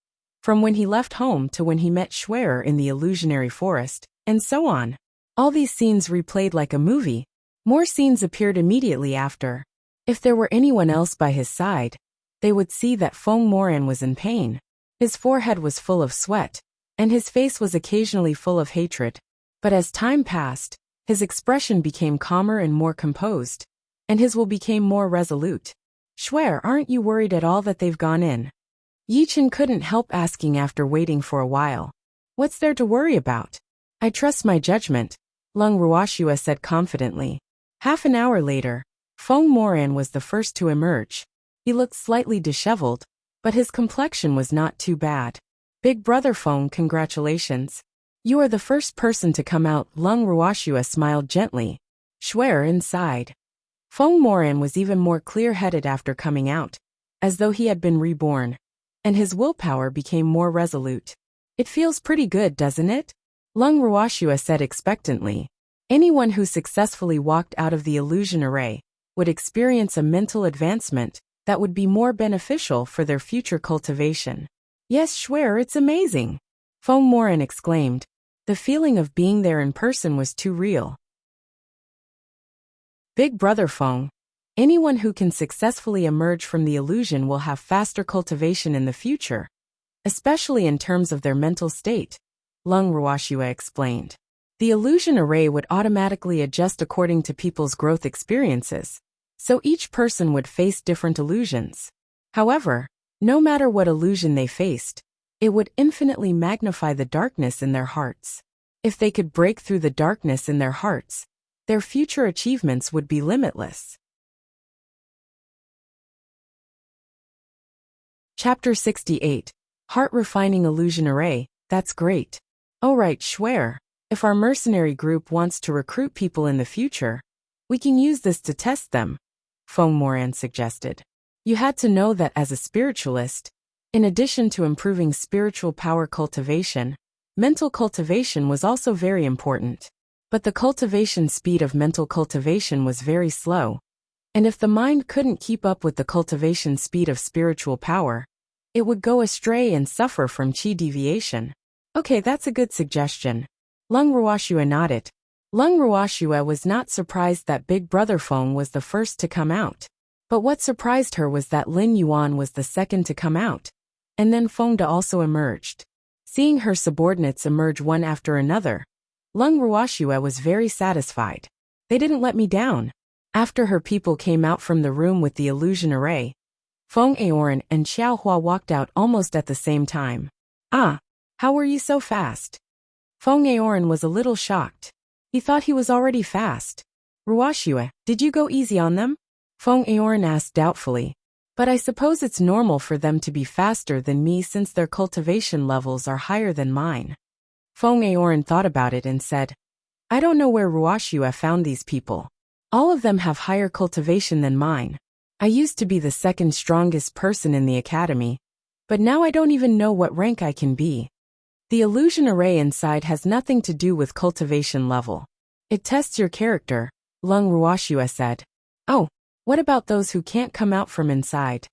From when he left home to when he met Schwer in the illusionary forest, and so on. All these scenes replayed like a movie. More scenes appeared immediately after. If there were anyone else by his side, they would see that Feng Moran was in pain. His forehead was full of sweat, and his face was occasionally full of hatred. But as time passed, his expression became calmer and more composed, and his will became more resolute. Schwer, aren't you worried at all that they've gone in? Yichen couldn't help asking after waiting for a while. What's there to worry about? I trust my judgment, Lung Ruoxue said confidently. Half an hour later, Feng Moran was the first to emerge. He looked slightly disheveled, but his complexion was not too bad. Big brother Feng, congratulations. You are the first person to come out, Lung Ruoxue smiled gently. Schwer inside. Feng Moran was even more clear-headed after coming out, as though he had been reborn, and his willpower became more resolute. It feels pretty good, doesn't it? Lung Ruoxue said expectantly. Anyone who successfully walked out of the illusion array would experience a mental advancement that would be more beneficial for their future cultivation. Yes, Schwer, it's amazing, Feng Moran exclaimed. The feeling of being there in person was too real. Big brother Feng. Anyone who can successfully emerge from the illusion will have faster cultivation in the future, especially in terms of their mental state, Lung Ruoxue explained. The illusion array would automatically adjust according to people's growth experiences, so each person would face different illusions. However, no matter what illusion they faced, it would infinitely magnify the darkness in their hearts. If they could break through the darkness in their hearts, their future achievements would be limitless. Chapter 68. Heart-Refining Illusion Array, that's great. Alright, Schwer, if our mercenary group wants to recruit people in the future, we can use this to test them, Feng Moran suggested. You had to know that as a spiritualist, in addition to improving spiritual power cultivation, mental cultivation was also very important. But the cultivation speed of mental cultivation was very slow, and if the mind couldn't keep up with the cultivation speed of spiritual power, it would go astray and suffer from qi deviation. Okay, that's a good suggestion. Lung Ruoxue nodded. Lung Ruoxue was not surprised that Big Brother Feng was the first to come out. But what surprised her was that Lin Yuan was the second to come out, and then Feng De also emerged. Seeing her subordinates emerge one after another, Lung Ruoxue was very satisfied. They didn't let me down. After her people came out from the room with the illusion array, Feng Aoran and Xiao Hua walked out almost at the same time. Ah, how were you so fast? Feng Aoran was a little shocked. He thought he was already fast. Ruoxue, did you go easy on them? Feng Aoran asked doubtfully. But I suppose it's normal for them to be faster than me since their cultivation levels are higher than mine. Feng Aoran thought about it and said, I don't know where Ruoxue found these people. All of them have higher cultivation than mine. I used to be the second strongest person in the academy, but now I don't even know what rank I can be. The illusion array inside has nothing to do with cultivation level. It tests your character, Lung Ruoxue said. Oh, what about those who can't come out from inside?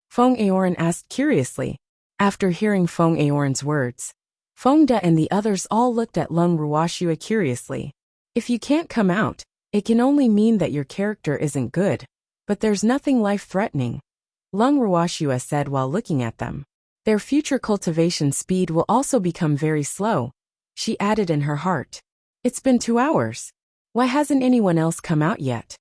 Feng Aoran asked curiously. After hearing Feng Aoran's words, Feng De and the others all looked at Lung Ruoxue curiously. If you can't come out, it can only mean that your character isn't good, but there's nothing life-threatening, Lung Ruoxue said while looking at them. Their future cultivation speed will also become very slow, she added in her heart. It's been 2 hours. Why hasn't anyone else come out yet?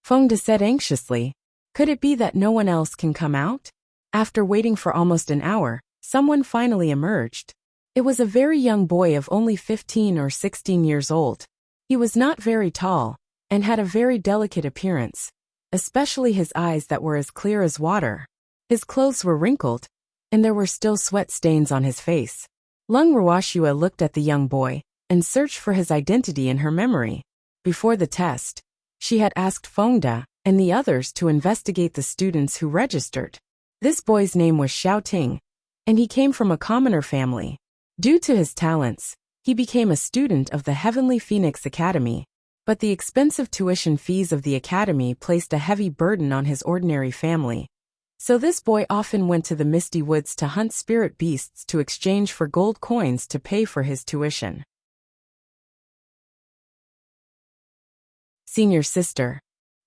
Feng De said anxiously. Could it be that no one else can come out? After waiting for almost an hour, someone finally emerged. It was a very young boy of only 15 or 16 years old. He was not very tall, and had a very delicate appearance, especially his eyes that were as clear as water. His clothes were wrinkled, and there were still sweat stains on his face. Lung Ruoxue looked at the young boy, and searched for his identity in her memory. Before the test, she had asked Feng De and the others to investigate the students who registered. This boy's name was Xiao Ting, and he came from a commoner family. Due to his talents, he became a student of the Heavenly Phoenix Academy, but the expensive tuition fees of the academy placed a heavy burden on his ordinary family. So this boy often went to the misty woods to hunt spirit beasts to exchange for gold coins to pay for his tuition. Senior sister.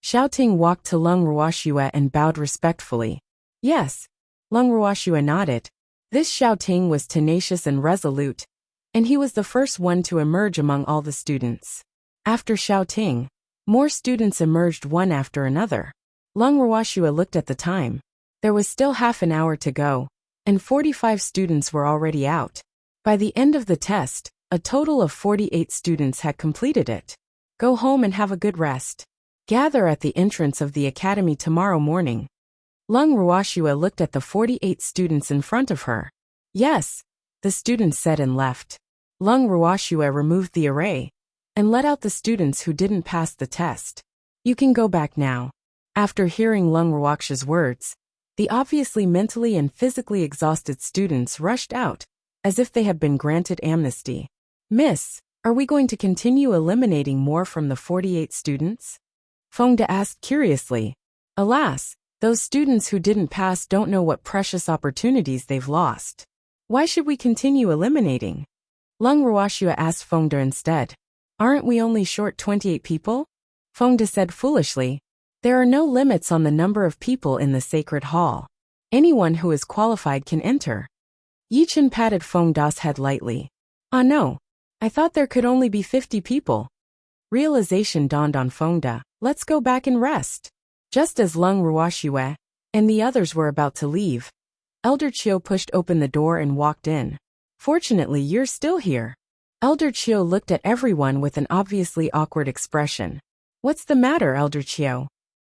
Xiao Ting walked to Lung Ruoxue and bowed respectfully. Yes. Lung Ruoxue nodded. This Xiao Ting was tenacious and resolute, and he was the first one to emerge among all the students. After Xiao Ting, more students emerged one after another. Lung Ruoxue looked at the time. There was still half an hour to go, and 45 students were already out. By the end of the test, a total of 48 students had completed it. Go home and have a good rest. Gather at the entrance of the academy tomorrow morning. Lung Ruoxue looked at the 48 students in front of her. Yes, the students said and left. Lung Ruoxue removed the array and let out the students who didn't pass the test. You can go back now. After hearing Lung Ruoxue's words, the obviously mentally and physically exhausted students rushed out, as if they had been granted amnesty. Miss, are we going to continue eliminating more from the 48 students? Fengde asked curiously. Alas, those students who didn't pass don't know what precious opportunities they've lost. Why should we continue eliminating? Lung Ruoxue asked Fengde instead. Aren't we only short 28 people? Fengde said foolishly. There are no limits on the number of people in the sacred hall. Anyone who is qualified can enter. Yichen patted Fengde's head lightly. Ah no, I thought there could only be 50 people. Realization dawned on Fengde. Let's go back and rest. Just as Lung Ruoxue and the others were about to leave, Elder Chiu pushed open the door and walked in. Fortunately, you're still here. Elder Chiu looked at everyone with an obviously awkward expression. What's the matter, Elder Chiu?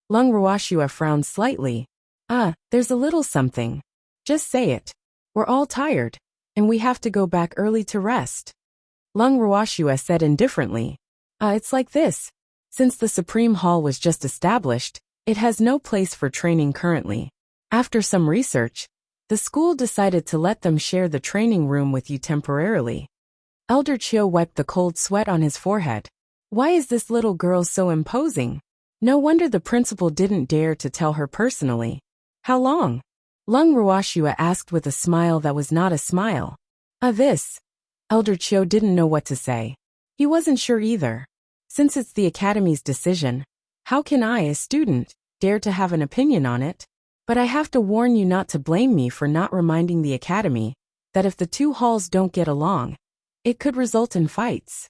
Lung Ruoxue frowned slightly. There's a little something. Just say it. We're all tired, and we have to go back early to rest. Lung Ruoxue said indifferently. It's like this. Since the Supreme Hall was just established, it has no place for training currently. After some research, the school decided to let them share the training room with you temporarily. Elder Chiu wiped the cold sweat on his forehead. Why is this little girl so imposing? No wonder the principal didn't dare to tell her personally. How long? Lung Ruoxue asked with a smile that was not a smile. This. Elder Chiu didn't know what to say. He wasn't sure either. Since it's the academy's decision, how can I, a student, dare to have an opinion on it? But I have to warn you not to blame me for not reminding the academy that if the two halls don't get along, it could result in fights.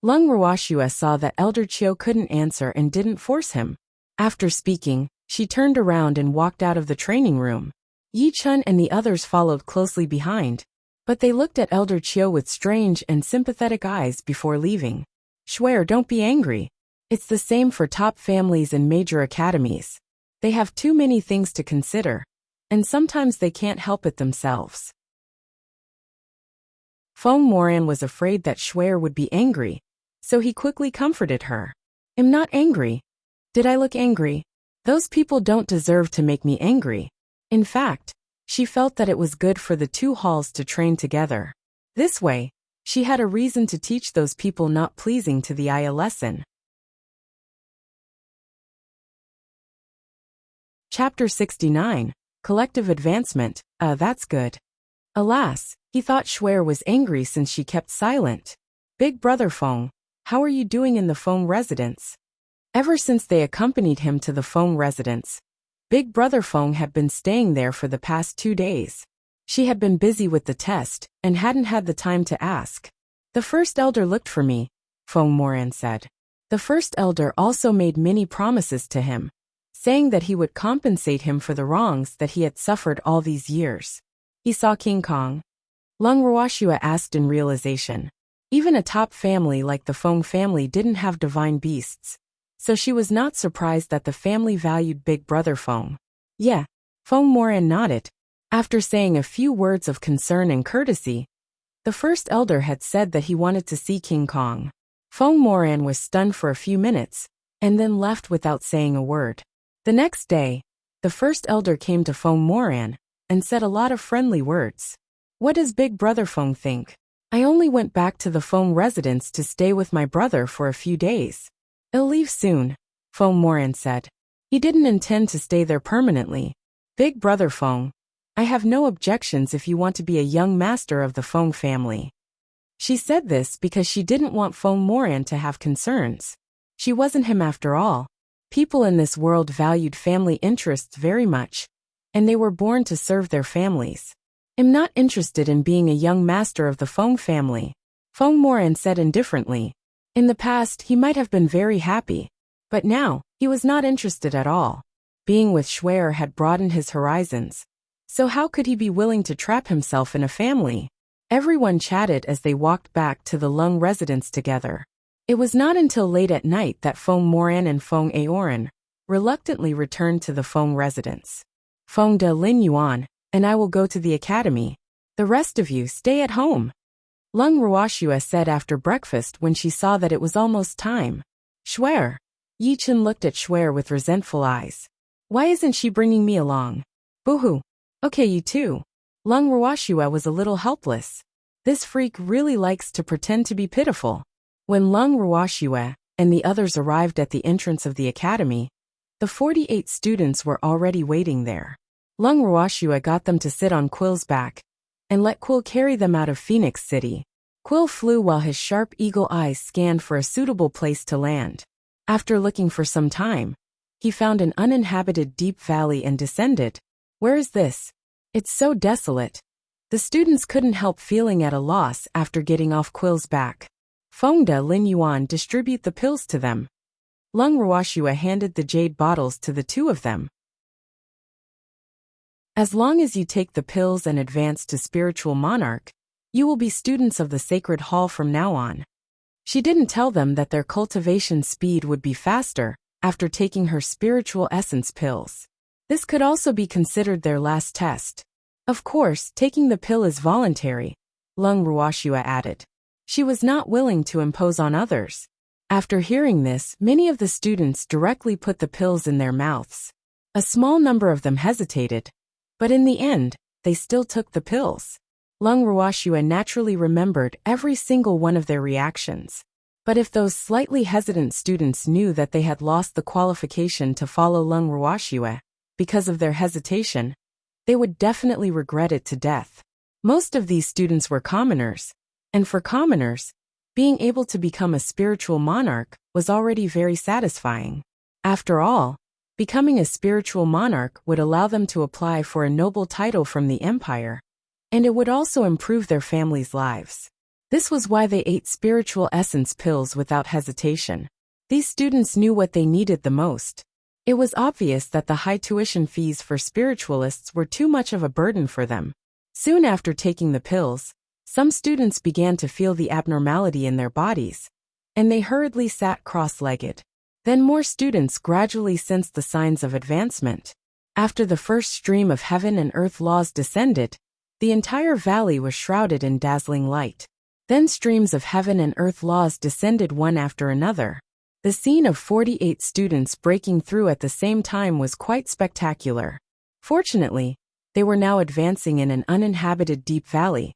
Lung Ruoxue saw that Elder Chiu couldn't answer and didn't force him. After speaking, she turned around and walked out of the training room. Yi Chun and the others followed closely behind, but they looked at Elder Chiu with strange and sympathetic eyes before leaving. Schwer, don't be angry. It's the same for top families and major academies. They have too many things to consider, and sometimes they can't help it themselves. Feng Moran was afraid that Schwer would be angry, so he quickly comforted her. I'm not angry. Did I look angry? Those people don't deserve to make me angry. In fact, she felt that it was good for the two halls to train together. This way, she had a reason to teach those people not pleasing to the eye a lesson. Chapter 69. Collective Advancement. That's good. Alas, he thought Schwer was angry since she kept silent. Big brother Feng, how are you doing in the Feng residence? Ever since they accompanied him to the Feng residence, Big brother Feng had been staying there for the past 2 days. She had been busy with the test and hadn't had the time to ask. The first elder looked for me, Feng Moran said. The first elder also made many promises to him, saying that he would compensate him for the wrongs that he had suffered all these years. He saw King Kong? Lung Ruoxue asked in realization. Even a top family like the Feng family didn't have divine beasts, so she was not surprised that the family valued Big Brother Feng. Yeah, Feng Moran nodded. After saying a few words of concern and courtesy, the first elder had said that he wanted to see King Kong. Feng Moran was stunned for a few minutes, and then left without saying a word. The next day, the first elder came to Feng Moran and said a lot of friendly words. What does Big Brother Feng think? I only went back to the Feng residence to stay with my brother for a few days. He'll leave soon, Feng Moran said. He didn't intend to stay there permanently. Big Brother Feng, I have no objections if you want to be a young master of the Feng family. She said this because she didn't want Feng Moran to have concerns. She wasn't him after all. People in this world valued family interests very much, and they were born to serve their families. I'm not interested in being a young master of the Feng family, Feng Moran said indifferently. In the past, he might have been very happy, but now, he was not interested at all. Being with Schwer had broadened his horizons, So how could he be willing to trap himself in a family? Everyone chatted as they walked back to the Lung residence together. It was not until late at night that Feng Moran and Feng Aoran reluctantly returned to the Feng residence. Feng de Lin Yuan, and I will go to the academy. The rest of you stay at home. Lung Ruoxue said after breakfast when she saw that it was almost time. Shuer. Yi Chen looked at Shuer with resentful eyes. Why isn't she bringing me along? Boo-hoo. Okay, you too. Lung Ruoxue was a little helpless. This freak really likes to pretend to be pitiful. When Lung Ruoxue and the others arrived at the entrance of the academy, the 48 students were already waiting there. Lung Ruoxue got them to sit on Quill's back and let Quill carry them out of Phoenix City. Quill flew while his sharp eagle eyes scanned for a suitable place to land. After looking for some time, he found an uninhabited deep valley and descended. Where is this? It's so desolate. The students couldn't help feeling at a loss after getting off Quill's back. Feng de Lin Yuan distribute the pills to them. Lung Ruoxue handed the jade bottles to the two of them. As long as you take the pills and advance to Spiritual Monarch, you will be students of the Sacred Hall from now on. She didn't tell them that their cultivation speed would be faster after taking her spiritual essence pills. This could also be considered their last test. Of course, taking the pill is voluntary, Lung Ruoxue added. She was not willing to impose on others. After hearing this, many of the students directly put the pills in their mouths. A small number of them hesitated, but in the end, they still took the pills. Lung Ruoxue naturally remembered every single one of their reactions. But if those slightly hesitant students knew that they had lost the qualification to follow Lung Ruoxue because of their hesitation, they would definitely regret it to death. Most of these students were commoners, and for commoners, being able to become a spiritual monarch was already very satisfying. After all, becoming a spiritual monarch would allow them to apply for a noble title from the empire, and it would also improve their families' lives. This was why they ate spiritual essence pills without hesitation. These students knew what they needed the most. It was obvious that the high tuition fees for spiritualists were too much of a burden for them. Soon after taking the pills, some students began to feel the abnormality in their bodies, and they hurriedly sat cross-legged. Then more students gradually sensed the signs of advancement. After the first stream of heaven and earth laws descended, the entire valley was shrouded in dazzling light. Then streams of heaven and earth laws descended one after another. The scene of 48 students breaking through at the same time was quite spectacular. Fortunately, they were now advancing in an uninhabited deep valley,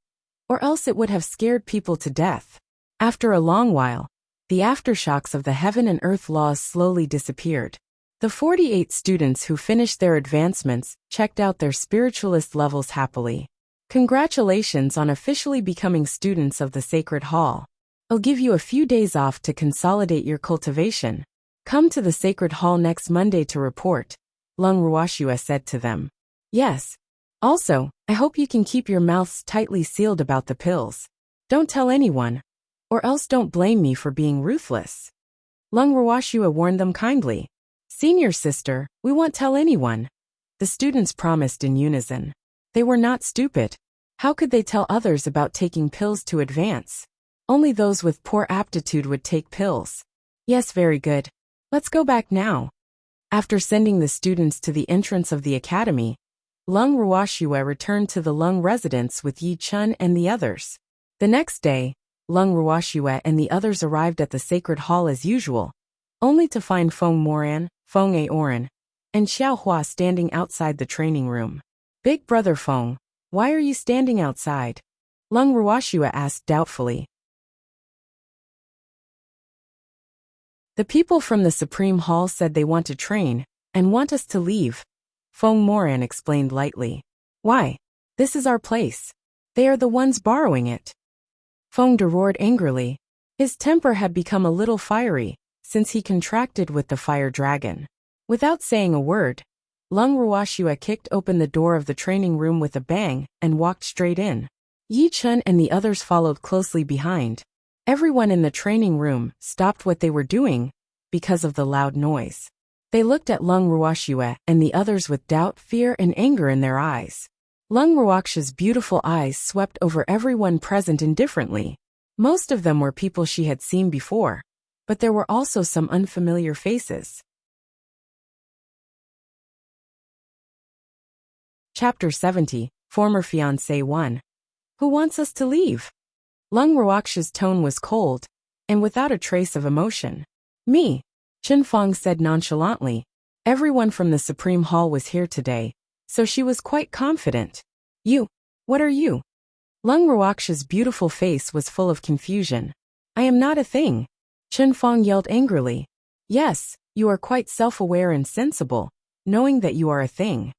or else it would have scared people to death. After a long while, the aftershocks of the heaven and earth laws slowly disappeared. The 48 students who finished their advancements checked out their spiritualist levels happily. Congratulations on officially becoming students of the Sacred Hall. I'll give you a few days off to consolidate your cultivation. Come to the Sacred Hall next Monday to report, Lung Ruoxue said to them. Yes. Also, I hope you can keep your mouths tightly sealed about the pills. Don't tell anyone, or else don't blame me for being ruthless. Lung Ruoxue warned them kindly. Senior sister, we won't tell anyone. The students promised in unison. They were not stupid. How could they tell others about taking pills to advance? Only those with poor aptitude would take pills. Yes, very good. Let's go back now. After sending the students to the entrance of the academy, Lung Ruoxue returned to the Lung residence with Yi Chen and the others. The next day, Lung Ruoxue and the others arrived at the Sacred Hall as usual, only to find Feng Moran, Feng Aoran, and Xiao Hua standing outside the training room. Big brother Feng, why are you standing outside? Lung Ruoxue asked doubtfully. The people from the Supreme Hall said they want to train, and want us to leave, Feng Moran explained lightly. Why? This is our place. They are the ones borrowing it. Feng De roared angrily. His temper had become a little fiery, since he contracted with the fire dragon. Without saying a word, Lung Ruoxue kicked open the door of the training room with a bang and walked straight in. Yi Chen and the others followed closely behind. Everyone in the training room stopped what they were doing because of the loud noise. They looked at Lung Ruoxue and the others with doubt, fear, and anger in their eyes. Lung Ruoxia's beautiful eyes swept over everyone present indifferently. Most of them were people she had seen before, but there were also some unfamiliar faces. Chapter 70, Former Fiancé 1. Who wants us to leave? Lung Ruoxia's tone was cold, and without a trace of emotion. Me, Chen Fong said nonchalantly. Everyone from the Supreme Hall was here today, so she was quite confident. You, what are you? Lung Ruoxia's beautiful face was full of confusion. I am not a thing. Chen Fong yelled angrily. Yes, you are quite self-aware and sensible, knowing that you are a thing.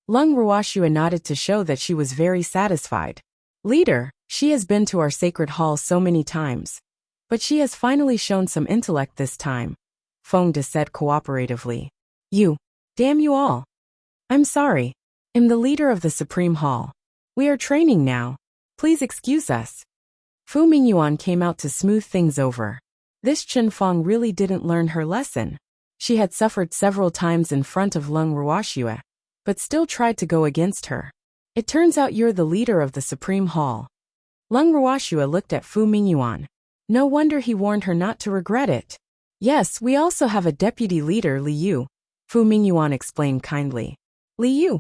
Lung Ruoxia nodded to show that she was very satisfied. Leader, she has been to our sacred hall so many times. But she has finally shown some intellect this time, Feng De said cooperatively. You, damn you all. I'm sorry. I'm the leader of the Supreme Hall. We are training now. Please excuse us. Fu Mingyuan came out to smooth things over. This Chen Fong really didn't learn her lesson. She had suffered several times in front of Lung Ruoxia, but still tried to go against her. It turns out you're the leader of the Supreme Hall. Lung Ruoxia looked at Fu Mingyuan. No wonder he warned her not to regret it. Yes, we also have a deputy leader, Li Yu, Fu Mingyuan explained kindly. Li Yu,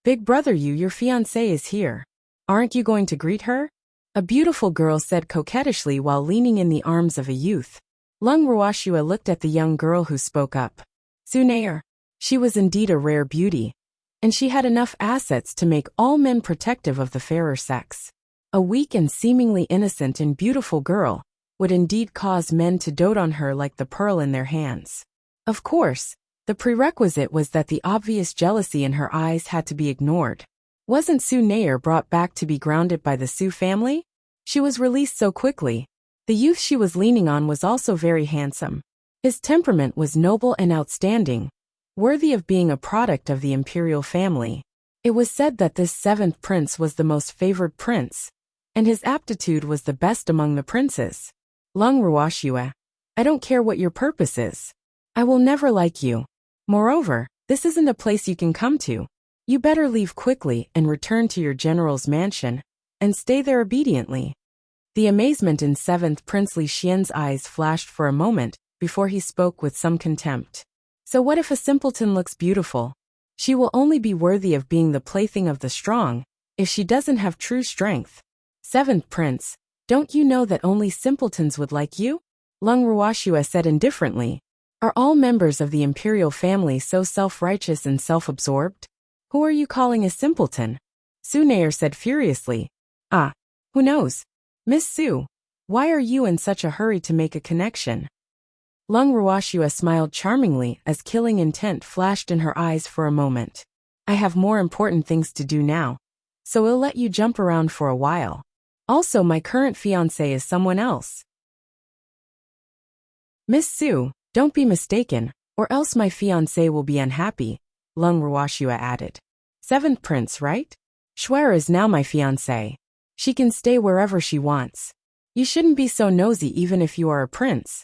big brother Yu, your fiancée is here. Aren't you going to greet her? A beautiful girl said coquettishly while leaning in the arms of a youth. Lung Ruoxia looked at the young girl who spoke up. Sunayer. She was indeed a rare beauty, and she had enough assets to make all men protective of the fairer sex. A weak and seemingly innocent and beautiful girl would indeed cause men to dote on her like the pearl in their hands. Of course, the prerequisite was that the obvious jealousy in her eyes had to be ignored. Wasn't Su Nair brought back to be grounded by the Su family? She was released so quickly. The youth she was leaning on was also very handsome. His temperament was noble and outstanding, worthy of being a product of the imperial family. It was said that this seventh prince was the most favored prince, and his aptitude was the best among the princes. Lung Ruoxia, I don't care what your purpose is. I will never like you. Moreover, this isn't a place you can come to. You better leave quickly and return to your general's mansion, and stay there obediently. The amazement in 7th Prince Li Xian's eyes flashed for a moment before he spoke with some contempt. So what if a simpleton looks beautiful? She will only be worthy of being the plaything of the strong if she doesn't have true strength. 7th Prince, don't you know that only simpletons would like you? Lung Ruoxia said indifferently. Are all members of the imperial family so self-righteous and self-absorbed? Who are you calling a simpleton? Su Nair said furiously. Ah, who knows? Miss Su, why are you in such a hurry to make a connection? Lung Ruoxia smiled charmingly as killing intent flashed in her eyes for a moment. I have more important things to do now, so I'll let you jump around for a while. Also, my current fiancé is someone else. Miss Su, don't be mistaken, or else my fiancé will be unhappy, Lung Ruoxia added. 7th Prince, right? Shuer is now my fiancé. She can stay wherever she wants. You shouldn't be so nosy even if you are a prince.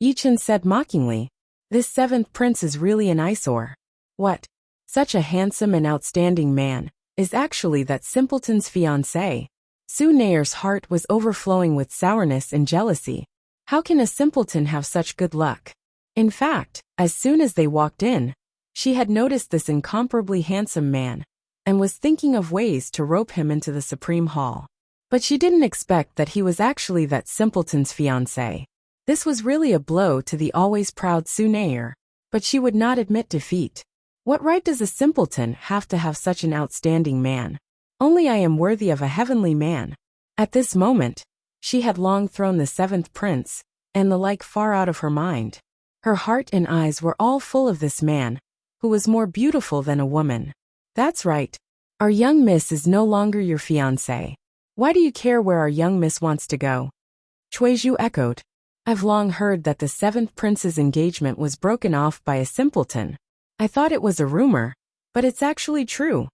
Yichen said mockingly. This 7th Prince is really an eyesore. What? Such a handsome and outstanding man is actually that simpleton's fiancé. Su Nair's heart was overflowing with sourness and jealousy. How can a simpleton have such good luck? In fact, as soon as they walked in, she had noticed this incomparably handsome man, and was thinking of ways to rope him into the Supreme Hall. But she didn't expect that he was actually that simpleton's fiancé. This was really a blow to the always proud Su Nair, but she would not admit defeat. What right does a simpleton have to have such an outstanding man? Only I am worthy of a heavenly man. At this moment, she had long thrown the 7th Prince, and the like far out of her mind. Her heart and eyes were all full of this man, who was more beautiful than a woman. That's right. Our young miss is no longer your fiancé. Why do you care where our young miss wants to go? Chuizhu echoed. I've long heard that the 7th Prince's engagement was broken off by a simpleton. I thought it was a rumor, but it's actually true.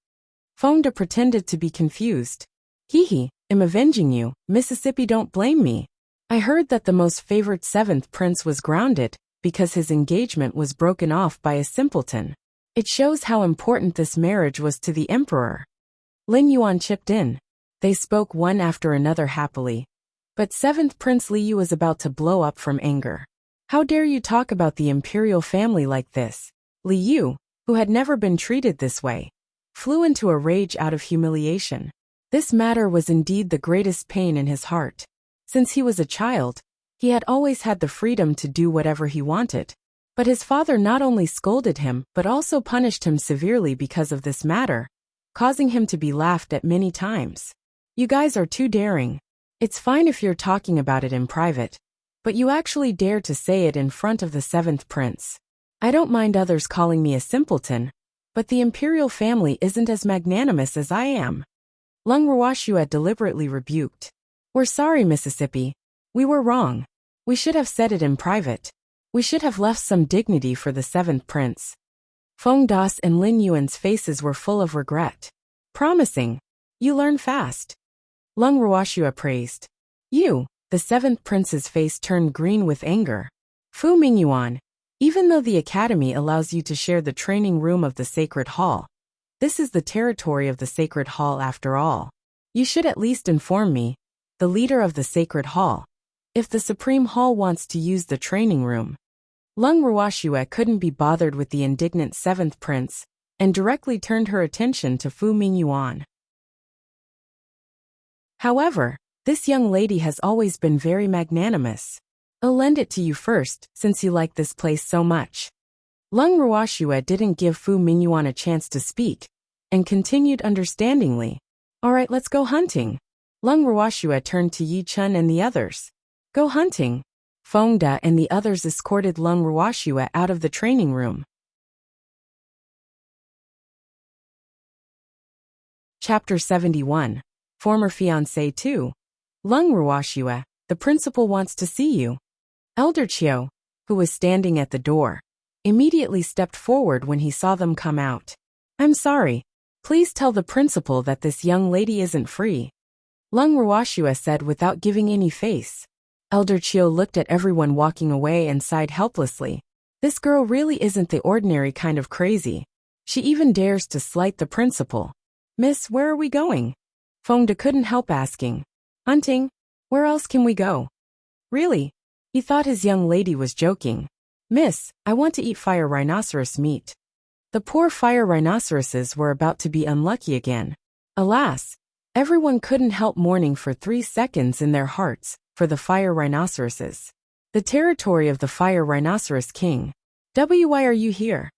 Feng De pretended to be confused. Hee, I'm avenging you, Mississippi, don't blame me. I heard that the most favored 7th Prince was grounded because his engagement was broken off by a simpleton. It shows how important this marriage was to the emperor. Lin Yuan chipped in. They spoke one after another happily. But 7th Prince Li Yu was about to blow up from anger. How dare you talk about the imperial family like this? Li Yu, who had never been treated this way, flew into a rage out of humiliation. This matter was indeed the greatest pain in his heart. Since he was a child, he had always had the freedom to do whatever he wanted. But his father not only scolded him but also punished him severely because of this matter, causing him to be laughed at many times. You guys are too daring. It's fine if you're talking about it in private, but you actually dare to say it in front of the 7th prince. I don't mind others calling me a simpleton, but the imperial family isn't as magnanimous as I am. Lung Ruoxue deliberately rebuked. We're sorry, Mississippi. We were wrong. We should have said it in private. We should have left some dignity for the 7th prince. Feng Das and Lin Yuan's faces were full of regret. Promising. You learn fast. Lung Ruoxue praised. You, the 7th prince's face turned green with anger. Fu Mingyuan, even though the academy allows you to share the training room of the Sacred Hall, this is the territory of the Sacred Hall after all. You should at least inform me, the leader of the Sacred Hall, if the Supreme Hall wants to use the training room. Lung Ruoxue couldn't be bothered with the indignant 7th prince and directly turned her attention to Fu Mingyuan. However, this young lady has always been very magnanimous. I'll lend it to you first, since you like this place so much. Lung Ruoxue didn't give Fu Mingyuan a chance to speak, and continued understandingly. Alright, let's go hunting. Lung Ruoxue turned to Yi Chun and the others. Go hunting. Feng Da and the others escorted Lung Ruoxue out of the training room. Chapter 71. Former Fiancé 2. Lung Ruoxue, the principal wants to see you. Elder Qiu, who was standing at the door, immediately stepped forward when he saw them come out. I'm sorry. Please tell the principal that this young lady isn't free. Lung Ruoxue said without giving any face. Elder Qiu looked at everyone walking away and sighed helplessly. This girl really isn't the ordinary kind of crazy. She even dares to slight the principal. Miss, where are we going? Feng De couldn't help asking. Hunting? Where else can we go? Really? He thought his young lady was joking. Miss, I want to eat fire rhinoceros meat. The poor fire rhinoceroses were about to be unlucky again. Alas, everyone couldn't help mourning for 3 seconds in their hearts for the fire rhinoceroses. The territory of the fire rhinoceros king. Why are you here?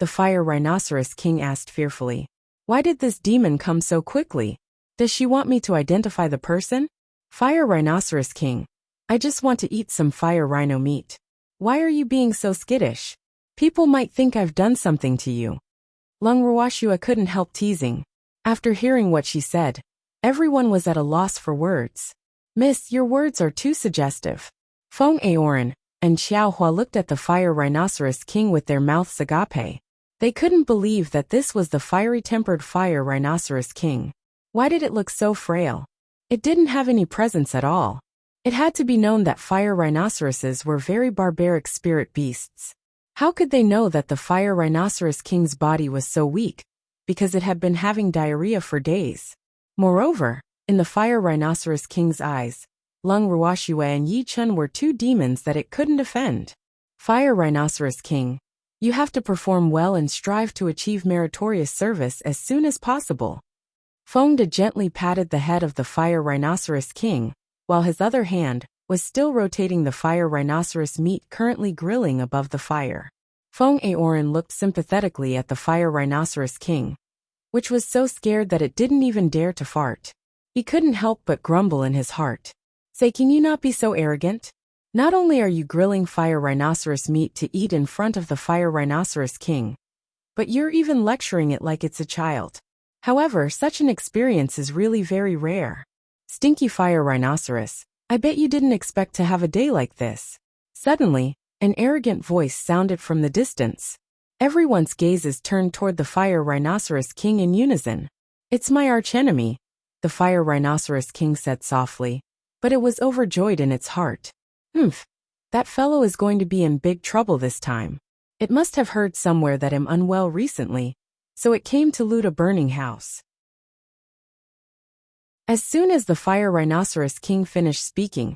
The fire rhinoceros king asked fearfully. Why did this demon come so quickly? Does she want me to identify the person? Fire rhinoceros king. I just want to eat some fire rhino meat. Why are you being so skittish? People might think I've done something to you. Lung Ruoxue couldn't help teasing. After hearing what she said, everyone was at a loss for words. Miss, your words are too suggestive. Feng Aoran and Xiao Hua looked at the fire rhinoceros king with their mouths agape. They couldn't believe that this was the fiery-tempered fire rhinoceros king. Why did it look so frail? It didn't have any presence at all. It had to be known that fire rhinoceroses were very barbaric spirit beasts. How could they know that the fire rhinoceros king's body was so weak? Because it had been having diarrhea for days. Moreover, in the fire rhinoceros king's eyes, Lung Ruoxue and Yi Chun were 2 demons that it couldn't offend. Fire rhinoceros king, you have to perform well and strive to achieve meritorious service as soon as possible. Feng De gently patted the head of the fire rhinoceros king, while his other hand was still rotating the fire rhinoceros meat currently grilling above the fire. Feng Aoran looked sympathetically at the fire rhinoceros king, which was so scared that it didn't even dare to fart. He couldn't help but grumble in his heart. Say, can you not be so arrogant? Not only are you grilling fire rhinoceros meat to eat in front of the fire rhinoceros king, but you're even lecturing it like it's a child. However, such an experience is really very rare. Stinky fire rhinoceros, I bet you didn't expect to have a day like this. Suddenly, an arrogant voice sounded from the distance. Everyone's gazes turned toward the fire rhinoceros king in unison. It's my archenemy, the fire rhinoceros king said softly, but it was overjoyed in its heart. That fellow is going to be in big trouble this time. It must have heard somewhere that I'm unwell recently, so it came to loot a burning house. As soon as the Fire Rhinoceros King finished speaking,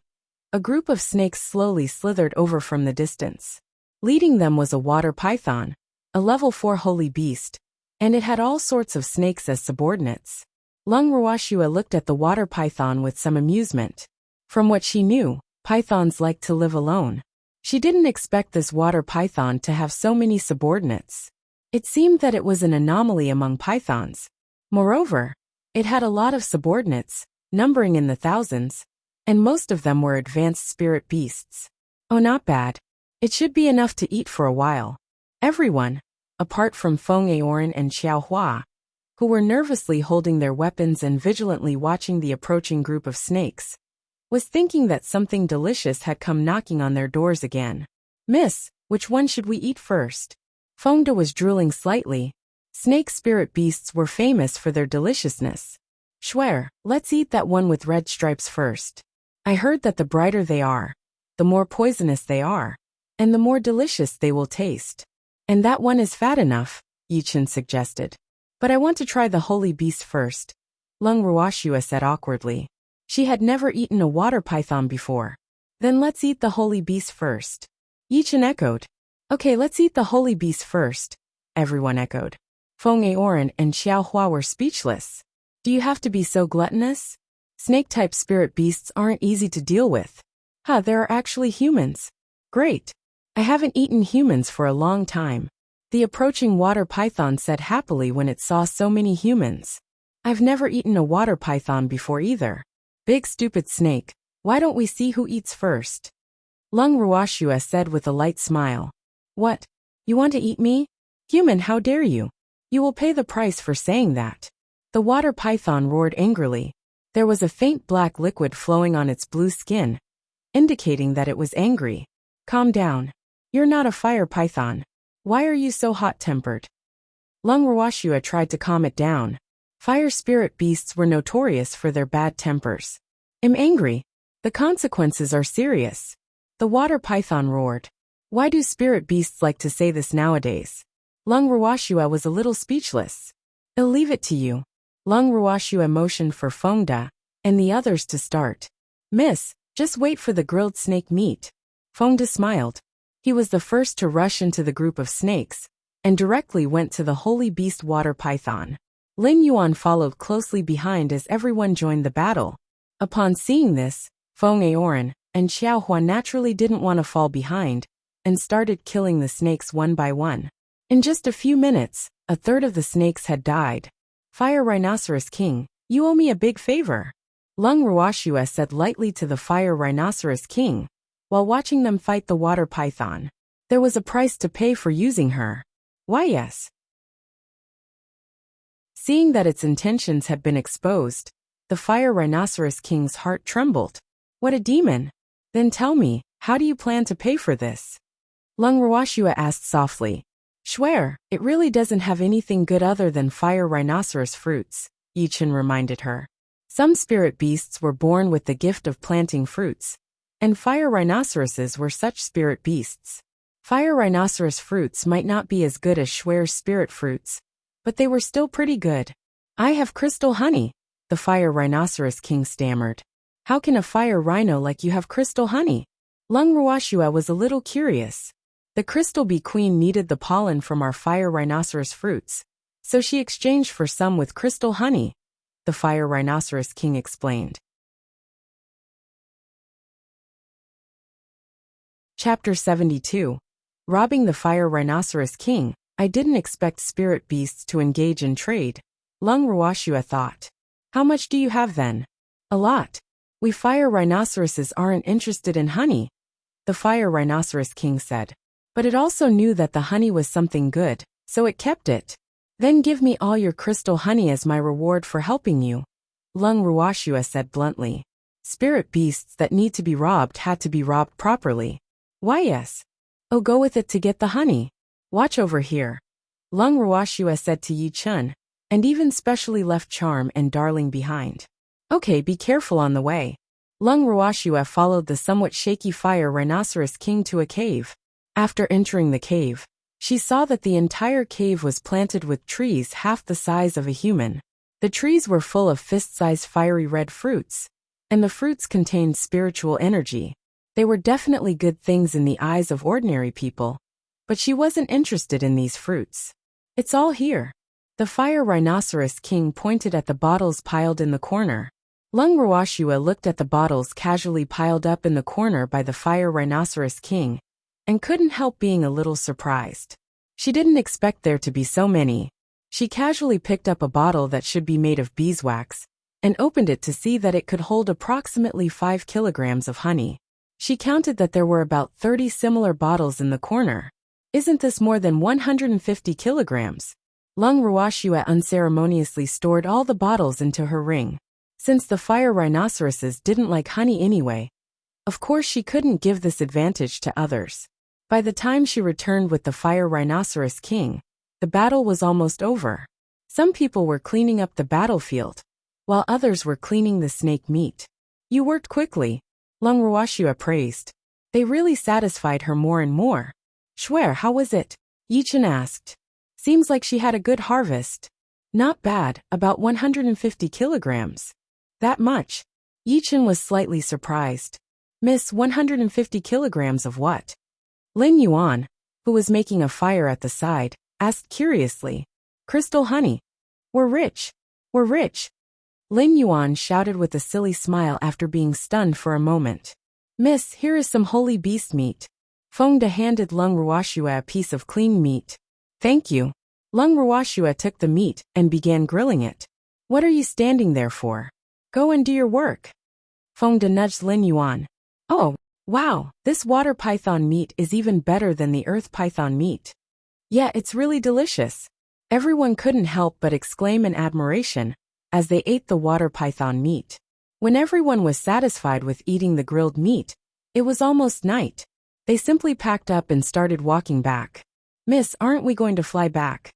a group of snakes slowly slithered over from the distance. Leading them was a water python, a level 4 holy beast, and it had all sorts of snakes as subordinates. Lung Ruashua looked at the water python with some amusement. From what she knew, pythons like to live alone. She didn't expect this water python to have so many subordinates. It seemed that it was an anomaly among pythons. Moreover, it had a lot of subordinates, numbering in the thousands, and most of them were advanced spirit beasts. Oh, not bad. It should be enough to eat for a while. Everyone, apart from Feng Aoran and Xiao Hua, who were nervously holding their weapons and vigilantly watching the approaching group of snakes, was thinking that something delicious had come knocking on their doors again. Miss, which one should we eat first? Fengda was drooling slightly. Snake spirit beasts were famous for their deliciousness. Schwer, let's eat that one with red stripes first. I heard that the brighter they are, the more poisonous they are, and the more delicious they will taste. And that one is fat enough, Yichen suggested. But I want to try the holy beast first, Lung Ruashua said awkwardly. She had never eaten a water python before. Then let's eat the holy beast first. Yichen echoed. Okay, let's eat the holy beast first, everyone echoed. Feng Aoran and Xiao Hua were speechless. Do you have to be so gluttonous? Snake-type spirit beasts aren't easy to deal with. There are actually humans. Great. I haven't eaten humans for a long time. The approaching water python said happily when it saw so many humans. I've never eaten a water python before either. Big stupid snake, why don't we see who eats first? Lung Ruashua said with a light smile. What? You want to eat me? Human, how dare you? You will pay the price for saying that. The water python roared angrily. There was a faint black liquid flowing on its blue skin, indicating that it was angry. Calm down. You're not a fire python. Why are you so hot-tempered? Lung Ruashua tried to calm it down. Fire spirit beasts were notorious for their bad tempers. I'm angry. The consequences are serious. The water python roared. Why do spirit beasts like to say this nowadays? Lung Ruashua was a little speechless. I'll leave it to you. Lung Ruashua motioned for Fengda and the others to start. Miss, just wait for the grilled snake meat. Fengda smiled. He was the first to rush into the group of snakes and directly went to the holy beast water python. Lin Yuan followed closely behind as everyone joined the battle. Upon seeing this, Feng Aoran and Xiao Hua naturally didn't want to fall behind and started killing the snakes one by one. In just a few minutes, a third of the snakes had died. Fire Rhinoceros King, you owe me a big favor. Lung Ruashua said lightly to the Fire Rhinoceros King, while watching them fight the water python. There was a price to pay for using her. Why yes. Seeing that its intentions had been exposed, the Fire Rhinoceros King's heart trembled. What a demon! Then tell me, how do you plan to pay for this? Lung Ruashua asked softly. Schwer, it really doesn't have anything good other than fire rhinoceros fruits, Yichen reminded her. Some spirit beasts were born with the gift of planting fruits, and fire rhinoceroses were such spirit beasts. Fire rhinoceros fruits might not be as good as Schwer's spirit fruits, but they were still pretty good. I have crystal honey, the Fire Rhinoceros King stammered. How can a fire rhino like you have crystal honey? Lung Ruashua was a little curious. The Crystal Bee Queen needed the pollen from our fire rhinoceros fruits, so she exchanged for some with crystal honey, the Fire Rhinoceros King explained. Chapter 72. Robbing the Fire Rhinoceros King. I didn't expect spirit beasts to engage in trade, Lung Ruashua thought. How much do you have then? A lot. We fire rhinoceroses aren't interested in honey, the Fire Rhinoceros King said. But it also knew that the honey was something good, so it kept it. Then give me all your crystal honey as my reward for helping you, Lung Ruashua said bluntly. Spirit beasts that need to be robbed had to be robbed properly. Why yes. Oh, go with it to get the honey. Watch over here, Lung Ruashua said to Yi Chun, and even specially left Charm and Darling behind. Okay, be careful on the way. Lung Ruashua followed the somewhat shaky Fire Rhinoceros King to a cave. After entering the cave, she saw that the entire cave was planted with trees half the size of a human. The trees were full of fist-sized fiery red fruits, and the fruits contained spiritual energy. They were definitely good things in the eyes of ordinary people, but she wasn't interested in these fruits. It's all here. The fire rhinoceros king pointed at the bottles piled in the corner. Lung Rawashua looked at the bottles casually piled up in the corner by the fire rhinoceros king, and couldn't help being a little surprised. She didn't expect there to be so many. She casually picked up a bottle that should be made of beeswax, and opened it to see that it could hold approximately 5 kilograms of honey. She counted that there were about 30 similar bottles in the corner. Isn't this more than 150 kilograms? Lung Rawashua unceremoniously stored all the bottles into her ring. Since the fire rhinoceroses didn't like honey anyway, of course she couldn't give this advantage to others. By the time she returned with the fire rhinoceros king, the battle was almost over. Some people were cleaning up the battlefield, while others were cleaning the snake meat. You worked quickly, Lung Rawashua praised. They really satisfied her more and more. Shwer, how was it? Yichen asked. Seems like she had a good harvest. Not bad, about 150 kilograms. That much? Yichen was slightly surprised. Miss, 150 kilograms of what? Lin Yuan, who was making a fire at the side, asked curiously. Crystal honey. We're rich. We're rich. Lin Yuan shouted with a silly smile after being stunned for a moment. Miss, here is some holy beast meat. Feng De handed Lung Rawashua a piece of clean meat. Thank you. Lung Rawashua took the meat and began grilling it. What are you standing there for? Go and do your work. Feng De nudged Lin Yuan. Oh, wow, this water python meat is even better than the earth python meat. Yeah, it's really delicious. Everyone couldn't help but exclaim in admiration as they ate the water python meat. When everyone was satisfied with eating the grilled meat, it was almost night. They simply packed up and started walking back. Miss, aren't we going to fly back?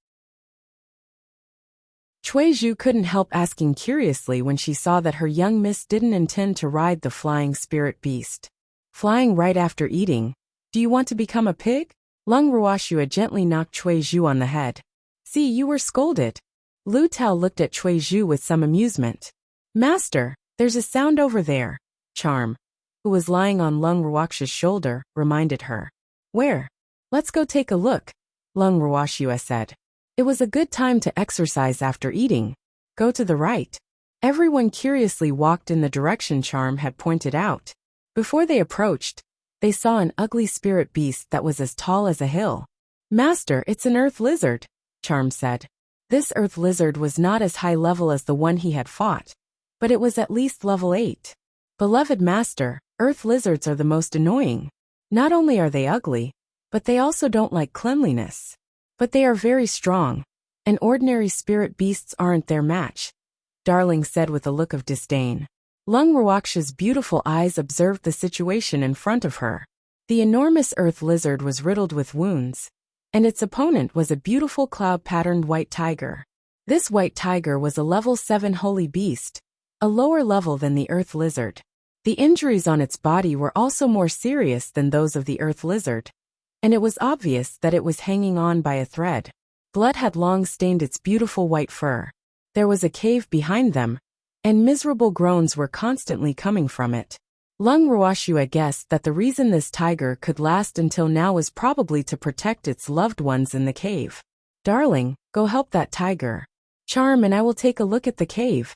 Cui Zhu couldn't help asking curiously when she saw that her young miss didn't intend to ride the flying spirit beast. Flying right after eating? Do you want to become a pig? Lung Rawashua gently knocked Cui Zhu on the head. See, you were scolded. Lu Tao looked at Cui Zhu with some amusement. Master, there's a sound over there. Charm, who was lying on Lung Rawashua's shoulder, reminded her. Where? Let's go take a look, Lung Rawashua said. It was a good time to exercise after eating. Go to the right. Everyone curiously walked in the direction Charm had pointed out. Before they approached, they saw an ugly spirit beast that was as tall as a hill. Master, it's an earth lizard, Charm said. This earth lizard was not as high level as the one he had fought, but it was at least level 8. Beloved master, earth lizards are the most annoying. Not only are they ugly, but they also don't like cleanliness. But they are very strong, and ordinary spirit beasts aren't their match, Darling said with a look of disdain. Lung Rawashua's beautiful eyes observed the situation in front of her. The enormous earth lizard was riddled with wounds, and its opponent was a beautiful cloud-patterned white tiger. This white tiger was a level 7 holy beast, a lower level than the earth lizard. The injuries on its body were also more serious than those of the earth lizard, and it was obvious that it was hanging on by a thread. Blood had long stained its beautiful white fur. There was a cave behind them, and miserable groans were constantly coming from it. Lung Rawashua guessed that the reason this tiger could last until now was probably to protect its loved ones in the cave. Darling, go help that tiger. Charm and I will take a look at the cave,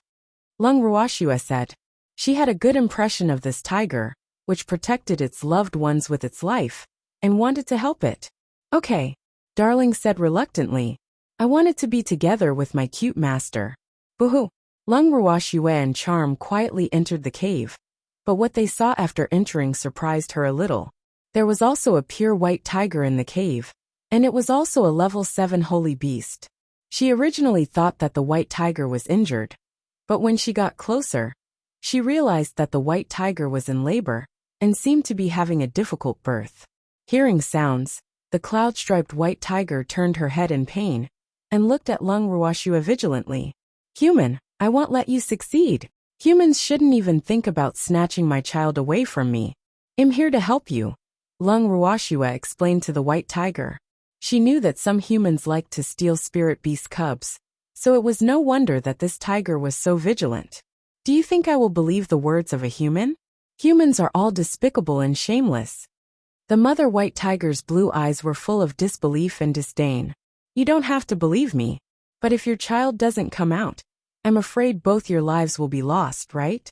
Lung Rawashua said. She had a good impression of this tiger, which protected its loved ones with its life, and wanted to help it. Okay, Darling said reluctantly. I wanted to be together with my cute master. Boo-hoo. Lung Rawashua and Charm quietly entered the cave, but what they saw after entering surprised her a little. There was also a pure white tiger in the cave, and it was also a level 7 holy beast. She originally thought that the white tiger was injured, but when she got closer, she realized that the white tiger was in labor and seemed to be having a difficult birth. Hearing sounds, the cloud-striped white tiger turned her head in pain and looked at Lung Rawashua vigilantly. Human, I won't let you succeed. Humans shouldn't even think about snatching my child away from me. I'm here to help you, Lung Rawashua explained to the white tiger. She knew that some humans liked to steal spirit beast cubs, So it was no wonder that this tiger was so vigilant. Do you think I will believe the words of a human? Humans are all despicable and shameless. The mother white tiger's blue eyes were full of disbelief and disdain. You don't have to believe me, but if your child doesn't come out, I'm afraid both your lives will be lost, right?